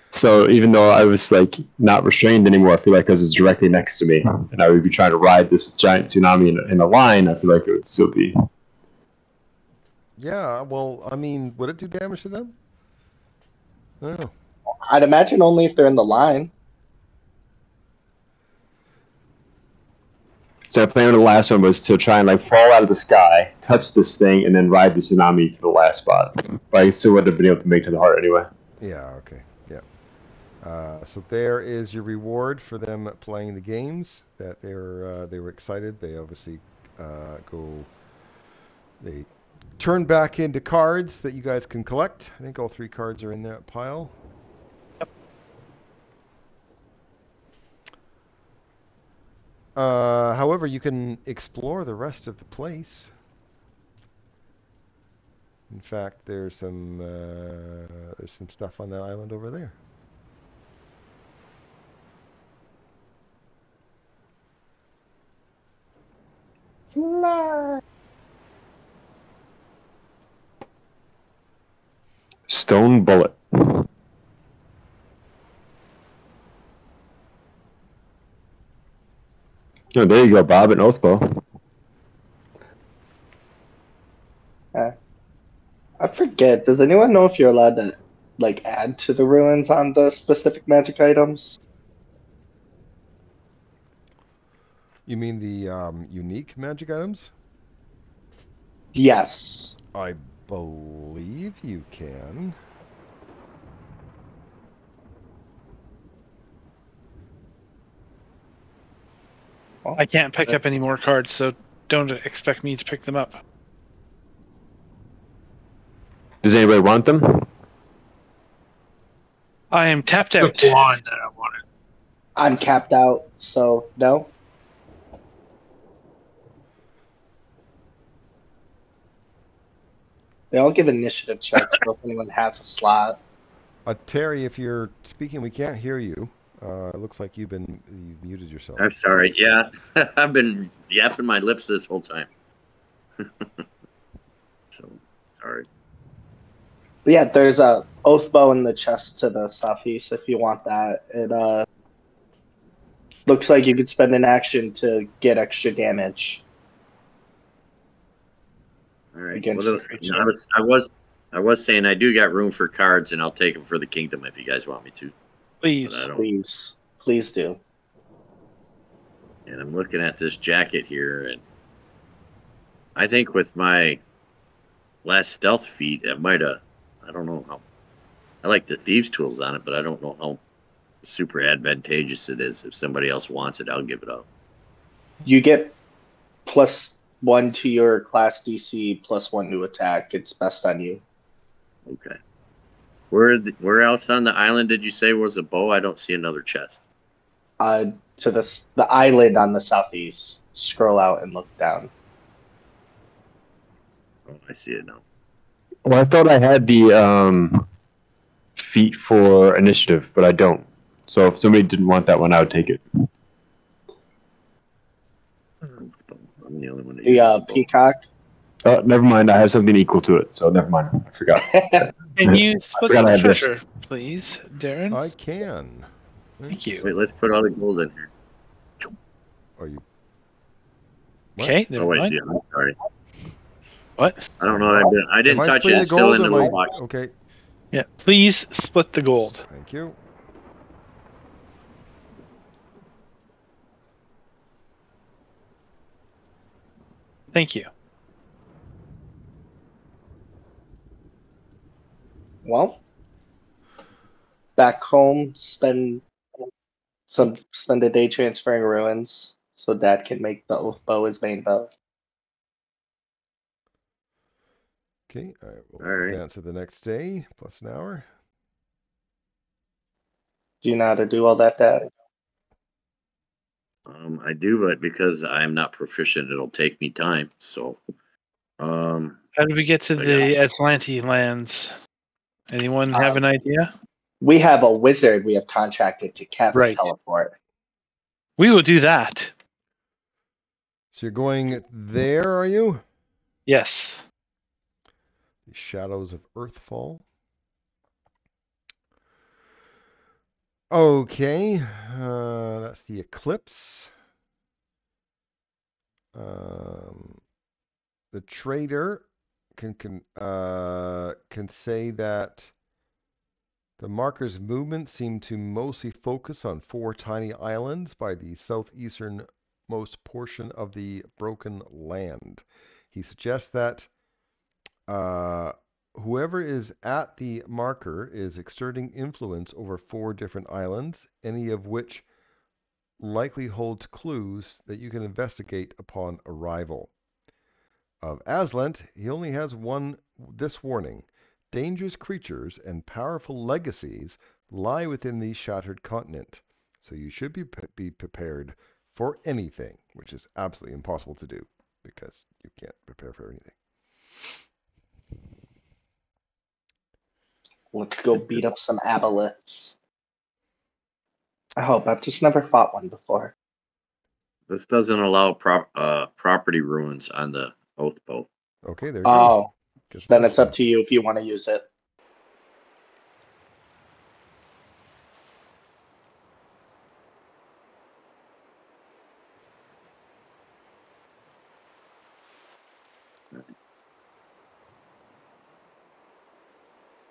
So even though I was like not restrained anymore, I feel like because it's directly next to me, and I would be trying to ride this giant tsunami in a line, I feel like it would still be. Yeah, well, I mean, would it do damage to them? I don't know. I'd imagine only if they're in the line. So the plan of the last one was to try and like fall out of the sky, touch this thing, and then ride the tsunami to the last spot. But I still would have been able to make it to the heart anyway. Yeah, okay. Yeah. So there is your reward for them playing the games. That they were excited. They obviously they turn back into cards that you guys can collect. I think all 3 cards are in that pile. Yep. However, you can explore the rest of the place. In fact, there's some stuff on that island over there. No. Stone bullet. Oh, there you go, Bob, an Oathbow. I forget. Does anyone know if you're allowed to like add to the ruins on the specific magic items? You mean the unique magic items? Yes. I believe you can. I can't pick up any more cards, so don't expect me to pick them up. Does anybody want them? I am tapped out. The one that I wanted. I'm capped out, so no. They all give initiative checks, so if anyone has a slot. Terry, if you're speaking, we can't hear you. It looks like you've muted yourself. I'm sorry. Yeah, I've been yapping my lips this whole time. So sorry. But yeah, there's a Oathbow in the chest to the southeast if you want that. It looks like you could spend an action to get extra damage. All right. Against Well, the creature. I was saying I do got room for cards, and I'll take them for the kingdom if you guys want me to. Please. Please do. And I'm looking at this jacket here, and I think with my last stealth feat, it might have. I don't know how. I like the thieves' tools on it, but I don't know how super advantageous it is. If somebody else wants it, I'll give it up. You get +1 to your class DC, +1 to attack. It's best on you. Okay. Where else on the island did you say was a bow? I don't see another chest. To the island on the southeast. Scroll out and look down. Oh, I see it now. Well, I thought I had the feat for initiative, but I don't. So if somebody didn't want that one, I would take it. I'm the only one that The uses a bow. peacock. Oh, never mind. I have something equal to it, so never mind. I forgot. Can you split forgot I the had this. treasure, please, Darren? I can. Thank you. Wait, let's put all the gold in here. Are you? What? Okay, Oh never wait, mind. yeah, I'm sorry. What? I don't know what I didn't Am I touch it. splitting It's the still gold in the or little am I- box. Okay, Yeah, please split the gold. thank you. Thank you. Well, back home, spend a day transferring ruins so Dad can make the Oathbow his main bow. Okay, I will All right. advance to the next day, plus an hour. Do you know how to do all that, Dad? I do, but because I'm not proficient, it'll take me time. So, How do we get to So, the Atlanti lands? Anyone have an idea? We have a wizard we have contracted to cast Right. teleport. We will do that. So you're going there, are you? Yes. The Shadows of Earthfall. Okay, that's the eclipse. The trader can say that the marker's movement seemed to mostly focus on 4 tiny islands by the southeasternmost portion of the broken land. He suggests that whoever is at the marker is exerting influence over 4 different islands, any of which likely holds clues that you can investigate upon arrival. Of Aslant, he only has this warning. Dangerous creatures and powerful legacies lie within the shattered continent, so you should be prepared for anything, which is absolutely impossible to do, because you can't prepare for anything. Let's go beat up some aboleths. I hope. I've just never fought one before. this doesn't allow property ruins on the oath bow. Okay, there you go. Then it's up to you if you want to use it.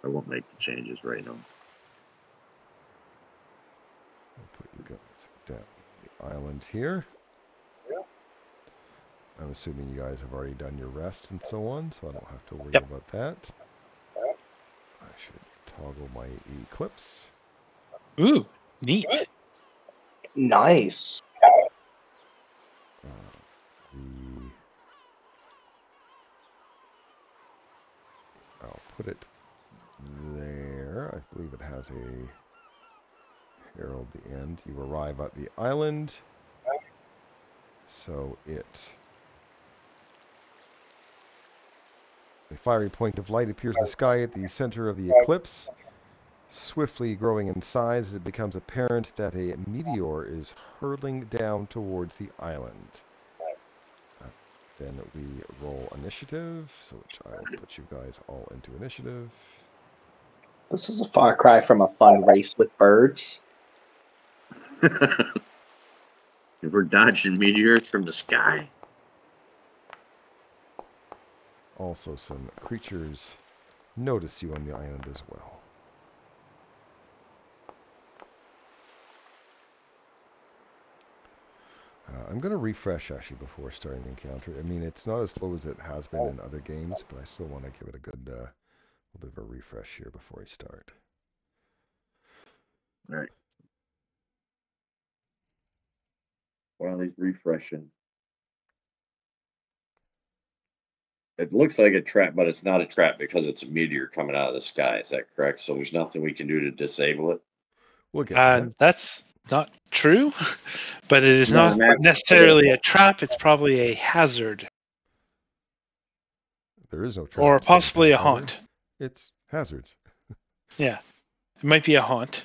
I won't make the changes right now. I'll put you guys down the island here. I'm assuming you guys have already done your rest and so on, so I don't have to worry about that. I should toggle my eclipse. Ooh, neat. Nice. I'll put it there. I believe it has a herald at the end. You arrive at the island, so a fiery point of light appears in the sky at the center of the eclipse. Swiftly growing in size, it becomes apparent that a meteor is hurtling down towards the island. Then we roll initiative, so which I will put you guys all into initiative. This is a far cry from a fun race with birds. We're dodging meteors from the sky. Also, some creatures notice you on the island as well. I'm going to refresh actually before starting the encounter. I mean, it's not as slow as it has been in other games, but I still want to give it a good little bit of a refresh here before I start. All right. While he's refreshing. It looks like a trap, but it's not a trap because it's a meteor coming out of the sky. Is that correct? So there's nothing we can do to disable it? We'll get to that. That's not true, but it is not necessarily a trap. It's probably a hazard. There is no trap. Or possibly a haunt. It's hazards. Yeah. It might be a haunt.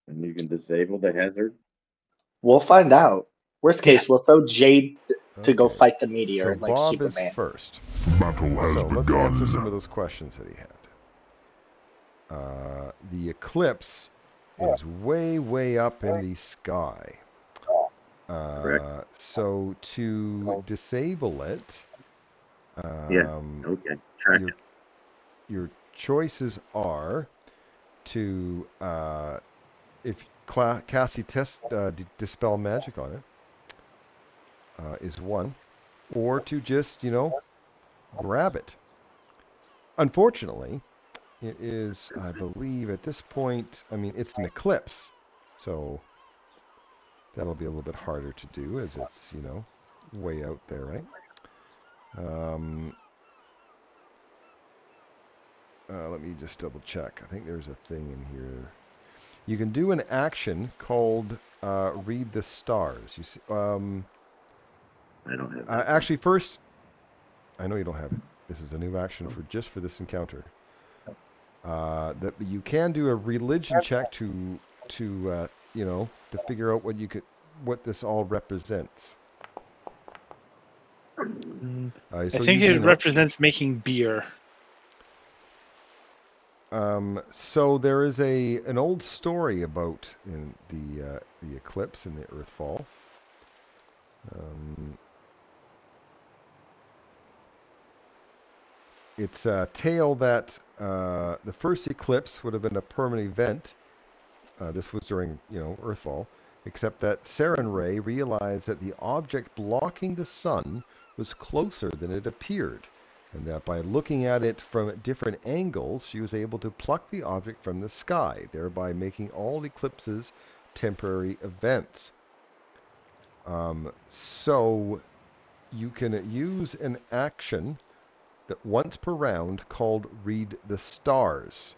And you can disable the hazard? We'll find out. Worst case, we'll throw Jade to go fight the meteor so like Bob Superman. is first. Battle has so begun. Let's answer some of those questions that he had. The eclipse is way, way up in the sky. So to disable it, your choices are to if casting dispel magic on it is one, or to just grab it. Unfortunately, it is, I believe, at this point, I mean, it's an eclipse, so that'll be a little bit harder to do as it's, way out there, right? Let me just double check. I think there's a thing in here. You can do an action called read the stars. You see, I don't have that. actually, first, I know you don't have it. This is a new action for just for this encounter. That you can do a religion check to you know, to figure out what this all represents. I So think it represents making beer. So there is an old story about in the eclipse and the Earthfall. It's a tale that the first eclipse would have been a permanent event. This was during, you know, Earthfall, except that Sarenrae realized that the object blocking the sun was closer than it appeared, and that by looking at it from different angles, she was able to pluck the object from the sky, thereby making all eclipses temporary events. So you can use an action that once per round called Read the Stars.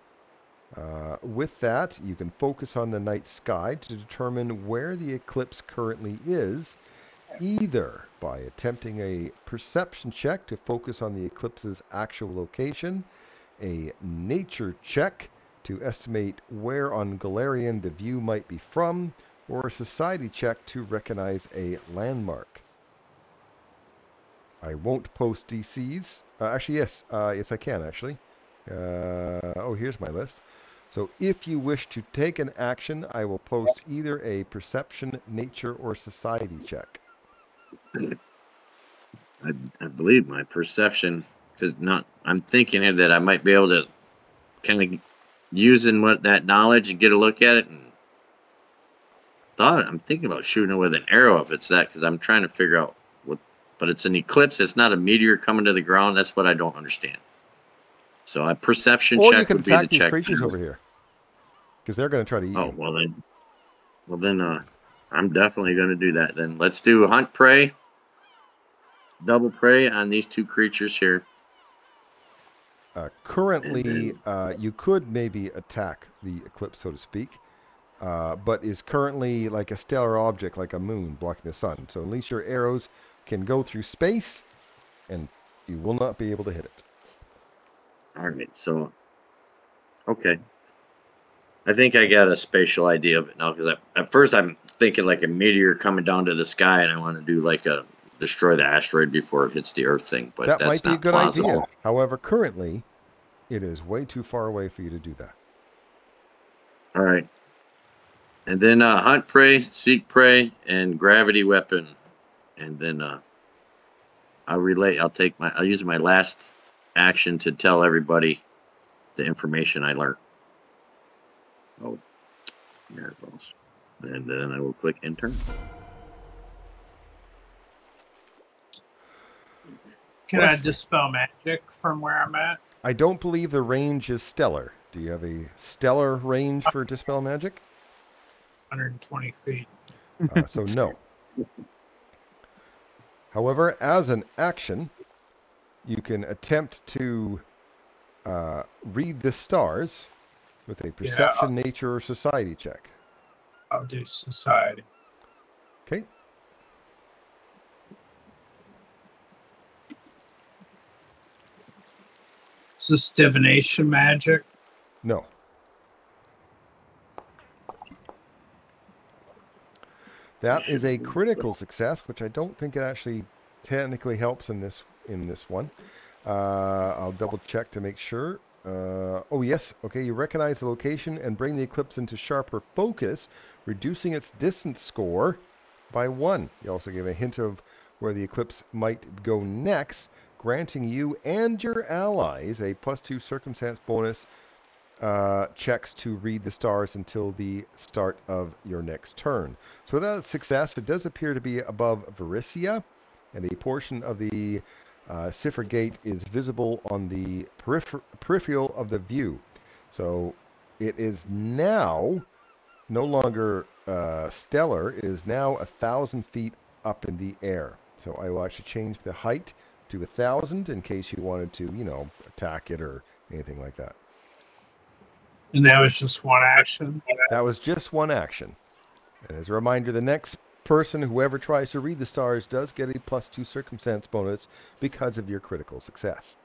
With that, you can focus on the night sky to determine where the eclipse currently is, either by attempting a perception check to focus on the eclipse's actual location, a nature check to estimate where on Golarion the view might be from, or a society check to recognize a landmark. I won't post DCs. Actually, yes. Yes, I can, actually. Oh, here's my list. So if you wish to take an action, I will post either a perception, nature, or society check. I believe my perception, because I'm thinking that I might be able to kind of using that knowledge and get a look at it, and I'm thinking about shooting it with an arrow if it's that, because I'm trying to figure out but it's an eclipse. It's not a meteor coming to the ground. That's what I don't understand. So a perception check would be the check. Or you can attack these creatures over here, because they're going to try to eat you. Well then, I'm definitely going to do that. Then let's do hunt prey, double prey on these two creatures here. Currently, you could maybe attack the eclipse, so to speak, but is currently like a stellar object, like a moon blocking the sun. So at least your arrows can go through space, and you will not be able to hit it. All right, so okay, I think I got a spatial idea of it now, because at first I'm thinking like a meteor coming down to the sky, and I want to do like a destroy the asteroid before it hits the Earth thing. But that that's might be not a good plausible. idea. However, currently, it is way too far away for you to do that. All right, and then hunt prey, seek prey, and gravity weapon. And then I'll use my last action to tell everybody the information I learned. Oh, there it goes. And then I will click enter. Can I dispel magic from where I'm at? I don't believe the range is stellar. Do you have a stellar range for dispel magic? 120 feet. So no. However, as an action, you can attempt to read the stars with a perception, nature, or society check. I'll do society. Okay. Is this divination magic? No. That is a critical success, which I don't think it actually technically helps in this one. I'll double check to make sure. Oh yes, okay. You recognize the location and bring the eclipse into sharper focus, reducing its distance score by 1. You also give a hint of where the eclipse might go next, granting you and your allies a +2 circumstance bonus checks to read the stars until the start of your next turn. So without success, it does appear to be above Varicia, and a portion of the Cipher Gate is visible on the peripheral of the view. So it is now no longer stellar. It is now 1,000 feet up in the air. So I will actually change the height to 1,000 in case you wanted to, attack it or anything like that. And that was just one action? That was just one action. And as a reminder, the next person, whoever tries to read the stars, does get a +2 circumstance bonus because of your critical success.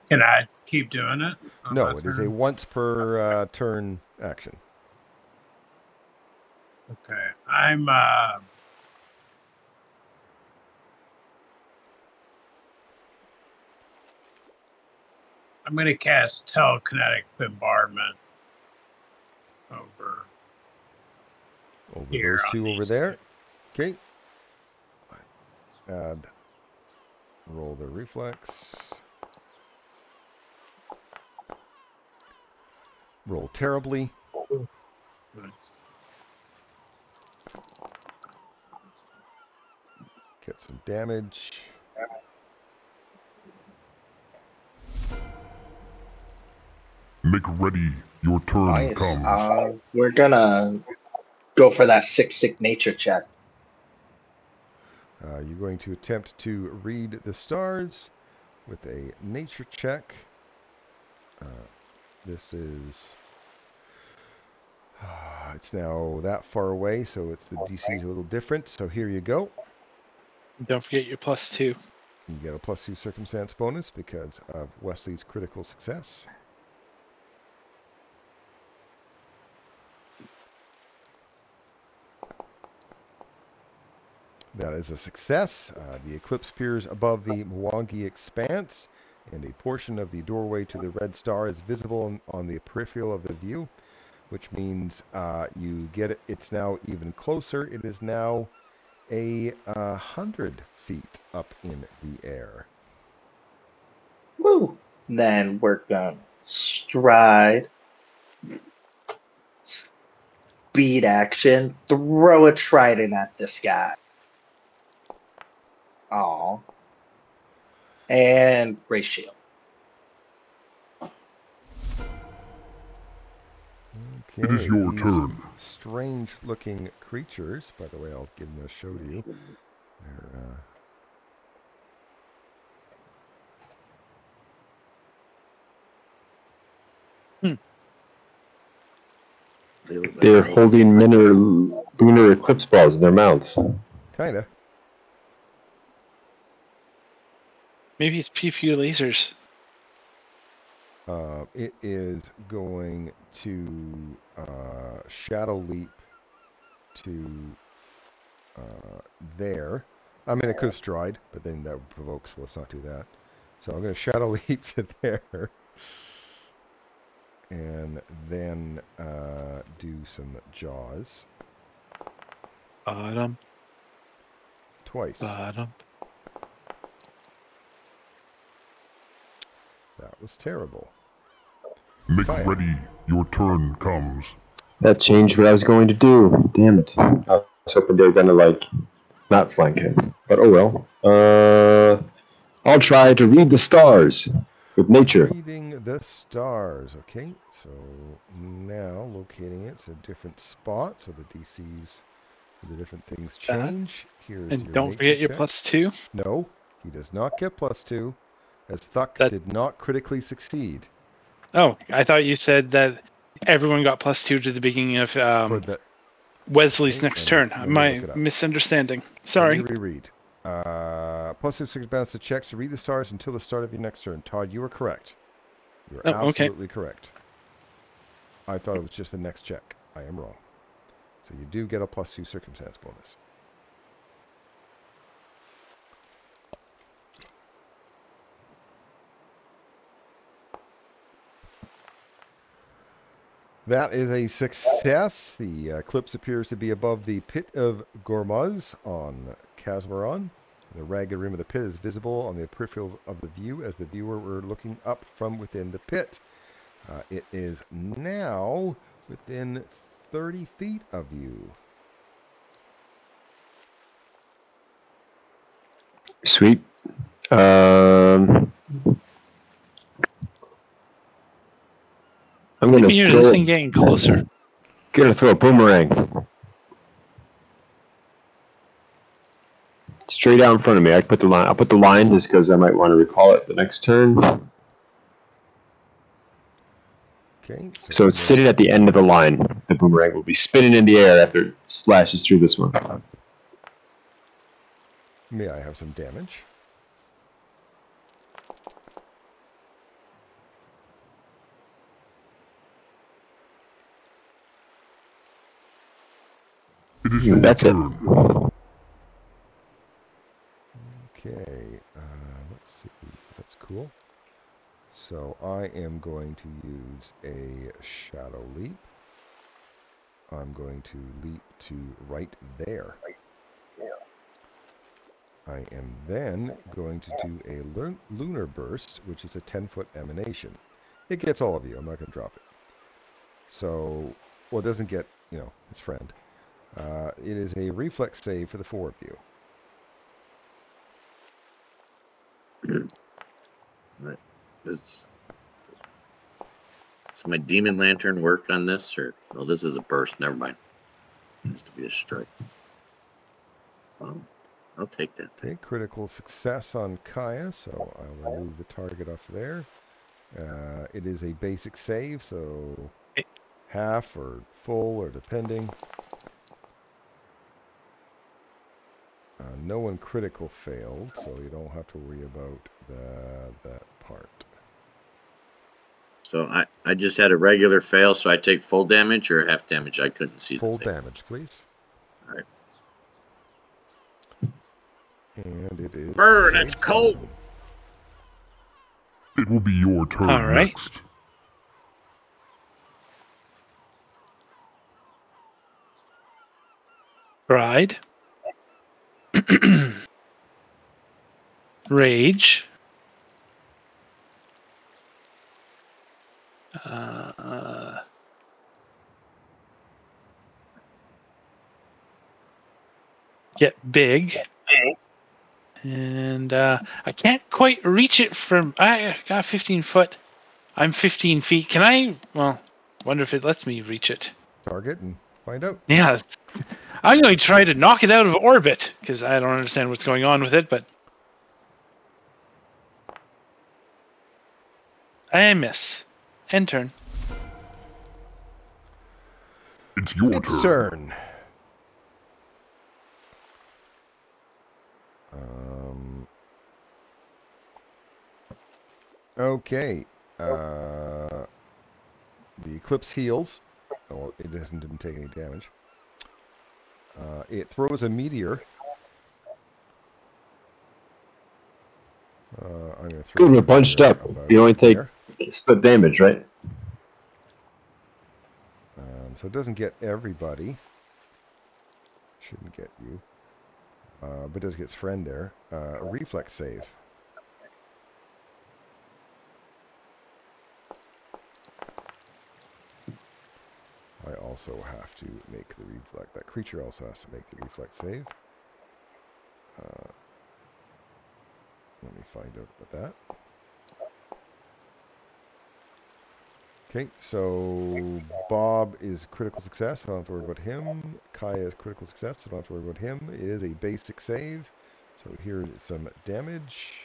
Can I keep doing it? No, it is a once per turn action. Okay. I'm going to cast telekinetic bombardment over here those two over there. Okay. Add. Roll the reflex. Roll terribly. Get some damage. Make ready. Your turn comes. We're gonna go for that sick nature check. You're going to attempt to read the stars with a nature check. This is... it's now that far away, so it's the DC is a little different. So here you go. Don't forget your +2. You get a +2 circumstance bonus because of Wesley's critical success. That is a success. The eclipse appears above the Mwangi expanse, and a portion of the doorway to the red star is visible on the peripheral of the view, which means you get it. It's now even closer. It is now 100 feet up in the air. Woo! Then we're gonna stride, speed action, throw a trident at this guy. Aw. And race shield. Okay, it is your turn. Strange-looking creatures. By the way, I'll give them a show to you. They're holding lunar eclipse balls in their mouths. Kinda. Maybe it's PPU lasers. It is going to shadow leap to there. I mean, it could have stride, but then that would provoke, so let's not do that. So I'm going to shadow leap to there. And then do some jaws. Bottom. Twice. Bottom. That was terrible. Make ready. Your turn comes. That changed what I was going to do. Damn it. I was hoping they were going to, not flank him. But oh well. I'll try to read the stars with nature. Reading the stars. Okay, so now locating it's a different spot, so the DCs for the different things change. Here's and your don't forget your +2. No, he does not get +2, as Thuck did not critically succeed. Oh, I thought you said that everyone got +2 to the beginning of Wesley's next turn. My misunderstanding. Sorry. Let me reread. +2 circumstance to checks to read the stars until the start of your next turn. Todd, you are correct. You are absolutely correct. I thought it was just the next check. I am wrong. So you do get a +2 circumstance bonus. That is a success. The eclipse appears to be above the pit of Gormaz on Casmaron. The ragged rim of the pit is visible on the peripheral of the view as the viewer were looking up from within the pit. It is now within 30 feet of you. Sweet. I'm going to throw. This thing getting closer. Gonna throw a boomerang. straight out in front of me. I put the line. I'll put the line just because I might want to recall it the next turn. Okay. So it's sitting at the end of the line. The boomerang will be spinning in the air after it slashes through this one. May I have some damage? It is your That's turn. Okay, let's see. That's cool. So I am going to use a shadow leap. I'm going to leap to right there. I am then going to do a lunar burst, which is a 10-foot emanation. It gets all of you. I'm not going to drop it. So, well, it doesn't get, its friend. It is a reflex save for the 4 of you. Does my demon lantern work on this, or no? This is a burst. Never mind. It has to be a strike. Well, I'll take that. Okay, critical success on Kaya, so I'll remove the target off there. It is a basic save, so half or full or depending. No one critical failed, so you don't have to worry about that part. So I just had a regular fail, so I take full damage or half damage? I couldn't see full the thing. Damage, please. All right. And it is... Burn, it's cold! It will be your turn All right. next. Pride. Rage. Get big. And I can't quite reach it from... I got 15 foot. I'm 15 feet. Can I... Well, wonder if it lets me reach it. Target and find out. Yeah. I'm going to try to knock it out of orbit, because I don't understand what's going on with it, but... I miss. End turn. It's your turn. Okay. The Eclipse heals. Oh, it didn't take any damage. It throws a meteor. I'm going to throw. Good, we're bunched up. You only take split damage, right? So it doesn't get everybody. Shouldn't get you. But does get its friend there. A reflex save. I also have to make the reflex. That creature also has to make the reflex save. Let me find out about that. Okay, so Bob is critical success. I don't have to worry about him. Kaya is critical success. I don't have to worry about him. It is a basic save. So here is some damage.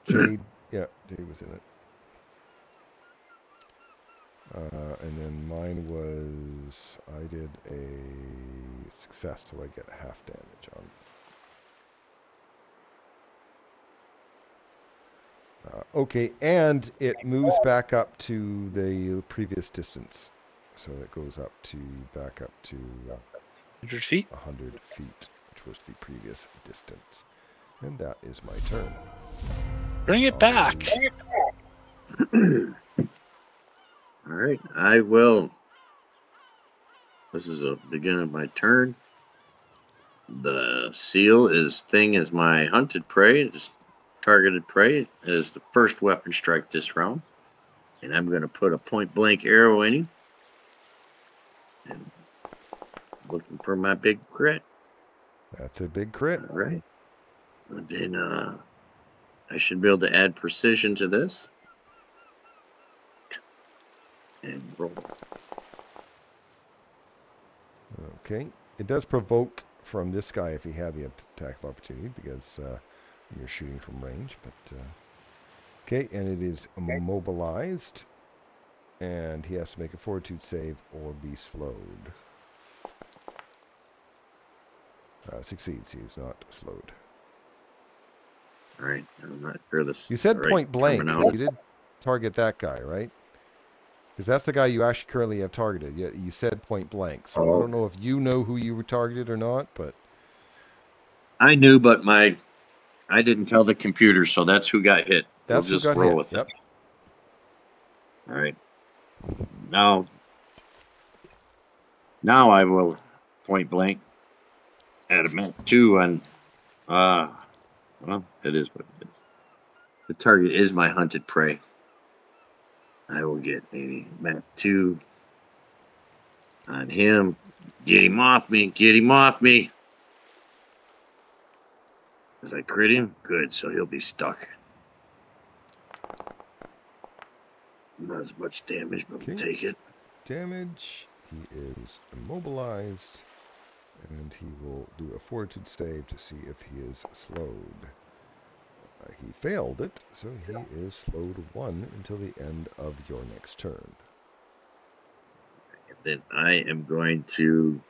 Jade, yeah, Jade was in it. And then mine was, I did a success, so I get half damage on. Okay, and it moves back up to the previous distance. So it goes up to, back up to 100 feet? 100 feet, which was the previous distance. And that is my turn. Bring it back. All right, I will. This is the beginning of my turn. The seal is my hunted prey. It's targeted prey. It is the first weapon strike this round. And I'm going to put a point blank arrow in him. And looking for my big crit. That's a big crit. All right. And then I should be able to add precision to this. And roll. Okay. It does provoke from this guy if he had the attack of opportunity, because you're shooting from range. But okay, and it is immobilized, and he has to make a fortitude save or be slowed. Succeeds. He is not slowed. All right. I'm not sure this. You said right point blank, but terminology. you did target that guy, right? Because that's the guy you actually currently have targeted. You said point blank, so I don't know if you know who you were targeted or not, but I knew, but I didn't tell the computer, so that's who got hit. that's We'll who just got roll hit. with Yep. it. All right. Now I will point blank at a map 2 on. Well, it is what it is. The target is my hunted prey. I will get a map 2 on him. Get him off me. Get him off me. Did I crit him? Good, so he'll be stuck. Not as much damage, but we'll take it. Damage. He is immobilized, and he will do a fortitude save to see if he is slowed. He failed it, so he is slowed 1 until the end of your next turn. And then I am going to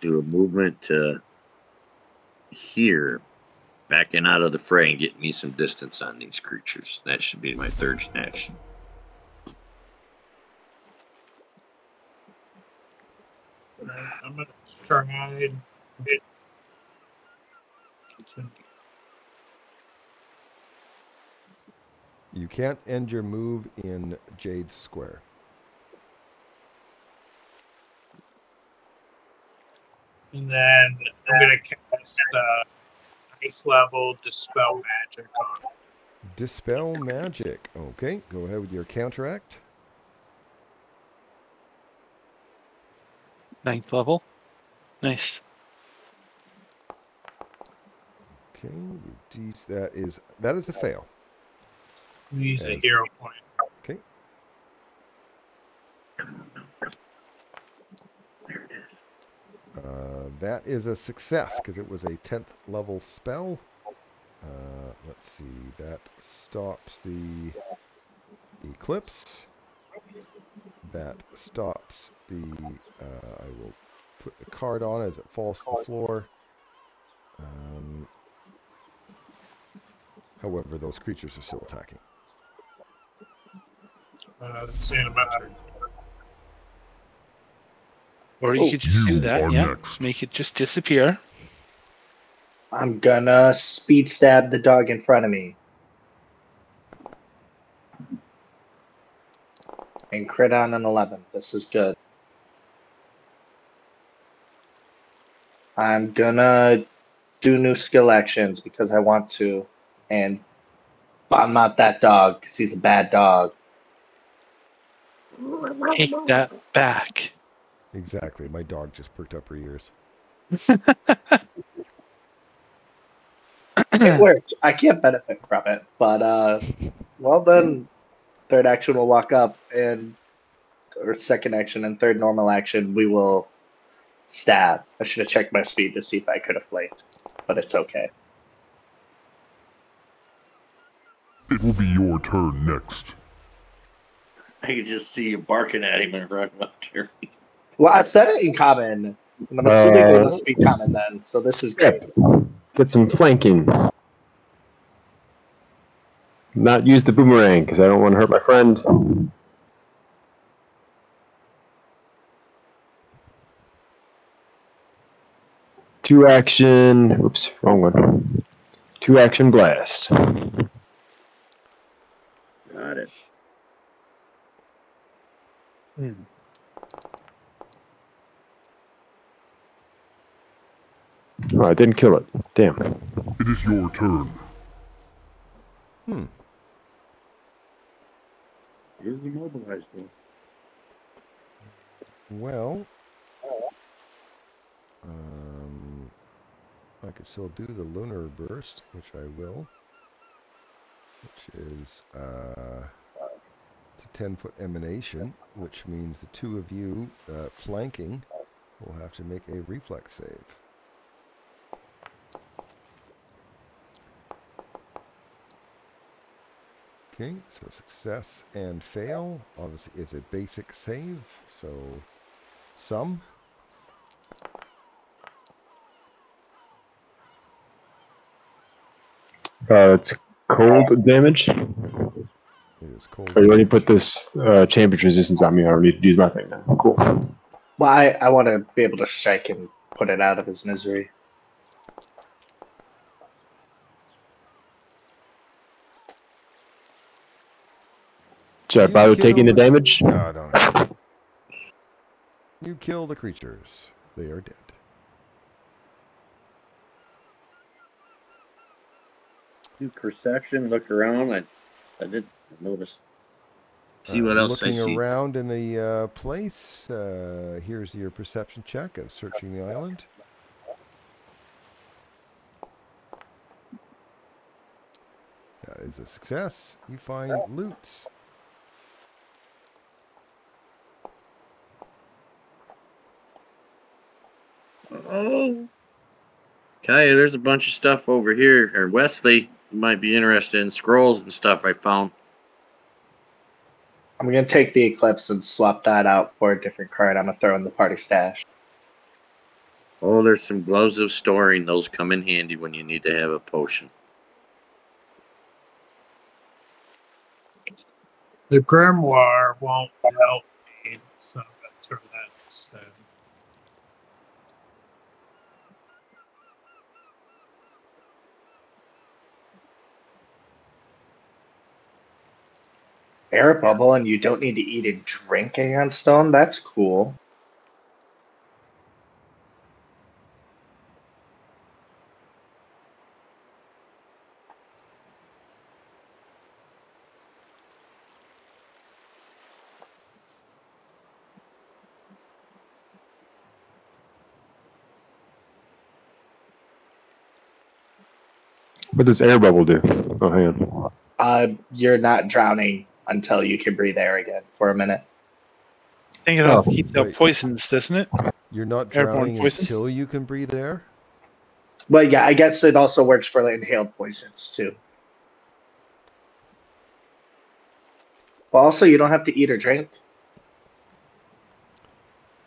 do a movement to here, backing out of the fray and getting me some distance on these creatures. That should be my third action. I'm gonna stride. You can't end your move in Jade's square. And then I'm gonna cast ice level dispel magic on it. Dispel magic. Okay, go ahead with your counteract. 9th level. Nice. Okay, that is a fail. Use a hero point. Okay. That is a success because it was a 10th level spell. Let's see, that stops the eclipse. That stops the. I will put the card on as it falls to the floor. However, those creatures are still attacking. That's the end of my turn. Or you could just do You that, are yeah. next. Make it just disappear. I'm gonna speed stab the dog in front of me. And crit on an 11. This is good. I'm gonna do new skill actions because I want to. And bomb out that dog because he's a bad dog. Take that back. Exactly. My dog just perked up her ears. It worked. I can't benefit from it. But, well then, third action will walk up or second action and third normal action, we will stab. I should have checked my speed to see if I could have flanked, but it's okay. It will be your turn next. I can just see you barking at him and running up there. Well, I said it in common, and I'm assuming they must speak common then, so this is great. Get some flanking. Not use the boomerang because I don't want to hurt my friend. Two action. Oops, wrong one. 2 action blast. Got it. Oh, I didn't kill it. Damn. It is your turn. Here's the mobilized one. Well, I could still do the lunar burst, which I will. Which is it's a 10-foot emanation, which means the two of you flanking will have to make a reflex save. Okay, so success and fail. Obviously, it's a basic save, so some. It's cold damage. It is cold. Oh, you already put this champion's resistance on me. I don't need to use my thing now. Cool. Well, I want to be able to strike and put it out of his misery. Should I bother taking the damage? No, don't. You kill the creatures. They are dead. Do perception, look around. I did notice. See what else I see. Looking around in the place, here's your perception check of searching the island. That is a success. You find loots. Oh. Kaya, there's a bunch of stuff over here. Or Wesley, you might be interested in scrolls and stuff I found. I'm going to take the Eclipse and swap that out for a different card. I'm going to throw in the party stash. Oh, there's some gloves of storing. Those come in handy when you need to have a potion. The grimoire won't help me, so I'm going to throw that instead. Air bubble, and you don't need to eat and drink Aeon Stone? That's cool. What does air bubble do? Oh, hang on. You're not drowning until you can breathe air again for a minute. I think it'll keep out poisons, doesn't it? You're not Airborne drowning poison? until you can breathe air? But yeah, I guess it also works for inhaled poisons too. But also, you don't have to eat or drink.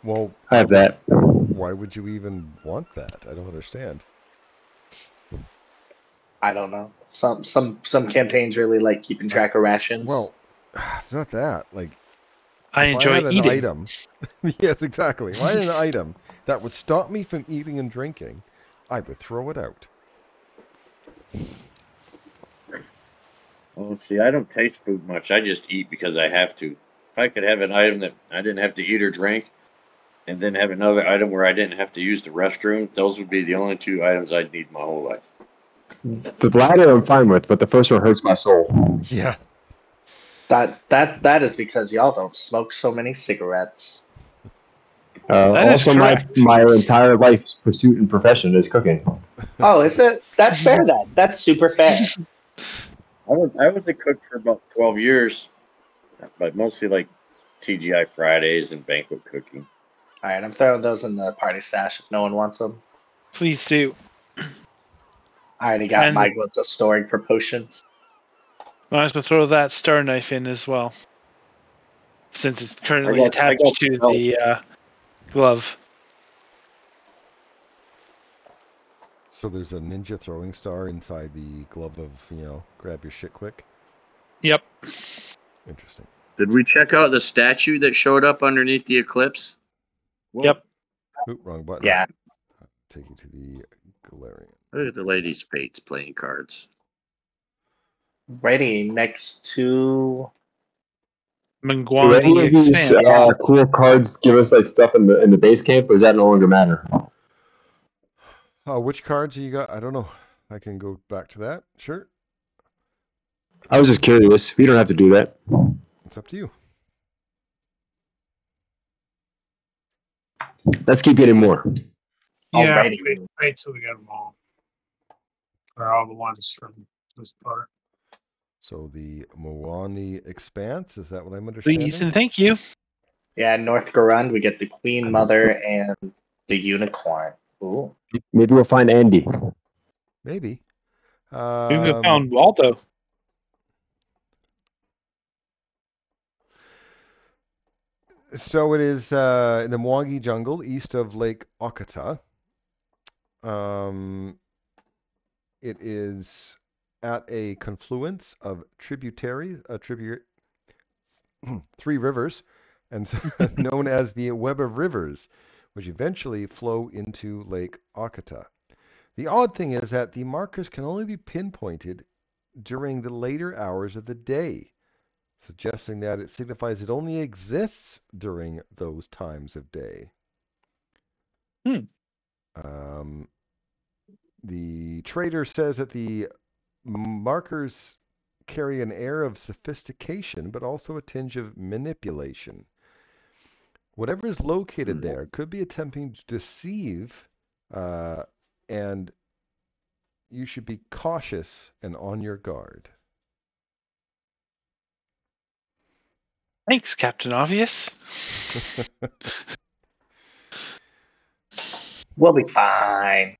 Well, I have that. Why would you even want that? I don't understand. I don't know. Some campaigns really like keeping track of rations. Well, it's not that. Like, I enjoy an eating. Item, yes, exactly. If I had an item that would stop me from eating and drinking, I would throw it out. Oh, see, I don't taste food much. I just eat because I have to. If I could have an item that I didn't have to eat or drink, and then have another item where I didn't have to use the restroom, those would be the only two items I'd need my whole life. The latter I'm fine with, but the first one hurts my soul. Yeah. That is because y'all don't smoke so many cigarettes. Also, my entire life's pursuit and profession is cooking. Oh, is it? That's fair then. That's super fair. I was a cook for about 12 years, but mostly like TGI Fridays and banquet cooking. All right, I'm throwing those in the party stash if no one wants them. Please do. I already got my gloves of storing for potions. Might as well throw that star knife in as well, since it's currently attached to the glove. So there's a ninja throwing star inside the glove of, grab your shit quick? Yep. Interesting. Did we check out the statue that showed up underneath the eclipse? Whoa. Yep. Oop, wrong button. Yeah. Take you to the Golarion. Look at the lady's fates playing cards. Ready next to Do any of these cool cards give us like stuff in the base camp, or does that no longer matter? Which cards you got? I don't know. I can go back to that. Sure. I was just curious. We don't have to do that. It's up to you. Let's keep getting more. Yeah, wait till we get them all. Or all the ones from this part. So the Moani Expanse, is that what I'm understanding? Please and thank you. Yeah, North Garund, we get the Queen Mother and The unicorn. Ooh. Maybe we'll find Andy. Maybe. Maybe we found Waldo. So it is in the Mwangi jungle east of Lake Okata. It is at a confluence of tributaries, three rivers, and known as the Web of Rivers, which eventually flow into Lake Okata. The odd thing is that the markers can only be pinpointed during the later hours of the day, suggesting that it signifies it only exists during those times of day. The trader says that the markers carry an air of sophistication, but also a tinge of manipulation. Whatever is located there could be attempting to deceive, and you should be cautious and on your guard. Thanks, Captain Obvious. We'll be fine.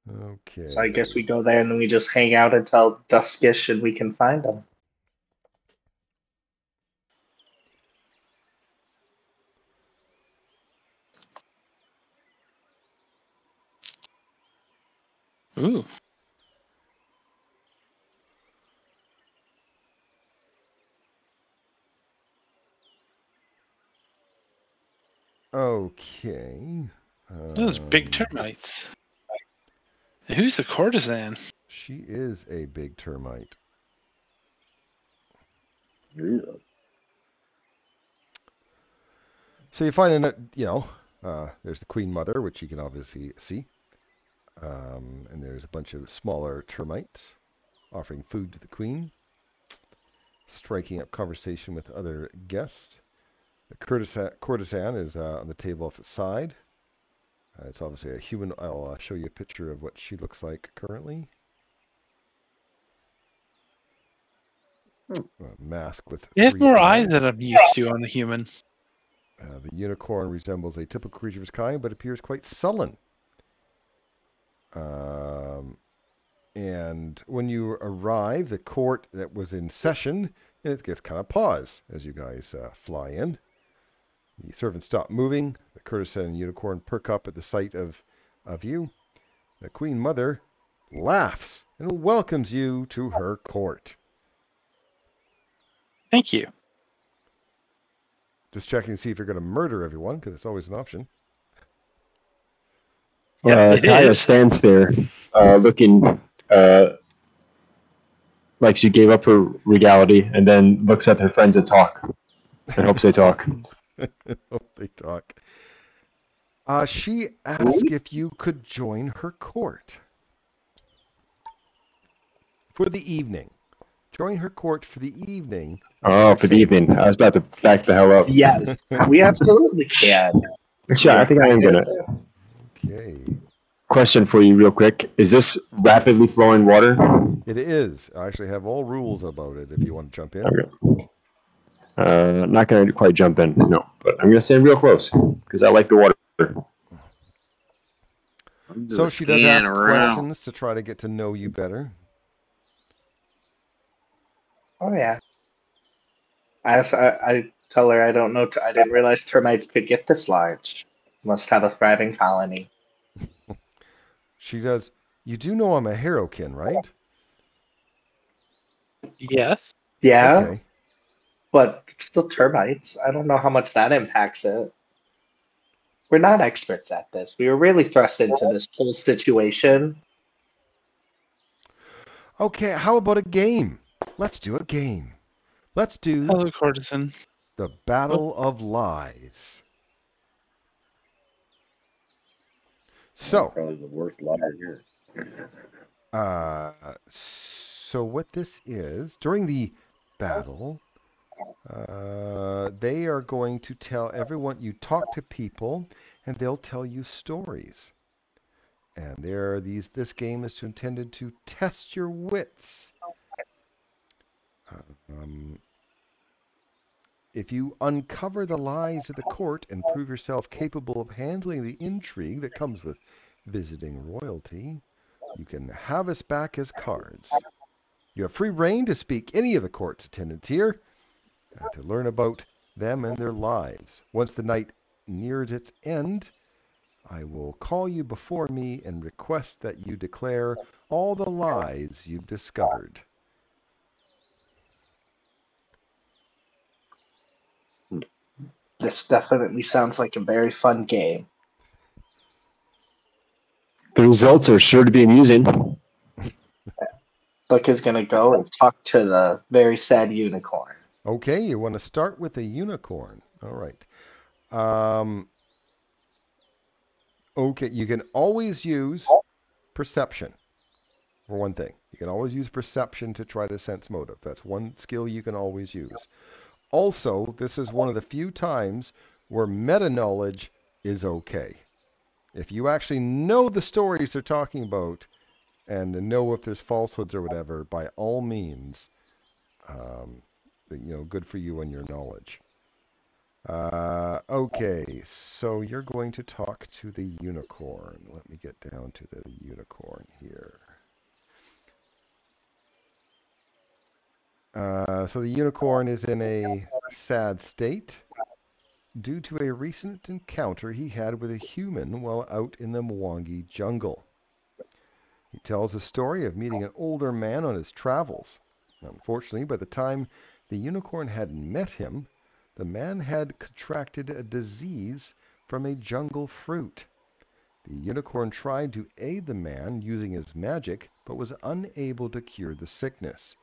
Okay. So I guess we go there and then we just hang out until duskish and we can find them. Ooh. Okay. Those big termites. Who's the courtesan? She is a big termite. So you find there's the Queen Mother, which you can obviously see. And there's a bunch of smaller termites offering food to the Queen, striking up conversation with other guests. The courtesan is on the table off its side. It's obviously a human. I'll show you a picture of what she looks like currently. A mask with It has three more eyes eyes than I'm used to on the human. The unicorn resembles a typical creature of its kind, but appears quite sullen. And when you arrive, the court that was in session, it gets kind of pause as you guys fly in. The servants stop moving. The courtesan and unicorn perk up at the sight of you. The Queen Mother laughs and welcomes you to her court. Thank you. Just checking to see if you're going to murder everyone, because it's always an option. Kaya stands there, looking like she gave up her regality, and then looks at her friends and hopes they talk. Hope they talk. She asked if you could join her court for the evening. Join her court for the evening. Oh, for the evening. I was about to back the hell up. Yes, we absolutely can. Actually, I think I am gonna. Okay. Question for you, real quick: is this rapidly flowing water? It is. I actually have all rules about it. If you want to jump in. Okay. Not gonna quite jump in, no, but I'm gonna stand real close because I like the water. So she does ask questions to try to get to know you better. Oh yeah. I tell her I don't know. I didn't realize termites could get this large. Must have a thriving colony. She does. You do know I'm a Harrowkin, right? Yes. Yeah. Okay. But it's still termites. I don't know how much that impacts it. We're not experts at this. We were really thrust into this whole situation. Okay, how about a game? Let's do a game. Let's do Hello, courtesan. the Battle of Lies. So, probably the worst liar here. So what this is, during the battle, they are going to tell everyone, you talk to people, and they'll tell you stories. And this game is intended to test your wits. If you uncover the lies of the court and prove yourself capable of handling the intrigue that comes with visiting royalty, you can have us back as cards. You have free rein to speak any of the court's attendants here, to learn about them and their lives. Once the night nears its end, I will call you before me and request that you declare all the lies you've discovered. This definitely sounds like a very fun game. The results are sure to be amusing. Book is going to go and talk to the very sad unicorn. Okay, you want to start with a unicorn. All right. Okay, you can always use perception, for one thing. You can always use perception to try to sense motive. That's one skill you can always use. Also, this is one of the few times where meta-knowledge is okay. If you actually know the stories they're talking about and know if there's falsehoods or whatever, by all means, good for you and your knowledge. Okay, so you're going to talk to the unicorn. Let me get down to the unicorn here. So the unicorn is in a sad state due to a recent encounter he had with a human while out in the Mwangi jungle. He tells a story of meeting an older man on his travels. Unfortunately, by the time the unicorn had met him, the man had contracted a disease from a jungle fruit. The unicorn tried to aid the man using his magic, but was unable to cure the sickness.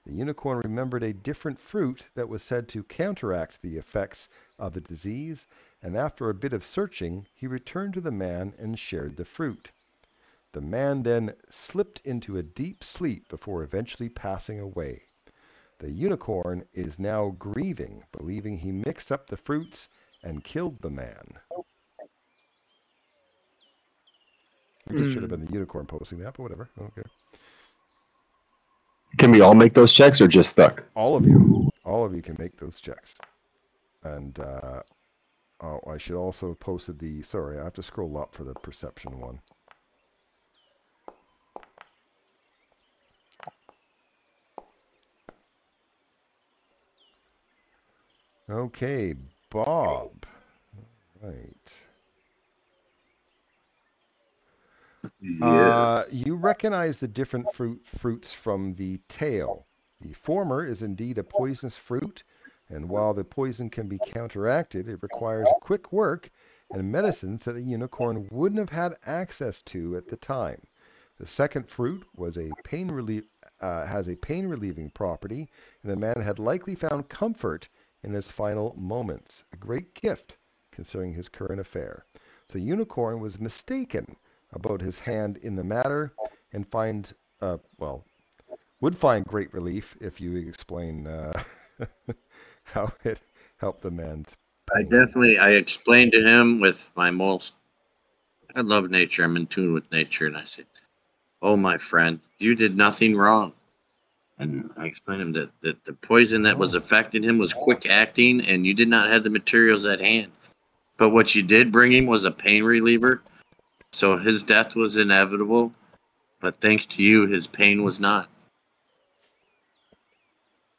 The unicorn remembered a different fruit that was said to counteract the effects of the disease, and after a bit of searching, he returned to the man and shared the fruit. The man then slipped into a deep sleep before eventually passing away. The unicorn is now grieving, believing he mixed up the fruits and killed the man. I guess it should have been the unicorn posting that, but whatever. Okay. Can we all make those checks or just Thuck? All of you. All of you can make those checks. And I should also have posted the... Sorry, I have to scroll up for the perception one. Okay, Bob. Right. Yes. You recognize the different fruits from the tail. The former is indeed a poisonous fruit, and while the poison can be counteracted, it requires quick work and medicines that the unicorn wouldn't have had access to at the time. The second fruit was has a pain-relieving property, and the man had likely found comfort in his final moments. A great gift, considering his current affair. The unicorn was mistaken about his hand in the matter and would find great relief if you explain how it helped the man's pain. I explained to him with my most, I love nature, I'm in tune with nature, and I said, oh, my friend, you did nothing wrong. And I explained to him that the poison that was affecting him was quick acting, and you did not have the materials at hand. But what you did bring him was a pain reliever, so his death was inevitable, but thanks to you, his pain was not.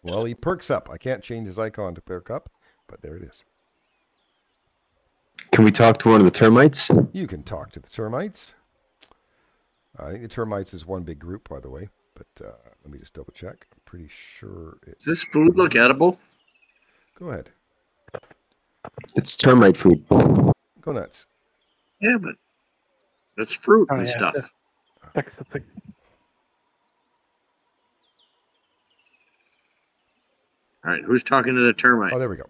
Well, he perks up. I can't change his icon to perk up, but there it is. Can we talk to one of the termites? You can talk to the termites. I think the termites is one big group, by the way, but let me just double check. I'm pretty sure Does this food look edible? Go ahead. It's termite food. Go nuts. Yeah, but it's fruit and stuff. All right, who's talking to the termite? Oh, there we go.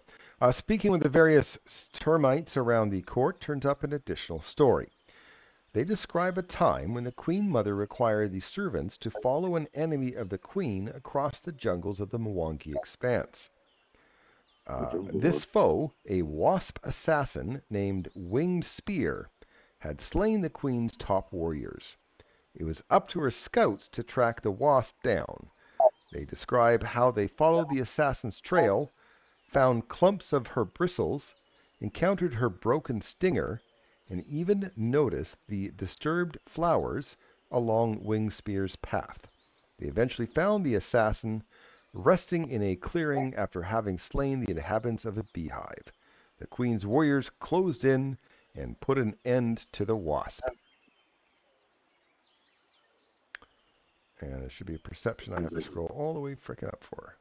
Speaking with the various termites around the court turns up an additional story. They describe a time when the Queen Mother required the servants to follow an enemy of the Queen across the jungles of the Mwangi Expanse. This foe, a wasp assassin named Winged Spear, had slain the Queen's top warriors. It was up to her scouts to track the wasp down. They describe how they followed the assassin's trail, found clumps of her bristles, encountered her broken stinger, and even noticed the disturbed flowers along Wingspear's path. They eventually found the assassin resting in a clearing after having slain the inhabitants of a beehive. The Queen's warriors closed in and put an end to the wasp. And there should be a perception I have to scroll all the way frickin' up for.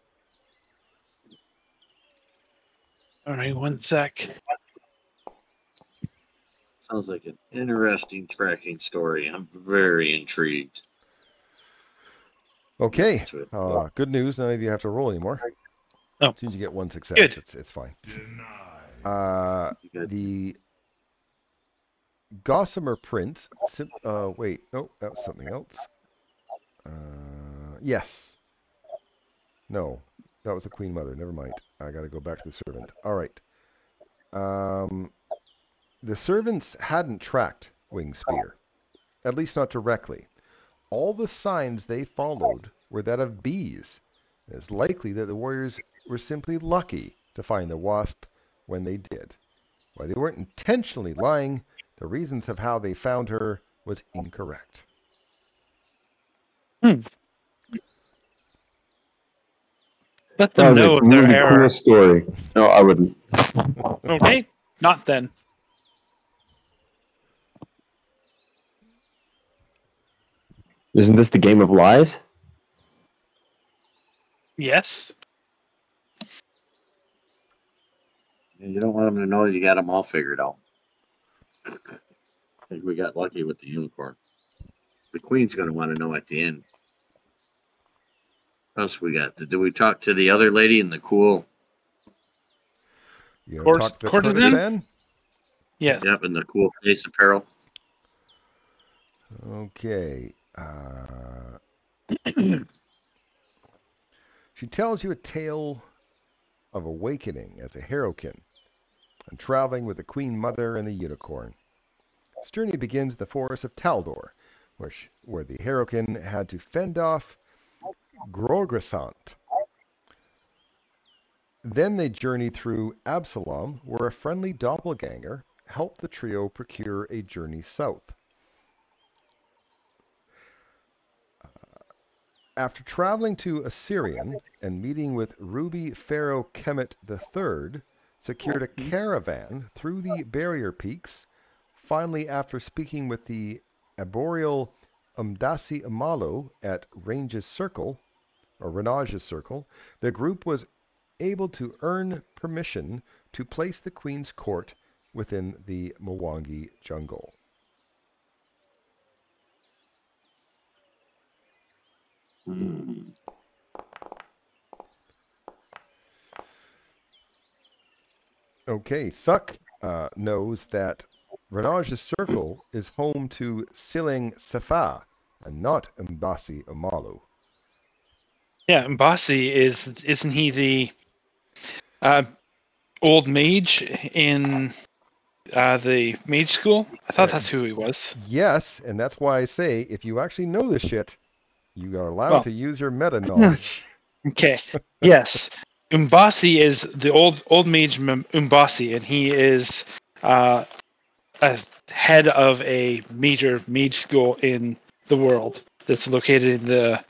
All right, one sec. Sounds like an interesting tracking story. I'm very intrigued. Okay, good news. None of you have to roll anymore. Oh. As soon as you get one success, Good. it's fine. The Gossamer Prince. Wait, no, that was something else. Yes. No, that was the Queen Mother. Never mind. I got to go back to the servant. All right. The servants hadn't tracked Wingspear, at least not directly. All the signs they followed were that of bees. It's likely that the warriors were simply lucky to find the wasp when they did. While they weren't intentionally lying, the reasons of how they found her was incorrect. Let That them was a know of their really error. cool story. No, I wouldn't. Okay, not then. Isn't this the game of lies? Yes. You don't want them to know you got them all figured out. I think we got lucky with the unicorn. The Queen's going to want to know at the end. What else we got? Did we talk to the other lady in the cool? You know, talk to the courtesan? Yeah. Yep, in the cool face apparel. Okay. She tells you a tale of awakening as a Harrowkin and traveling with the Queen Mother and the unicorn. This journey begins in the forest of Taldor, where the Harrowkin had to fend off Grogrisant. Then they journey through Absalom, where a friendly doppelganger helped the trio procure a journey south. After traveling to Assyrian and meeting with Ruby Pharaoh Kemet III, secured a caravan through the barrier peaks. Finally, after speaking with the arboreal Umdasi Amalo at Range's Circle, or Renage's Circle, the group was able to earn permission to place the Queen's court within the Mwangi jungle. Okay, Thuck knows that Renage's Circle is home to Siling Safa and not Mbasi Amalu. Yeah, Mbasi isn't he the old mage in the mage school? I thought that's who he was. Yes, and that's why I say if you actually know this shit, you are allowed to use your meta knowledge. Okay. Yes. Umbasi is the old mage Umbasi, and he is as head of a major mage school in the world that's located in the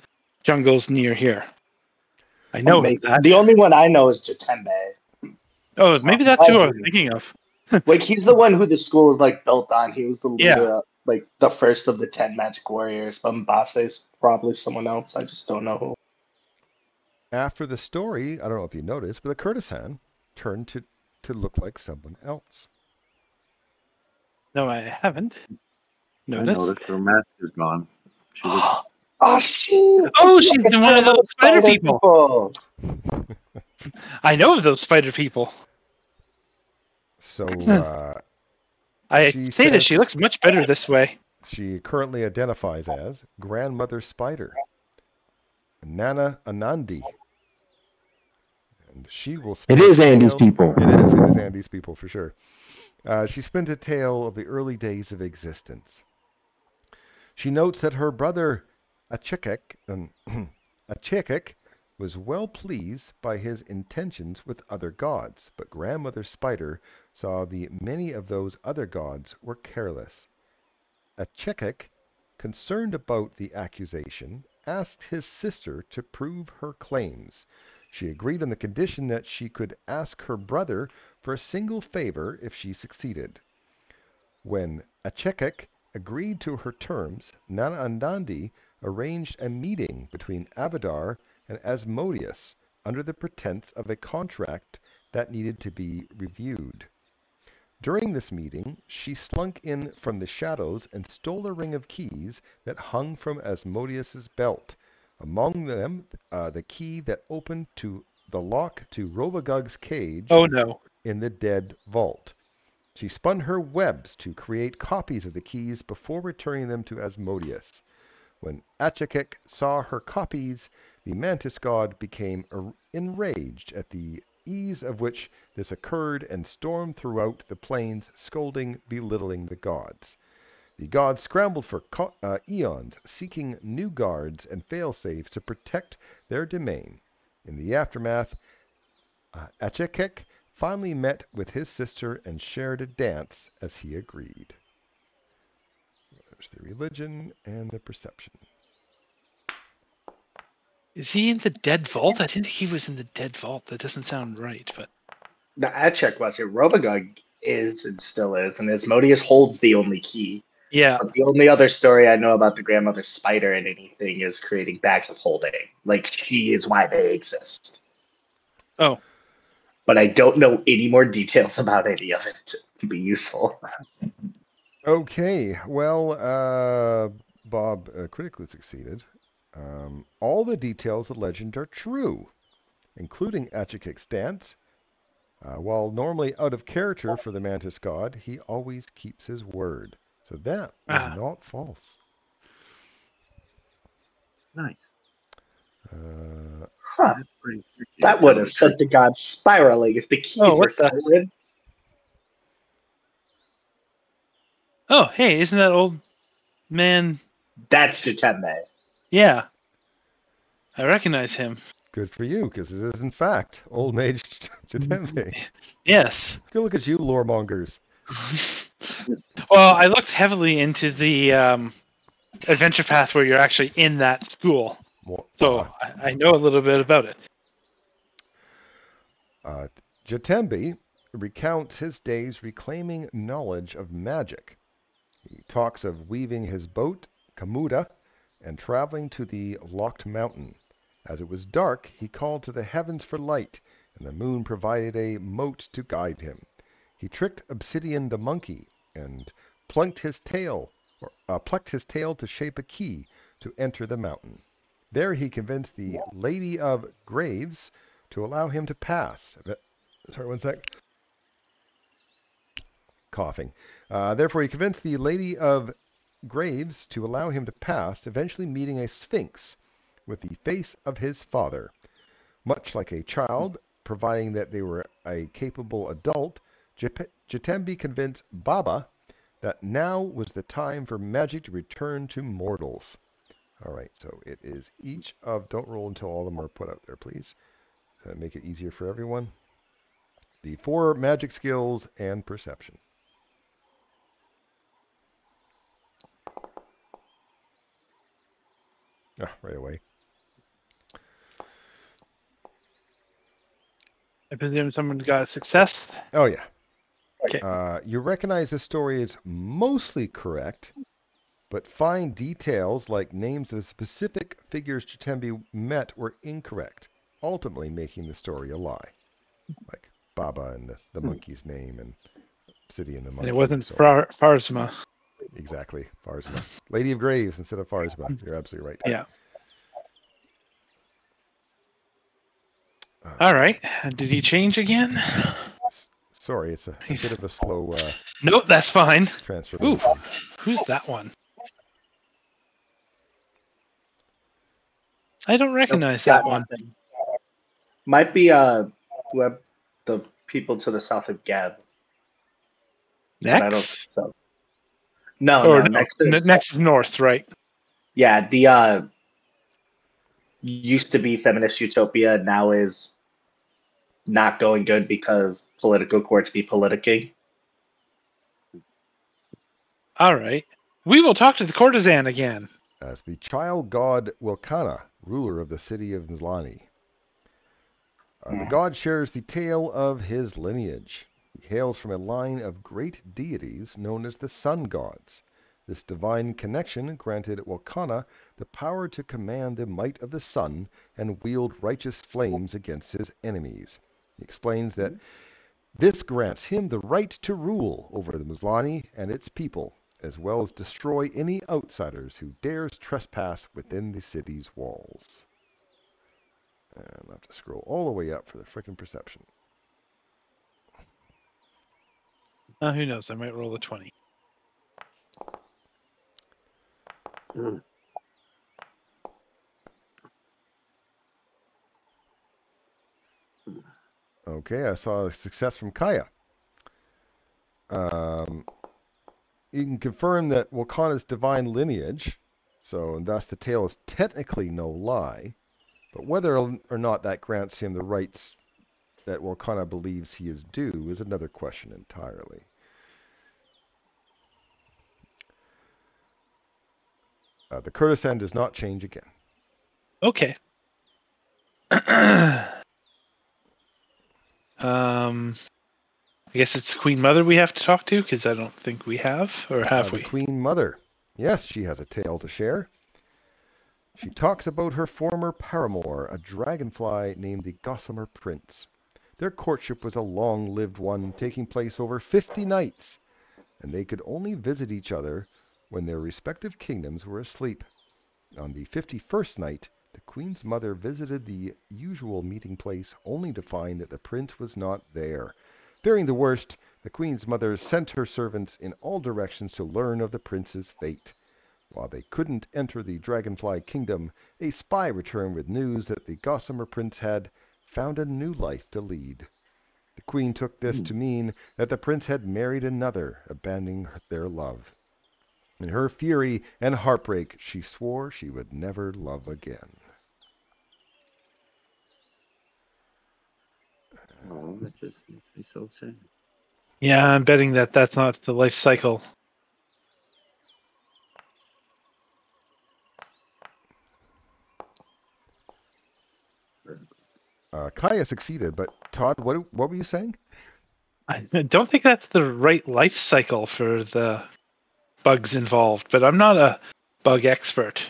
jungles near here. I know that. The only one I know is Jatembe. Oh, maybe that's who I was thinking of. Like, he's the one who the school is like built on. He was the leader, like the first of the 10 magic warriors. But Mbase is probably someone else. I just don't know who. After the story, I don't know if you noticed, but the courtesan turned to look like someone else. No, I haven't. I noticed her mask is gone. She looks... Oh, shit! Oh, she's one of those spider people. I know of those spider people. So, I say that she looks much better this way. She currently identifies as Grandmother Spider, Nana Anandi. And she will spin It is Andy's people. It is Andy's people for sure. She spins a tale of the early days of existence. She notes that her brother Achekek was well pleased by his intentions with other gods, but Grandmother Spider saw the many of those other gods were careless. Achekek, concerned about the accusation, asked his sister to prove her claims. She agreed on the condition that she could ask her brother for a single favor if she succeeded. When Achekek agreed to her terms, Nana Andandi arranged a meeting between Abadar and Asmodeus under the pretense of a contract that needed to be reviewed. During this meeting, she slunk in from the shadows and stole a ring of keys that hung from Asmodeus's belt. Among them, the key that opened to the lock to Rovagug's cage Oh no. in the dead vault. She spun her webs to create copies of the keys before returning them to Asmodeus. When Achekek saw her copies, the mantis god became enraged at the ease of which this occurred and stormed throughout the plains, scolding, belittling the gods. The gods scrambled for eons, seeking new guards and fail-safes to protect their domain. In the aftermath, Achekek finally met with his sister and shared a dance as he agreed. There's the religion and the perception. Is he in the dead vault? I didn't think he was in the dead vault. That doesn't sound right, but The Achek was here. Rovagug is and still is, and Asmodeus holds the only key. yeah. But the only other story I know about the grandmother spider and anything is creating bags of holding. Like, she is why they exist. Oh. But I don't know any more details about any of it to be useful. Okay, well, Bob critically succeeded. All the details of the legend are true, including Achekek's dance. While normally out of character for the mantis god, he always keeps his word. So that was not false. Nice. Huh. That's pretty tricky. That would have sent the gods spiraling if the keys were stolen. Oh, hey, isn't that old man? That's Jatembe. Yeah. I recognize him. Good for you, because it is in fact old mage Jatembe. Yes. Good look at you, loremongers. Well, I looked heavily into the adventure path where you're actually in that school. So I know a little bit about it. Jatembe recounts his days reclaiming knowledge of magic. He talks of weaving his boat, Kamuda, and traveling to the Locked Mountain. As it was dark, he called to the heavens for light, and the moon provided a moat to guide him. He tricked Obsidian the monkey and plucked his tail to shape a key to enter the mountain. There he convinced the Lady of Graves to allow him to pass. Sorry, one sec. Coughing. Therefore, he convinced the Lady of Graves to allow him to pass, eventually meeting a sphinx with the face of his father. Much like a child, providing that they were a capable adult, Jatembe convinced Baba that now was the time for magic to return to mortals. All right, so it is each of... Don't roll until all of them are put out there, please. Make it easier for everyone. The 4 magic skills and perception. Right away. I presume someone got a success? Oh, yeah. Okay. You recognize this story is mostly correct, but find details like names of specific figures Jatembe met were incorrect, ultimately making the story a lie. Like Baba and the monkey's name and Obsidian the monkey. And it wasn't so Farzma. Exactly, Farzma. Lady of Graves instead of Farzma. You're absolutely right. Yeah. All right. Did he change again? Sorry, it's a bit of a slow No, that's fine. transformation. Ooh, who's that one? I don't recognize that one. Might be the people to the south of Geb. Next? I don't think so. No, next is north, right? Yeah, used to be feminist utopia, now is not going good because political courts be politicking. All right. We will talk to the courtesan again. As the child god Wilkana, ruler of the city of Nzlani. The god shares the tale of his lineage. He hails from a line of great deities known as the sun gods. This divine connection granted Wilkana the power to command the might of the sun and wield righteous flames against his enemies. He explains that this grants him the right to rule over the Nzlani and its people, as well as destroy any outsiders who dares trespass within the city's walls. And I'll have to scroll all the way up for the frickin' perception. Who knows? I might roll a 20. Okay, I saw a success from Kaya. You can confirm that Wilkana's divine lineage, so and thus the tale is technically no lie, but whether or not that grants him the rights that Wilkana believes he is due is another question entirely. The courtesan does not change again. Okay. I guess it's the Queen Mother we have to talk to, because I don't think we have, or have we? The Queen Mother. Yes, she has a tale to share. She talks about her former paramour, a dragonfly named the Gossamer Prince. Their courtship was a long-lived one, taking place over 50 nights, and they could only visit each other when their respective kingdoms were asleep. On the 51st night, the Queen's mother visited the usual meeting place, only to find that the prince was not there. Fearing the worst, the Queen's mother sent her servants in all directions to learn of the prince's fate. While they couldn't enter the Dragonfly Kingdom, a spy returned with news that the Gossamer Prince had found a new life to lead. The Queen took this to mean that the prince had married another, abandoning their love. In her fury and heartbreak, she swore she would never love again. Oh, that just makes me so sad. Yeah, I'm betting that that's not the life cycle. Kaya succeeded, but Todd, what were you saying? I don't think that's the right life cycle for the bugs involved, but I'm not a bug expert.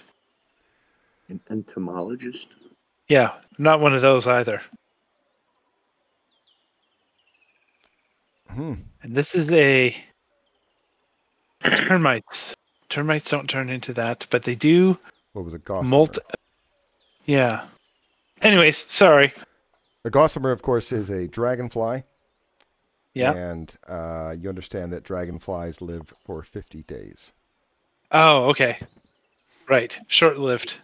An entomologist? Yeah, not one of those either. And this is a termites. Termites don't turn into that, but they do. What was it, Gossamer? Yeah. Anyways, sorry. The Gossamer, of course, is a dragonfly. Yeah. And you understand that dragonflies live for 50 days. Oh, okay. Right. Short-lived.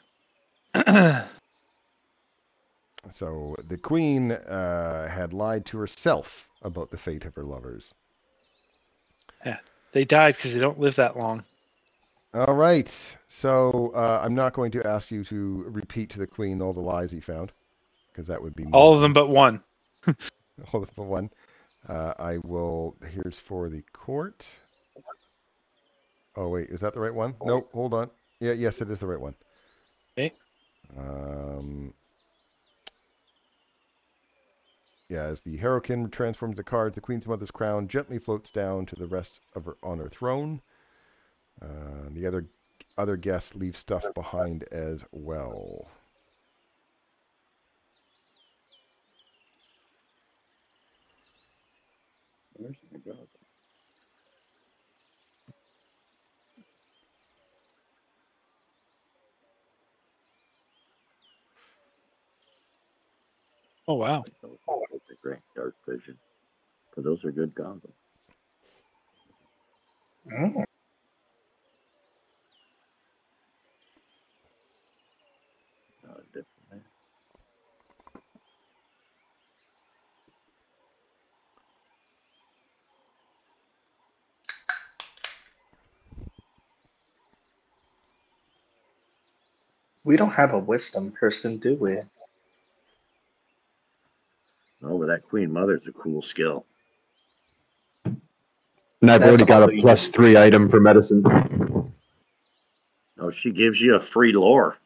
So the Queen had lied to herself about the fate of her lovers. Yeah. They died because they don't live that long. All right. So I'm not going to ask you to repeat to the Queen all the lies he found, because that would be all of them but one. All of them but one. I will. Here's for the court. Oh wait, is that the right one? Nope. Hold on. Yeah. Yes, it is the right one. Okay. Yeah, as the Harrowkin transforms the card, the Queen's Mother's crown gently floats down to the rest of her on her throne. The other guests leave stuff behind as well. Where's my dog? Oh, wow. That's a great dark vision. But those are good goggles. Oh. Different. We don't have a wisdom person, do we? Oh, but that Queen Mother's a cool skill. And I've That's already got all a we +3 item for medicine. Oh, she gives you a free lore.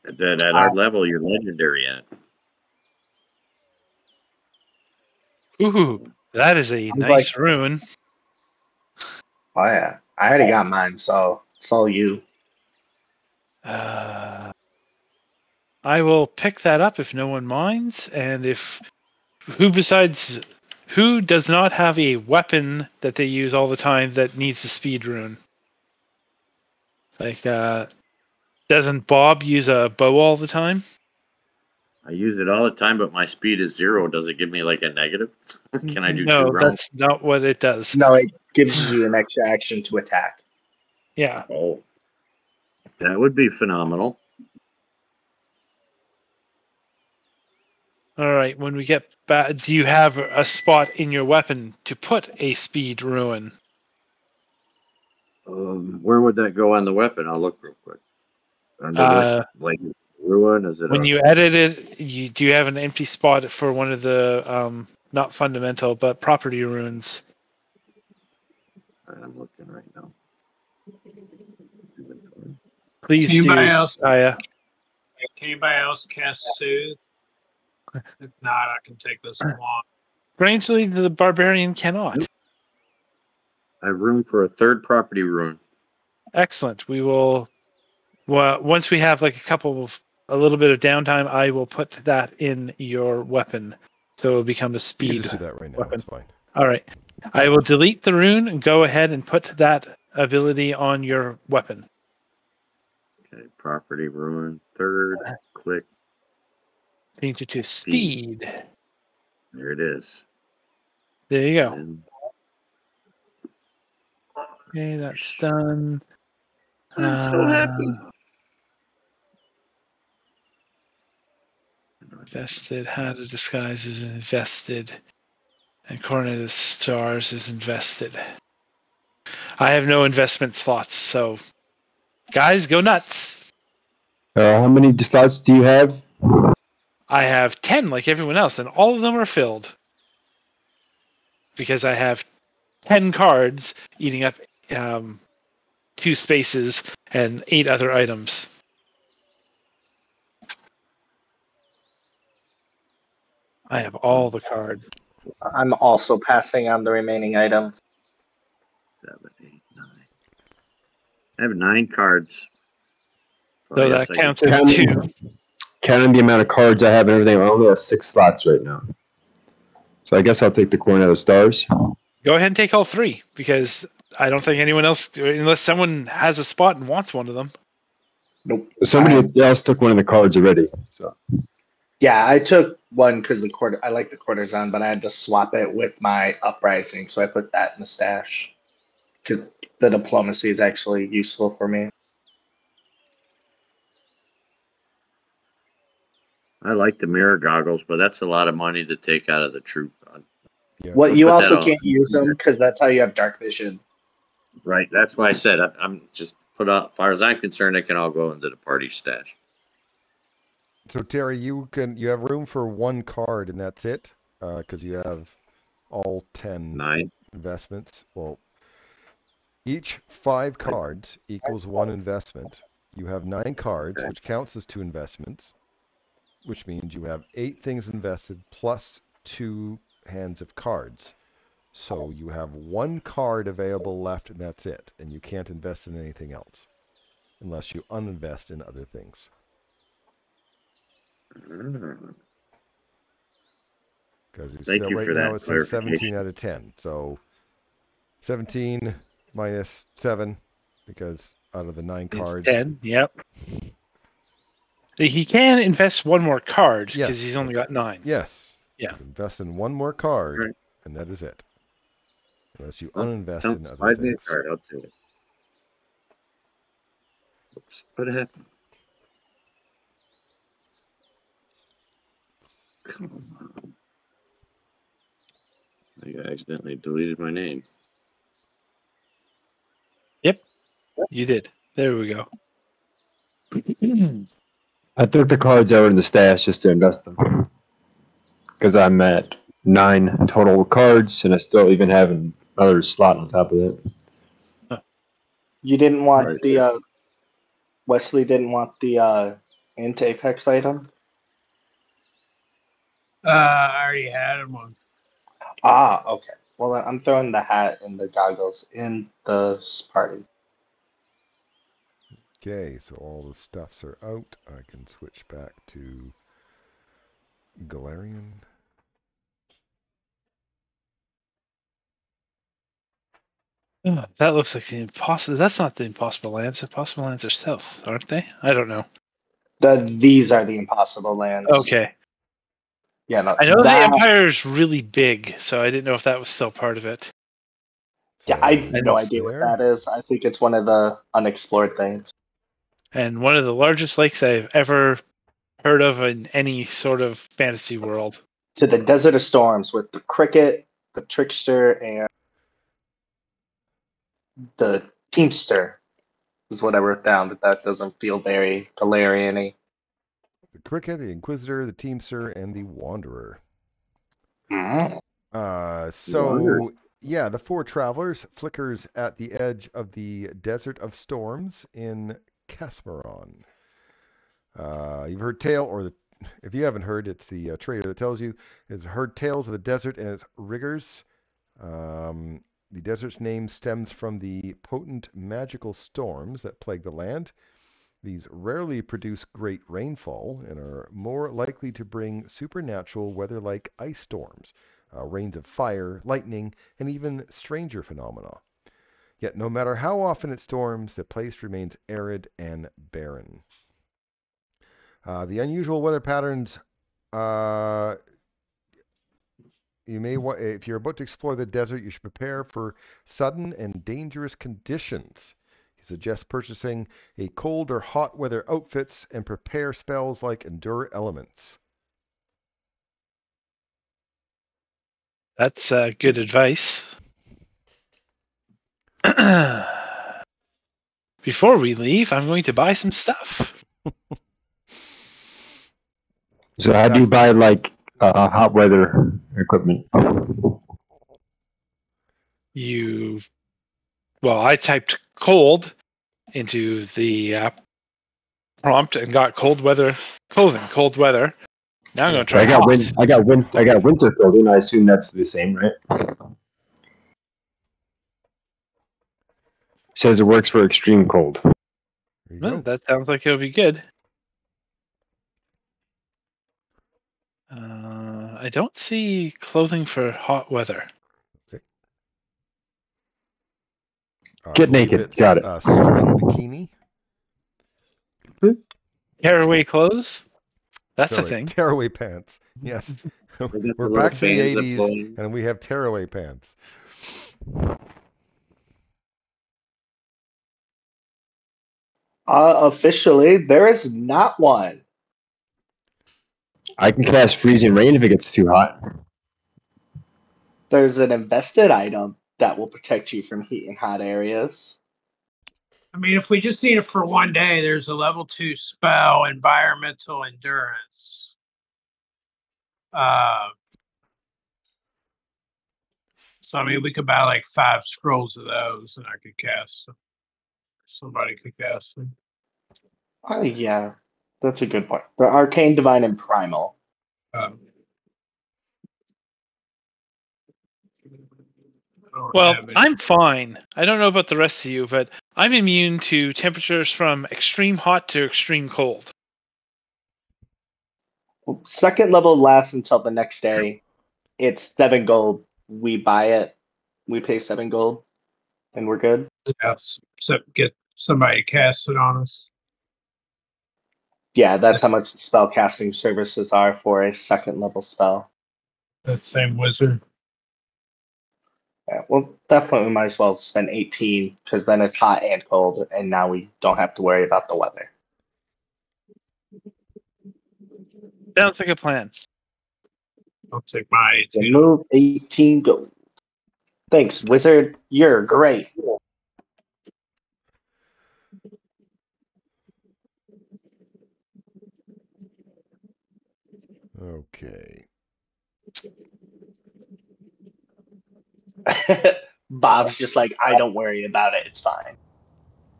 At our level, you're legendary at. Ooh, that is a I was nice rune. Oh yeah, I already got mine, so it's all you. I will pick that up if no one minds, and if who does not have a weapon that they use all the time that needs the speed rune? Like, doesn't Bob use a bow all the time? I use it all the time, but my speed is 0. Does it give me like a negative? Can I do 2 No, rounds? that's not what it does. No, it gives you an extra action to attack. Yeah. Oh, that would be phenomenal. All right. When we get back, do you have a spot in your weapon to put a speed rune? Where would that go on the weapon? I'll look real quick. Under what, like ruin? Is it When you edit it, do you have an empty spot for one of the not fundamental but property runes? I'm looking right now. Please Anybody do, else? Aya. Can anybody else cast Soothe? If not, I can take this one. Strangely, the barbarian cannot. I have room for a 3rd property rune. Excellent. We will. Well, once we have like a little bit of downtime, I will put that in your weapon, so it will become a You can speed just do that right now. weapon. It's fine. All right. I will delete the rune and go ahead and put that ability on your weapon. Okay, property rune. 3rd. Click. Change it to speed. There it is. There you go. And Okay, that's done. I'm so happy. Invested. How to disguise is invested. And Coronet of Stars is invested. I have no investment slots, so guys, go nuts. How many slots do you have? I have 10 like everyone else, and all of them are filled. Because I have 10 cards eating up 2 spaces and 8 other items. I have all the cards. I'm also passing on the remaining items. 7, 8, 9. I have 9 cards. So that counts as 2. Counting the amount of cards I have and everything, I only have 6 slots right now. So I guess I'll take the Coronet of Stars. Go ahead and take all 3, because I don't think anyone else, unless someone has a spot and wants one of them. Nope. Somebody else took one of the cards already. So yeah, I took one because I like the courtesan, but I had to swap it with my uprising, so I put that in the stash because the diplomacy is actually useful for me. I like the mirror goggles, but that's a lot of money to take out of the troop. Yeah. Well, you also can't use them because that's how you have dark vision. Right. That's why I said I'm just put out. As far as I'm concerned, they can all go into the party stash. So Terry, you have room for 1 card and that's it, because you have all 10 9 investments. Well, each 5 cards equals 1 investment. You have 9 cards, which counts as 2 investments, which means you have 8 things invested plus 2 hands of cards. So you have 1 card available left, and that's it. And you can't invest in anything else unless you uninvest in other things. Because right now it says 17 out of 10. So 17 minus 7, because out of the 9 cards. 10, yep. He can invest 1 more card because he's only got 9. Yes. Yeah. You invest in 1 more card, and that is it. Unless you uninvest in other things. Card, I'll take it. Oops, what happened? Come on. I accidentally deleted my name. Yep, you did. There we go. I took the cards out in the stash just to invest them. Because I'm at 9 total cards, and I still even have another slot on top of that. You didn't want Right. the Wesley didn't want the into Apex item? I already had one. Ah, okay. Well, then I'm throwing the hat and the goggles in the party. Okay, so all the stuffs are out. I can switch back to Golarion. That looks like the impossible. That's not the impossible lands. Impossible lands are stealth, aren't they? I don't know. These are the impossible lands. Okay. Yeah, no. I know the Empire is really big, so I didn't know if that was still part of it. Yeah, I have So no idea what that is. I think it's one of the unexplored things. And one of the largest lakes I've ever heard of in any sort of fantasy world. To the Desert of Storms with the Cricket, the Trickster, and the Teamster is what I wrote down, but that doesn't feel very Golarion-y. the Cricket, the Inquisitor, the Teamster, and the Wanderer. Mm-hmm. So yeah, the 4 travelers flickers at the edge of the Desert of Storms in Casmeron. You've heard if you haven't heard, it's the trader that tells you. Has heard tales of the desert and its rigors. The desert's name stems from the potent magical storms that plague the land. These rarely produce great rainfall and are more likely to bring supernatural weather like ice storms, rains of fire, lightning, and even stranger phenomena. Yet no matter how often it storms, the place remains arid and barren. The unusual weather patterns, if you're about to explore the desert, you should prepare for sudden and dangerous conditions. He suggests purchasing a cold or hot weather outfits and prepare spells like endure elements. That's good advice. Before we leave, I'm going to buy some stuff. So how do you buy hot weather equipment? I typed cold into the prompt and got cold weather clothing. Cold weather. Now I'm going to try. I got winter clothing. I assume that's the same, right? Says it works for extreme cold. Well, that sounds like it'll be good. I don't see clothing for hot weather. Okay. Get naked. Got it. String bikini. Tearaway clothes. That's a thing. Tearaway pants. Yes. We're back to the 80s, and we have tearaway pants. Officially, there is not one. I can cast freezing rain if it gets too hot. There's an invested item that will protect you from heat in hot areas. I mean, if we just need it for one day, there's a level 2 spell, environmental endurance. So, I mean, we could buy like 5 scrolls of those and I could cast them. Somebody could cast them. Oh, yeah. That's a good point. The Arcane, Divine, and Primal. Well, I'm fine. I don't know about the rest of you, but I'm immune to temperatures from extreme hot to extreme cold. Well, second level lasts until the next day. It's 7 gold. We buy it. We pay 7 gold, and we're good. Yeah, so get somebody to cast it on us. Yeah, that's how much the spell casting services are for a second level spell. That same wizard. Yeah, well, definitely we might as well spend 18 because then it's hot and cold, and now we don't have to worry about the weather. Sounds like a plan. I'll take my 18. Remove 18 gold. Thanks, wizard. You're great. Okay. Bob's just like, I don't worry about it. It's fine.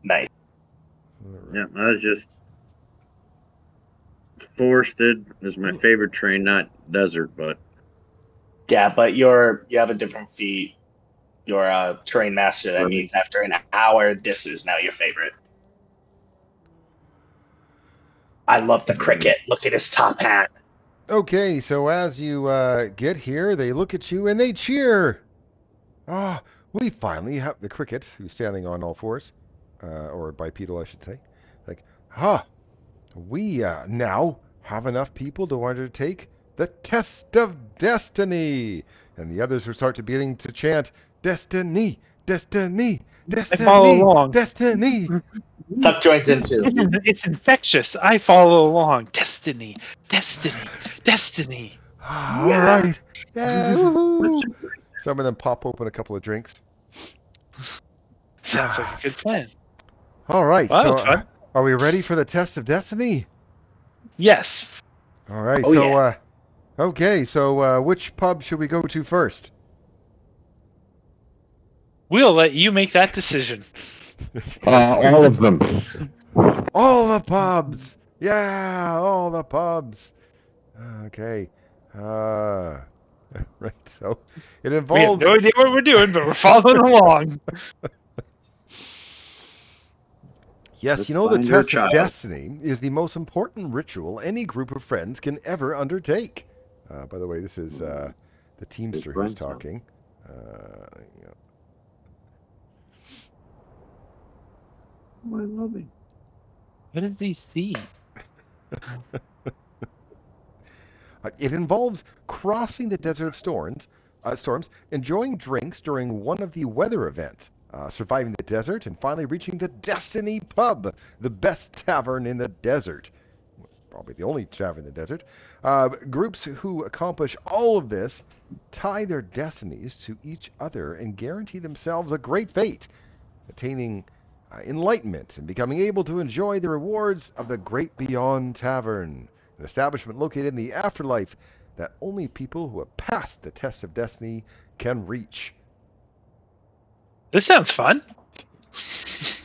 Nice. Yeah, I was just forested is my favorite terrain, not desert, but Yeah, but you have a different feat. You're a terrain master. That means after an hour, this is now your favorite. I love the cricket. Look at his top hat. Okay, so as you get here, they look at you and they cheer. Ah, we finally have the cricket, who's standing on all fours, or bipedal, I should say. Like, we now have enough people to undertake the test of destiny. And the others will start to begin to chant, Destiny, Destiny, I follow Destiny, along. Destiny. Tuck joins in too. It's infectious. I follow along. Destiny, destiny, destiny. All right. Yeah, woohoo. Some of them pop open a couple of drinks. Sounds like a good plan. All right, Well, that was so fun. are we ready for the test of destiny? Yes. All right, Oh, so yeah. okay, so which pub should we go to first? We'll let you make that decision. All of them. All the pubs. Yeah, all the pubs. Okay. Right. So it We have involves no idea what we're doing, but we're following along. Yes, Let's you know, the find your test of child. destiny is the most important ritual any group of friends can ever undertake. By the way, this is the Teamster who's Brent's on. talking. Yeah. Oh, I love him. What does he see? It involves crossing the desert of storms, enjoying drinks during one of the weather events, surviving the desert, and finally reaching the Destiny Pub, the best tavern in the desert. Probably the only tavern in the desert. Groups who accomplish all of this tie their destinies to each other and guarantee themselves a great fate, attaining enlightenment and becoming able to enjoy the rewards of the Great Beyond Tavern, an establishment located in the afterlife that only people who have passed the test of destiny can reach. This sounds fun.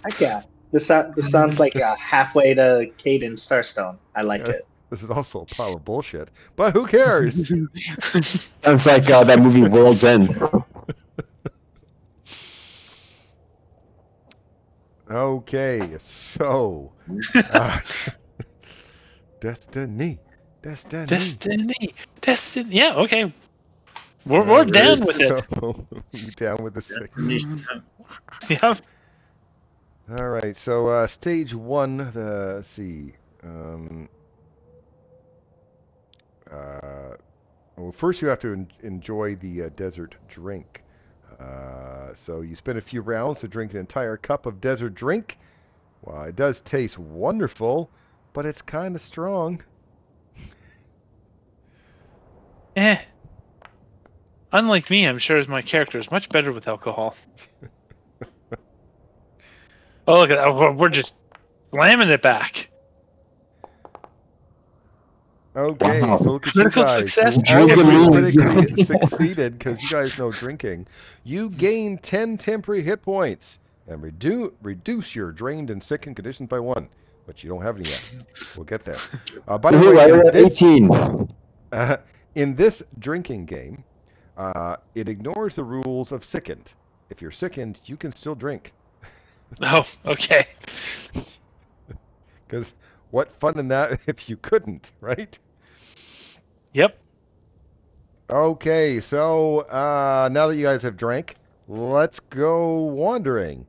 Heck yeah. This sounds like halfway to Caden Starstone. I like it. This is also a pile of bullshit, but who cares? Sounds like that movie World's End. Okay, so Destiny. Yeah, okay. We're down with it. You down with the six? Yeah. All right, so stage one. Let's see. Well, first you have to enjoy the desert drink. So you spend a few rounds to drink an entire cup of desert drink. Well, it does taste wonderful, but it's kind of strong. Unlike me, I'm sure my character is much better with alcohol. Oh, look at that. We're just slamming it back. Okay, Wow. so look at Critical you guys. success. So all of you Drinking critically succeeded because you guys know drinking. You gain 10 temporary hit points and reduce your drained and sickened conditions by 1. But you don't have any yet. We'll get there. By the way, in this drinking game, it ignores the rules of sickened. If you're sickened, you can still drink. Oh, okay. Because what fun in that if you couldn't, right? Yep. Okay, so now that you guys have drank, let's go wandering.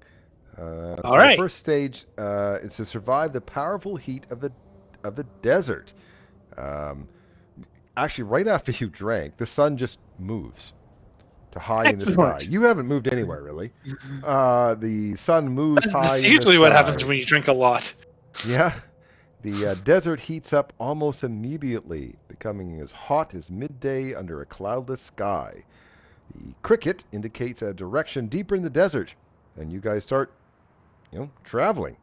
All right. The first stage is to survive the powerful heat of the desert. Actually, right after you drank, the sun just moves to high in the sky. Excellent. You haven't moved anywhere really. The sun moves high That's in the usually what sky. happens when you drink a lot. Yeah. The desert heats up almost immediately, becoming as hot as midday under a cloudless sky. The cricket indicates a direction deeper in the desert, and you guys start, traveling.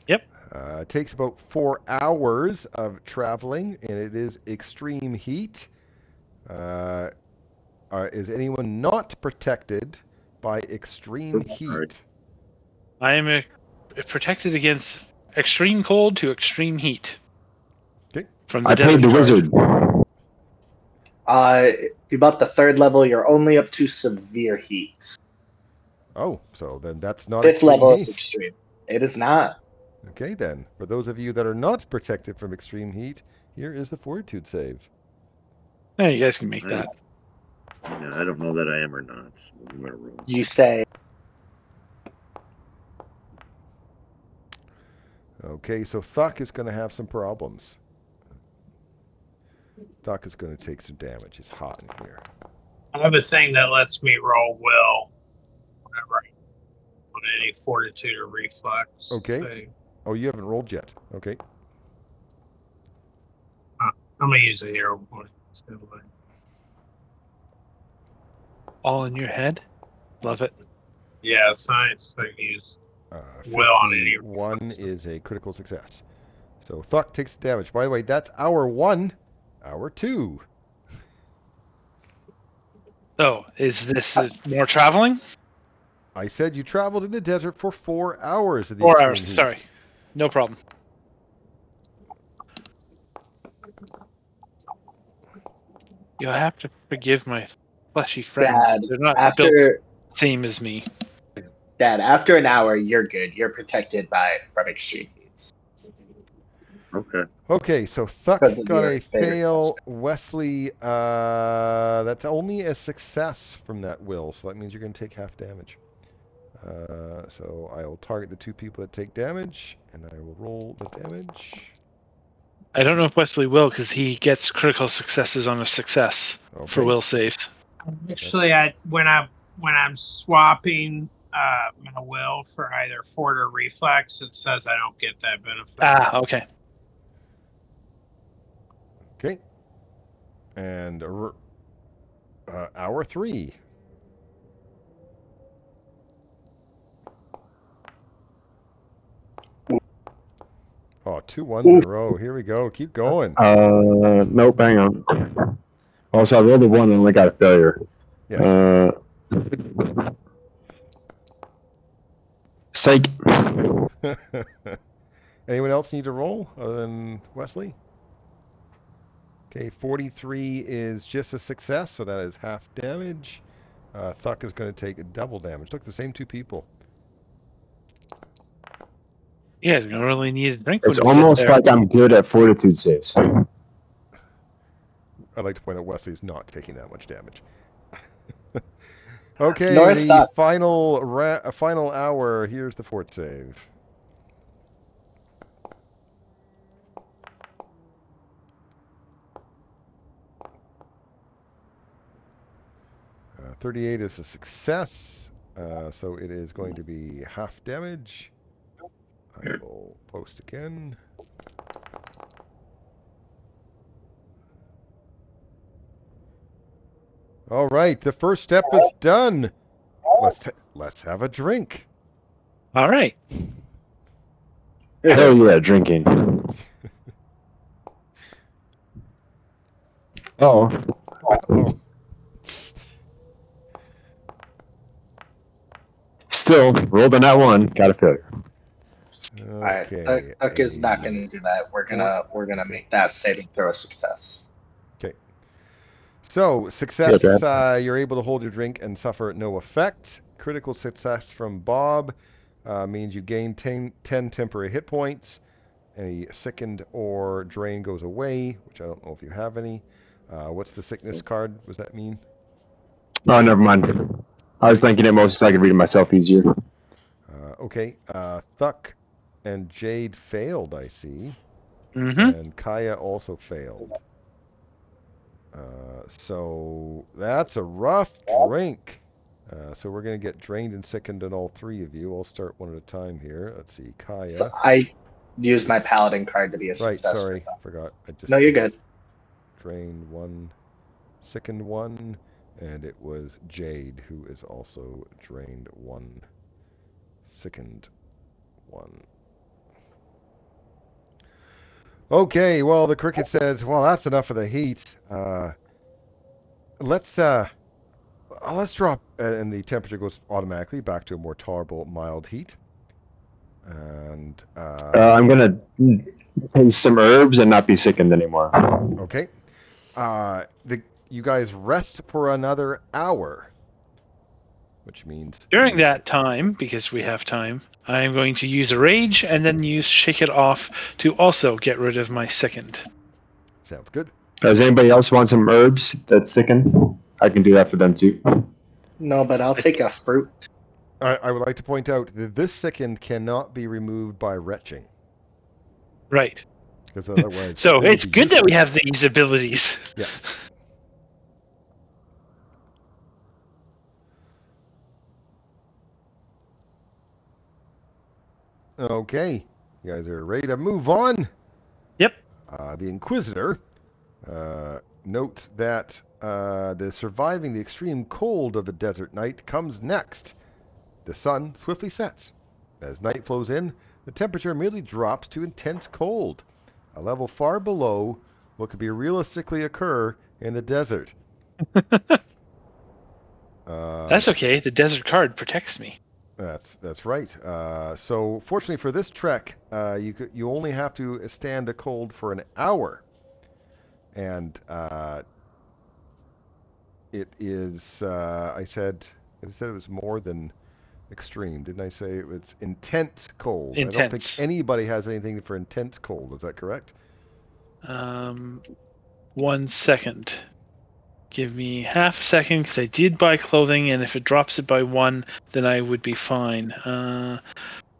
Yep. It takes about 4 hours of traveling, and it is extreme heat. Is anyone not protected by extreme heat? I am protected against extreme cold to extreme heat. Okay. From the I desert paid the card. wizard. If you bought the 3rd level, you're only up to severe heat. Oh, so then that's not 5th extreme level heat. is extreme. It is not. Okay, then. For those of you that are not protected from extreme heat, here is the fortitude save. Yeah, you guys can make that. Yeah, I don't know that I am or not. I'm gonna roll. You say. Okay, so Thuck is going to have some problems. Thuck is going to take some damage. It's hot in here. I have a thing that lets me roll will whenever on any fortitude or reflex. Okay. thing. Oh, you haven't rolled yet. Okay. I'm gonna use a hero point. All in your head. Love it. Yeah, it's nice. I use will on any. 51 is a critical success. So Thuck takes damage. By the way, that's hour 1. Hour 2. Oh, is this more traveling? I said you traveled in the desert for 4 hours of the 4 extreme hours. heat. Sorry. No problem. You'll have to forgive my fleshy friends. Dad, They're not built the same as me. Dad, after an hour, you're good. You're protected from extreme heats. Okay. Okay, so Thuck Because of got your a favorite fail. Wesley, that's only a success from that will, so that means you're going to take half damage. So I will target the 2 people that take damage, and I will roll the damage. I don't know if Wesley will, because he gets critical successes on a success for will saves. Actually, when I'm swapping my will for either fort or reflex, it says I don't get that benefit. Ah, okay. Okay. And hour 3. Oh, 2 ones in a row. Here we go. Keep going. Nope, hang on. Also, I rolled a 1 and only got a failure. Yes. Psych. Anyone else need to roll other than Wesley? Okay, 43 is just a success, so that is half damage. Thuck is going to take double damage. Look, the same 2 people. You guys are going to really need a drink. It's almost like I'm good at fortitude saves. I'd like to point out Wesley's not taking that much damage. Okay, the final hour. Here's the fort save. 38 is a success, so it is going to be half damage. I will post again. All right, the first step is done. Let's have a drink. All right. Hell yeah, drinking. Oh. Still, rolled on that 1, got a failure. Okay. Alright, Thuck is not gonna do that. We're gonna make that saving throw a success. Okay. So, success, you're able to hold your drink and suffer no effect. Critical success from Bob means you gain 10 temporary hit points. Any sickened or drain goes away, which I don't know if you have any. What's the sickness card? What does that mean? Oh, never mind. I was thinking it most so I could read it myself easier. Okay. Thuck and Jade failed, I see. Mm-hmm. And Kaya also failed. So that's a rough drink. So we're going to get drained and sickened on all 3 of you. I'll start one at a time here. Let's see. Kaya. I used my paladin card to be a success. Right, sorry. Forgot. No, you're good. Drained 1, sickened 1, and it was Jade who is also drained 1, sickened 1. Okay, well, the cricket says, well, that's enough of the heat. Let's drop, and the temperature goes automatically back to a more tolerable, mild heat. And I'm gonna taste some herbs and not be sickened anymore. okay, you guys rest for another hour, which means During that time, because we have time, I am going to use a rage and then use shake it off to also get rid of my second. Sounds good. Does anybody else want some herbs that's sickened? I can do that for them too. No, but I'll take a fruit. I would like to point out that this sickened cannot be removed by retching. Right. Because otherwise, so it's good that we have these abilities. Yeah. Okay, you guys are ready to move on? Yep. The Inquisitor notes that the surviving the extreme cold of the desert night comes next. The sun swiftly sets. As night flows in, the temperature merely drops to intense cold, a level far below what could be realistically occur in the desert. That's okay. The desert card protects me. That's right. So fortunately for this trek, you only have to stand a cold for an hour, and it is. I said it was more than extreme, didn't I say it was intense cold? Intense. I don't think anybody has anything for intense cold. Is that correct? 1 second. Give me half a second because I did buy clothing, and if it drops it by 1, then I would be fine.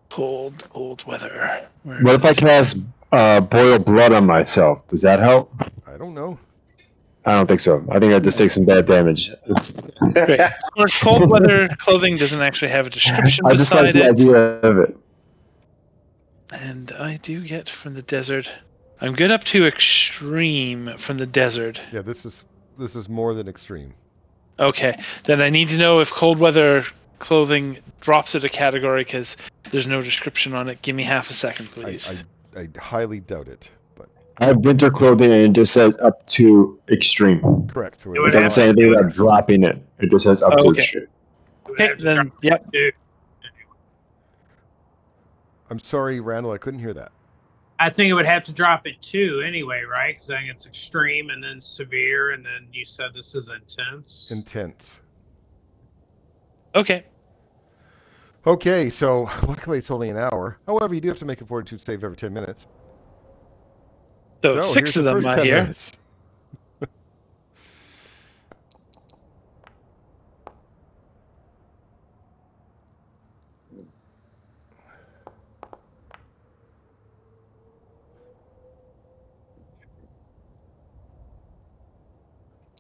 Cold weather. What if I cast boil blood on myself? Does that help? I don't know. I don't think so. I think I just take some bad damage. Great. Of course, cold weather clothing doesn't actually have a description I just like beside the it. idea of it. And I do get from the desert. I'm good up to extreme from the desert. Yeah, this is more than extreme. Okay, then I need to know if cold weather clothing drops it a category because there's no description on it. Give me half a second, please. I highly doubt it. But I have winter clothing and it just says up to extreme. correct. So It doesn't say anything about dropping it. It just says up to extreme. Okay, then, yep. I'm sorry, Randall, I couldn't hear that. I think it would have to drop it too anyway, right? Because I think it's extreme and then severe, and then you said this is intense. Intense. Okay. Okay, so luckily it's only an hour. However, you do have to make a fortitude save every 10 minutes. So 6 of them I hear.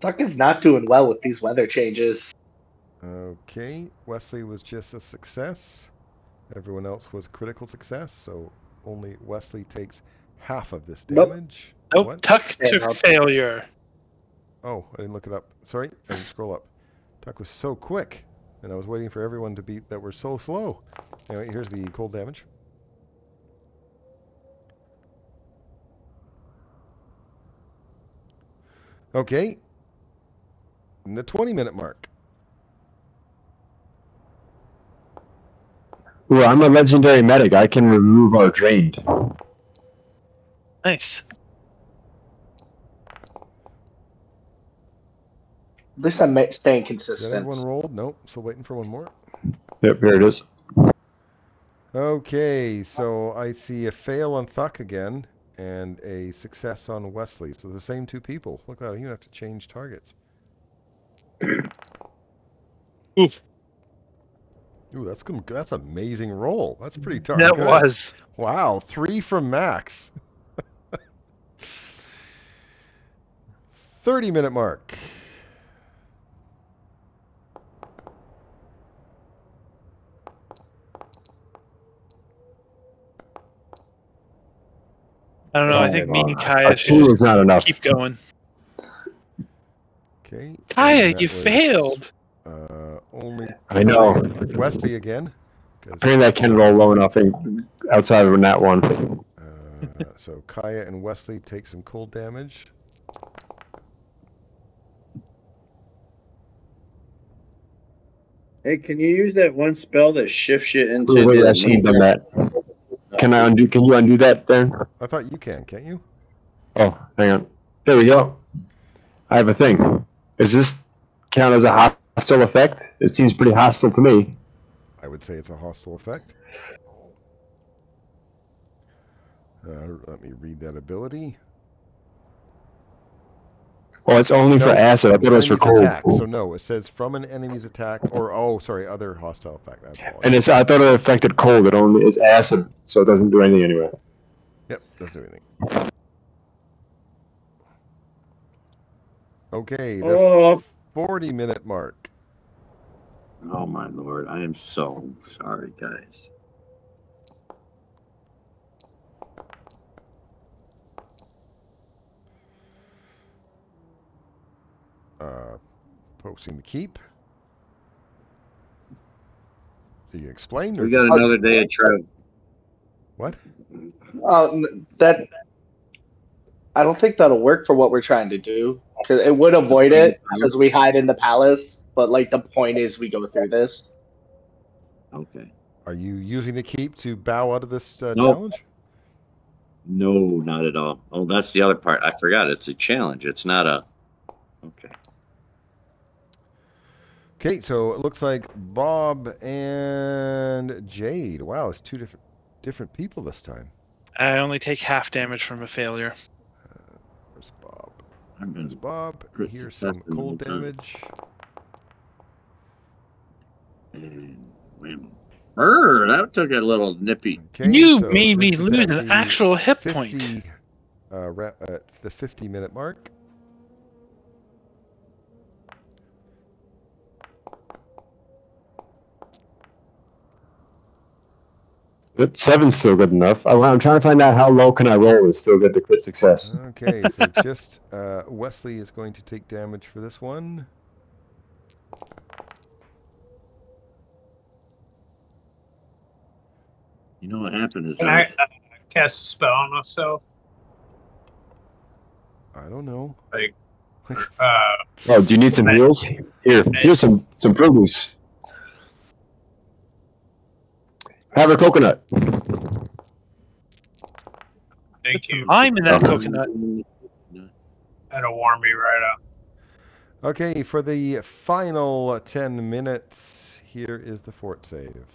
Tuck is not doing well with these weather changes. Okay, Wesley was just a success. Everyone else was critical success, so only Wesley takes half of this damage. Nope, What? Tuck took failure. Oh, I didn't look it up. Sorry, I didn't scroll up. Tuck was so quick, and I was waiting for everyone to beat that were so slow. Anyway, here's the cold damage. Okay, in the 20-minute mark. Ooh, I'm a legendary medic. I can remove our drained. Nice. At least I'm staying Did consistent. everyone rolled? Nope, still waiting for one more. Yep, here it is. Okay, so I see a fail on Thuck again, and a success on Wesley. So the same two people. Look at that, you have to change targets. Oof. Ooh, that's amazing roll. That's pretty darn That good. was. Wow, 3 from Max. 30-minute mark. I don't know. I think me and Kaya A 2 is not enough. keep going. Okay. Kaya, you failed. Only. I know. Wesley again. Apparently I can roll low enough outside of that one. So Kaya and Wesley take some cold damage. Hey, can you use that one spell that shifts you into Wait, the I shouldn't have done nature? that. Can you undo that, Darren? I thought you can, can't you? Oh, hang on. There we go. I have a thing. Does this count as a hostile effect? It seems pretty hostile to me. I would say it's a hostile effect. Let me read that ability. Well, it's only for acid. I thought it was for enemy's cold. attack. So no, it says from an enemy's attack, or other hostile effect. And I thought it affected cold. It only is acid, so it doesn't do anything anyway. Yep, doesn't do anything. Okay, the 40-minute mark. Oh my lord, I am so sorry, guys. Posting the keep. Do you explain? We got another day of travel. What? That I don't think that'll work for what we're trying to do. Cause it would avoid it because we hide in the palace, but like the point is we go through this. Okay. Are you using the keep to bow out of this Nope. challenge? No, not at all. Oh, that's the other part. I forgot. It's a challenge. It's not a. Okay. Okay, so it looks like Bob and Jade. Wow, it's two different people this time. I only take half damage from a failure. Where's Bob? There's Bob. Here's some cold damage. And that took a little nippy. Okay, You so made me this is lose at an the actual hit 50, point. At the 50-minute mark. But 7's still good enough. I'm trying to find out how low can I roll to still get the crit success. Okay, so just Wesley is going to take damage for this one. You know what happened is Can I cast a spell on myself? I don't know. Like, Oh, do you need some heals? Here's some produce. Have a coconut. thank you. I'm in that coconut. That'll warm me right up. Okay, for the final 10 minutes, here is the fort save.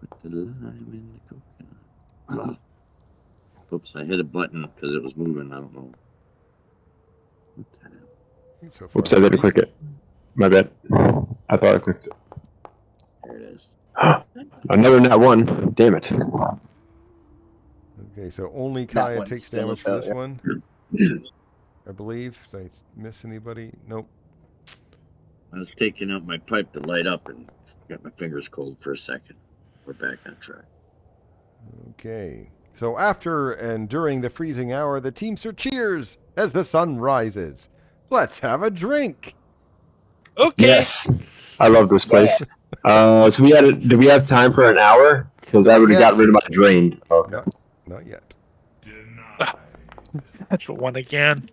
Put the lime in the coconut. Oops, I hit a button because it was moving. I don't know. What the hell? So Oops, I didn't click it. My bad. I thought I clicked it. There it is. Another nat 1. Damn it. Okay, so only Kaya one's takes still a damage for this failure. one. I believe. Did I miss anybody? Nope. I was taking out my pipe to light up and got my fingers cold for a second. We're back on track. Okay. So after and during the freezing hour, the Teamster cheers as the sun rises. Let's have a drink. Okay. Yes. I love this place. So do we have time for an hour? Because I would have got rid of my drained. Okay. Not yet. Natural one again.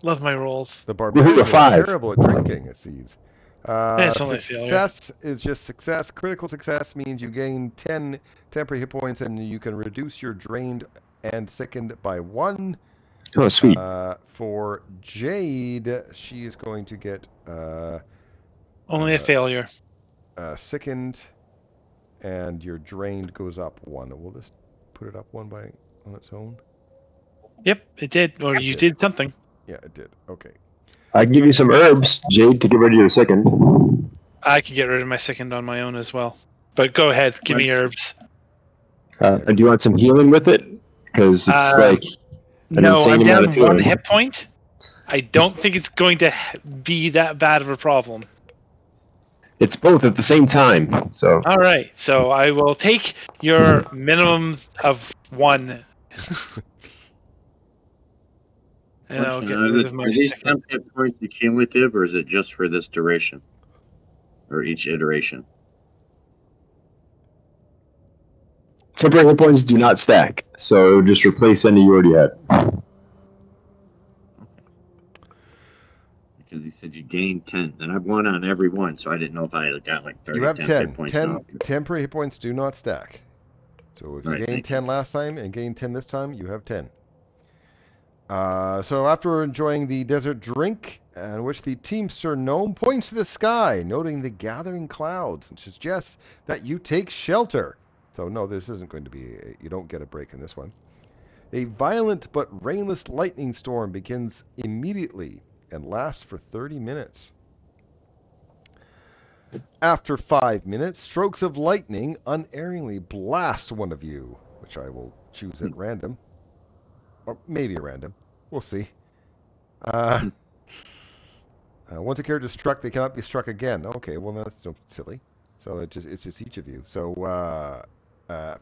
Love my rolls. The barbarian is 5. terrible at drinking, it seems. It's only a failure. Success is just success. Critical success means you gain 10 temporary hit points and you can reduce your drained and sickened by 1. Oh, sweet. For Jade, she is going to get Only a failure. sickened, and your drained goes up 1. Will this put it up 1 on its own? Yep, it did. Or you did something. Yeah, it did. Okay. I can give you some herbs, Jade, to get rid of your second. I could get rid of my second on my own as well. But go ahead, give me herbs. Do you want some healing with it? Because it's like an no, insane I'm amount down of healing. 1 hit point. I don't think it's going to be that bad of a problem. It's both at the same time. So. All right, so I will take your minimum of 1. And I'll get rid of my Are these second. 10 hit points cumulative, or is it just for this duration? Or each iteration? Temporary hit points do not stack, so just replace any you already had. Because he said you gain 10, and I've won on every one, so I didn't know if I had got like 30 You have 10 10. hit points. 10 off. temporary hit points do not stack. So if you Right, gained 10 you. last time and gained 10 this time, you have 10. So after enjoying the desert drink, in which the teamster gnome points to the sky, noting the gathering clouds, and suggests that you take shelter. So no, this isn't going to be, you don't get a break in this one. A violent but rainless lightning storm begins immediately and lasts for 30 minutes. After 5 minutes, strokes of lightning unerringly blast one of you, which I will choose at random. Or maybe random. We'll see. Once a character is struck, they cannot be struck again. Okay, well that's no silly. So it's just each of you. So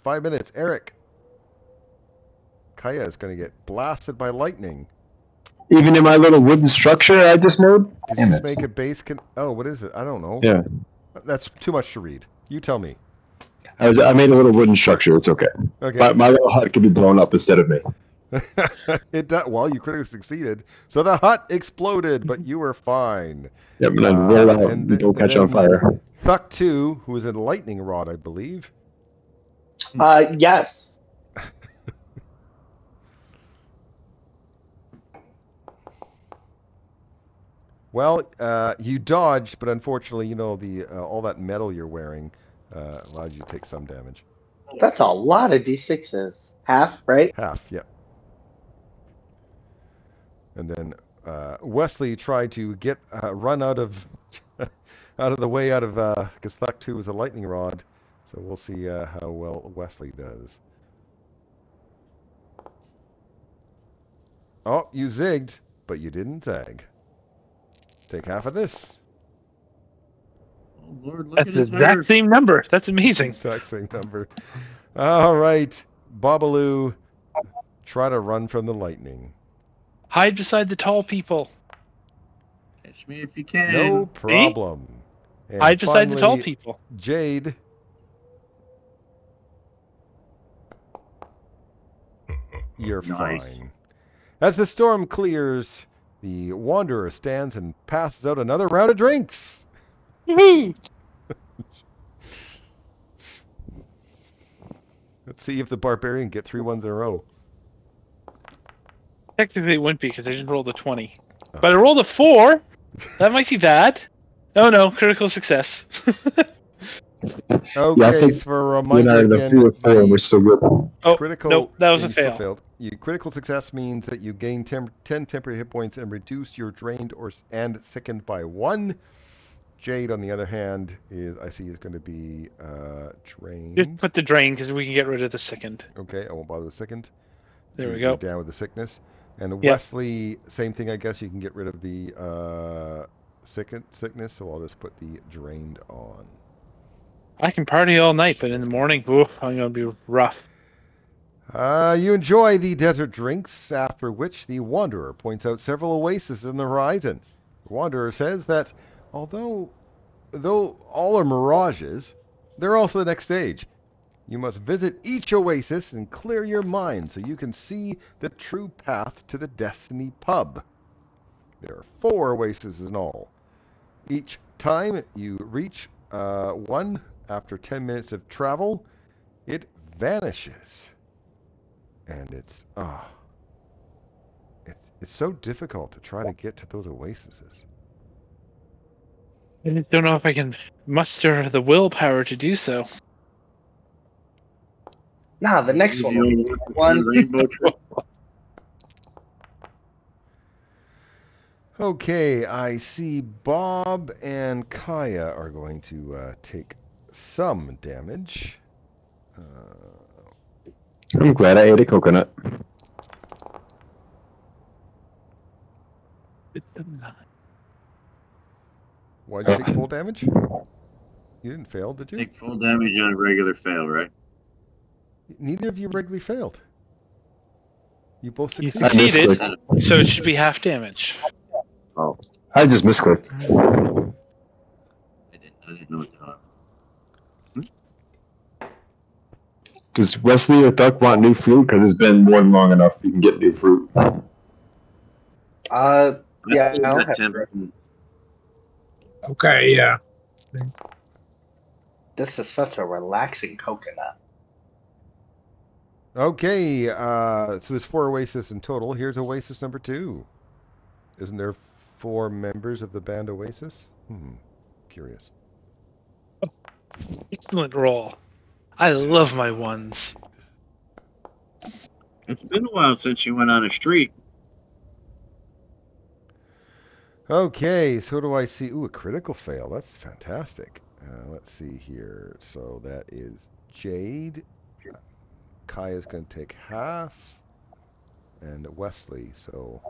5 minutes. Eric. Kaya is going to get blasted by lightning. Even in my little wooden structure I just made? Did you just make a base? Oh, what is it? I don't know. Yeah. That's too much to read. You tell me. I made a little wooden structure. It's okay. Okay. My little hut could be blown up instead of me. It does. Well, you critically succeeded. So the hut exploded, but you were fine. Yep, and then roll out and don't catch on fire. Thuck 2, who is in lightning rod, I believe. Yes. Well, you dodged, but unfortunately, you know, the all that metal you're wearing allows you to take some damage. That's a lot of d6s. Half, right? Half, yeah. And then Wesley tried to get run out of the way because Thuck 2 is a lightning rod. So we'll see how well Wesley does. Oh, you zigged, but you didn't zag. Take half of this. Oh, Lord, look That's at the his exact same number. That's amazing. Exact same number. All right, Babalu, try to run from the lightning. Hide beside the tall people. Catch me if you can. No problem. And hide beside the tall finally, people. Jade. You're Nice. fine. As the storm clears, the Wanderer stands and passes out another round of drinks. Woohoo! Let's see if the Barbarian get 3 ones in a row. Technically, it wouldn't be because I didn't roll the 20. But I rolled a 4. That might be bad. Oh no, critical success. Okay, yeah, for a reminder again, we're still good. Oh, critical, nope, that was a you still fail. failed. Critical success means that you gain 10 temporary hit points and reduce your drained and sickened by 1. Jade, on the other hand, is going to be drained. Just put the drain because we can get rid of the sickened. Okay, I won't bother with sickened. There we You're go. down with the sickness. And Yep. Wesley, same thing, I guess. You can get rid of the sickness, so I'll just put the drained on. I can party all night, but in the morning, oof, I'm going to be rough. You enjoy the desert drinks, after which the Wanderer points out several oases in the horizon. The Wanderer says that though all are mirages, they're also the next stage. You must visit each oasis and clear your mind so you can see the true path to the Destiny pub. There are 4 oases in all. Each time you reach one after 10 minutes of travel, it vanishes. And it's so difficult to try to get to those oases. I just don't know if I can muster the willpower to do so. Nah, the next one will be one. Rainbow trip. Okay, I see Bob and Kaya are going to take some damage. I'm glad I ate a coconut. Why'd you take full damage? You didn't fail, did you? Take full damage on a regular fail, right? Neither of you regularly failed. You both You succeeded. succeeded, so it should be half damage. Oh, I just misclicked. I didn't know what to do. Does Wesley or Duck want new fruit? Because it's been more than long enough. You can get new fruit. Yeah, I'll have Tim. fruit. Okay, yeah. This is such a relaxing coconut. Okay, so there's 4 oases in total. Here's oasis number 2. Isn't there 4 members of the band Oasis? Curious. Excellent roll. I love my ones. It's been a while since you went on a streak. Okay, so what do I see? Ooh, a critical fail. That's fantastic. Let's see here. So that is Jade. Kaya's going to take half. And Wesley. So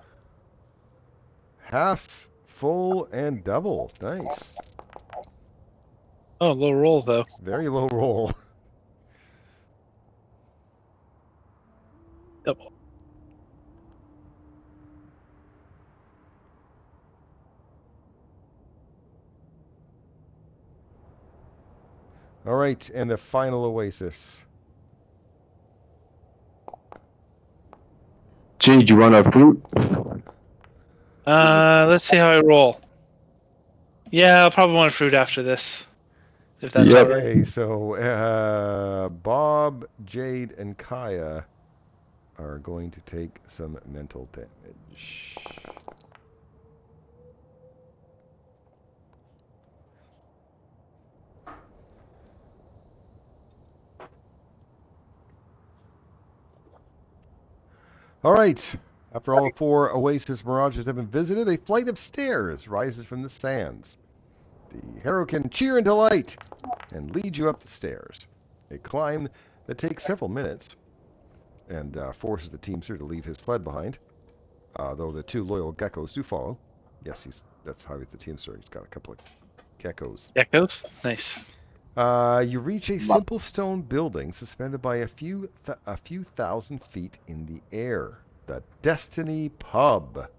half, full, and double. Nice. Oh, low roll, though. Very low roll. Double. All right, and the final oasis. Gee, do you want a fruit? Let's see how I roll. Yeah, I'll probably want fruit after this. If that's Yep. all right. Okay, so Bob, Jade, and Kaya are going to take some mental damage. All right. After all 4 oasis mirages have been visited, a flight of stairs rises from the sands. The Harrow can cheer in delight and lead you up the stairs. A climb that takes several minutes and forces the teamster to leave his sled behind, though the 2 loyal geckos do follow. Yes, that's how he's the teamster. He's got a couple of geckos. Geckos? Nice. You reach a simple stone building suspended by a few thousand feet in the air. The Destiny Pub.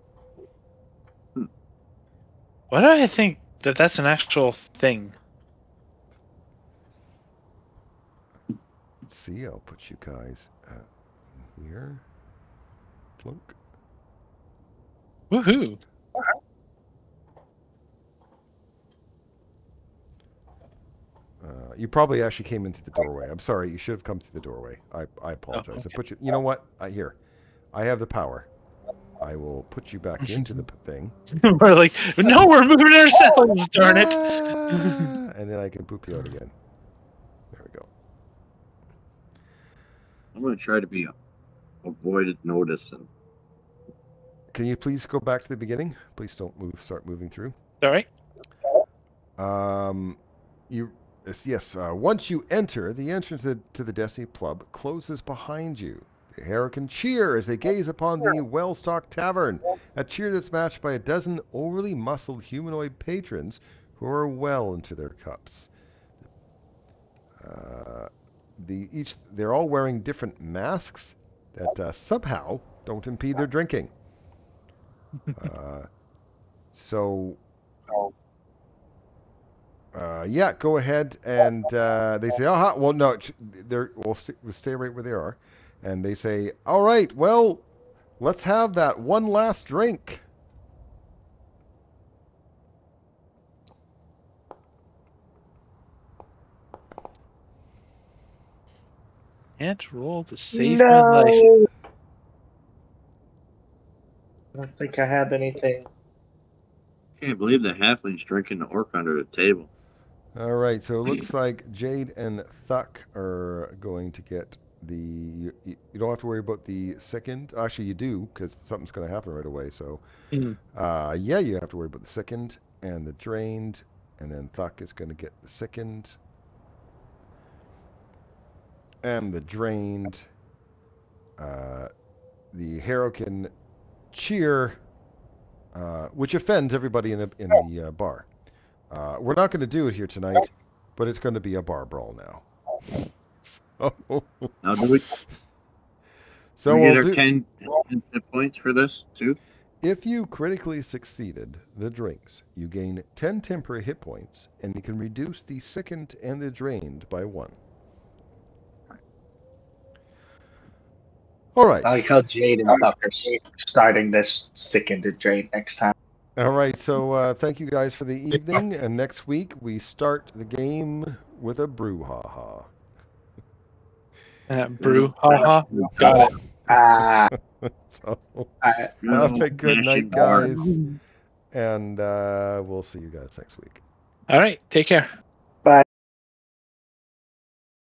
Why do I think that that's an actual thing? Let's see. I'll put you guys here. Plunk. Woohoo! You probably actually came into the doorway. I'm sorry. You should have come through the doorway. I apologize. Okay. I put you. You know what? Here. I have the power. I will put you back into the thing. We're like, no, we're moving ourselves, darn it. And then I can poop you out again. There we go. I'm going to try to be avoided notice. And Can you please go back to the beginning? Please don't start moving through. All right. Once you enter, the entrance to the Destiny Pub closes behind you. The Harrow can cheer as they gaze upon the well-stocked tavern, a cheer that's matched by a dozen overly muscled humanoid patrons who are well into their cups. They're all wearing different masks that somehow don't impede their drinking. Go ahead, and they say, "Aha!" Well, no, we'll stay right where they are, and they say, "All right, well, let's have that one last drink." Can't roll to save my life. I don't think I have anything. can't believe the halfling's drinking the orc under the table. All right, so it looks like Jade and Thuck are going to get the. You don't have to worry about the second. Actually, you do, because something's going to happen right away. So, you have to worry about the second and the drained, and then Thuck is going to get the second and the drained. The Harrow can cheer, which offends everybody in the bar. We're not going to do it here tonight, but it's going to be a bar brawl now. Now, do we get our 10 hit points for this, too? If you critically succeeded the drinks, you gain 10 temporary hit points, and you can reduce the sickened and the drained by 1. All right. I like how Jade and Tuck are starting this sickened Jade next time. All right. So thank you guys for the evening. And next week we start the game with a brouhaha. Brouhaha. Got it. So have a good night, guys. And we'll see you guys next week. All right. Take care.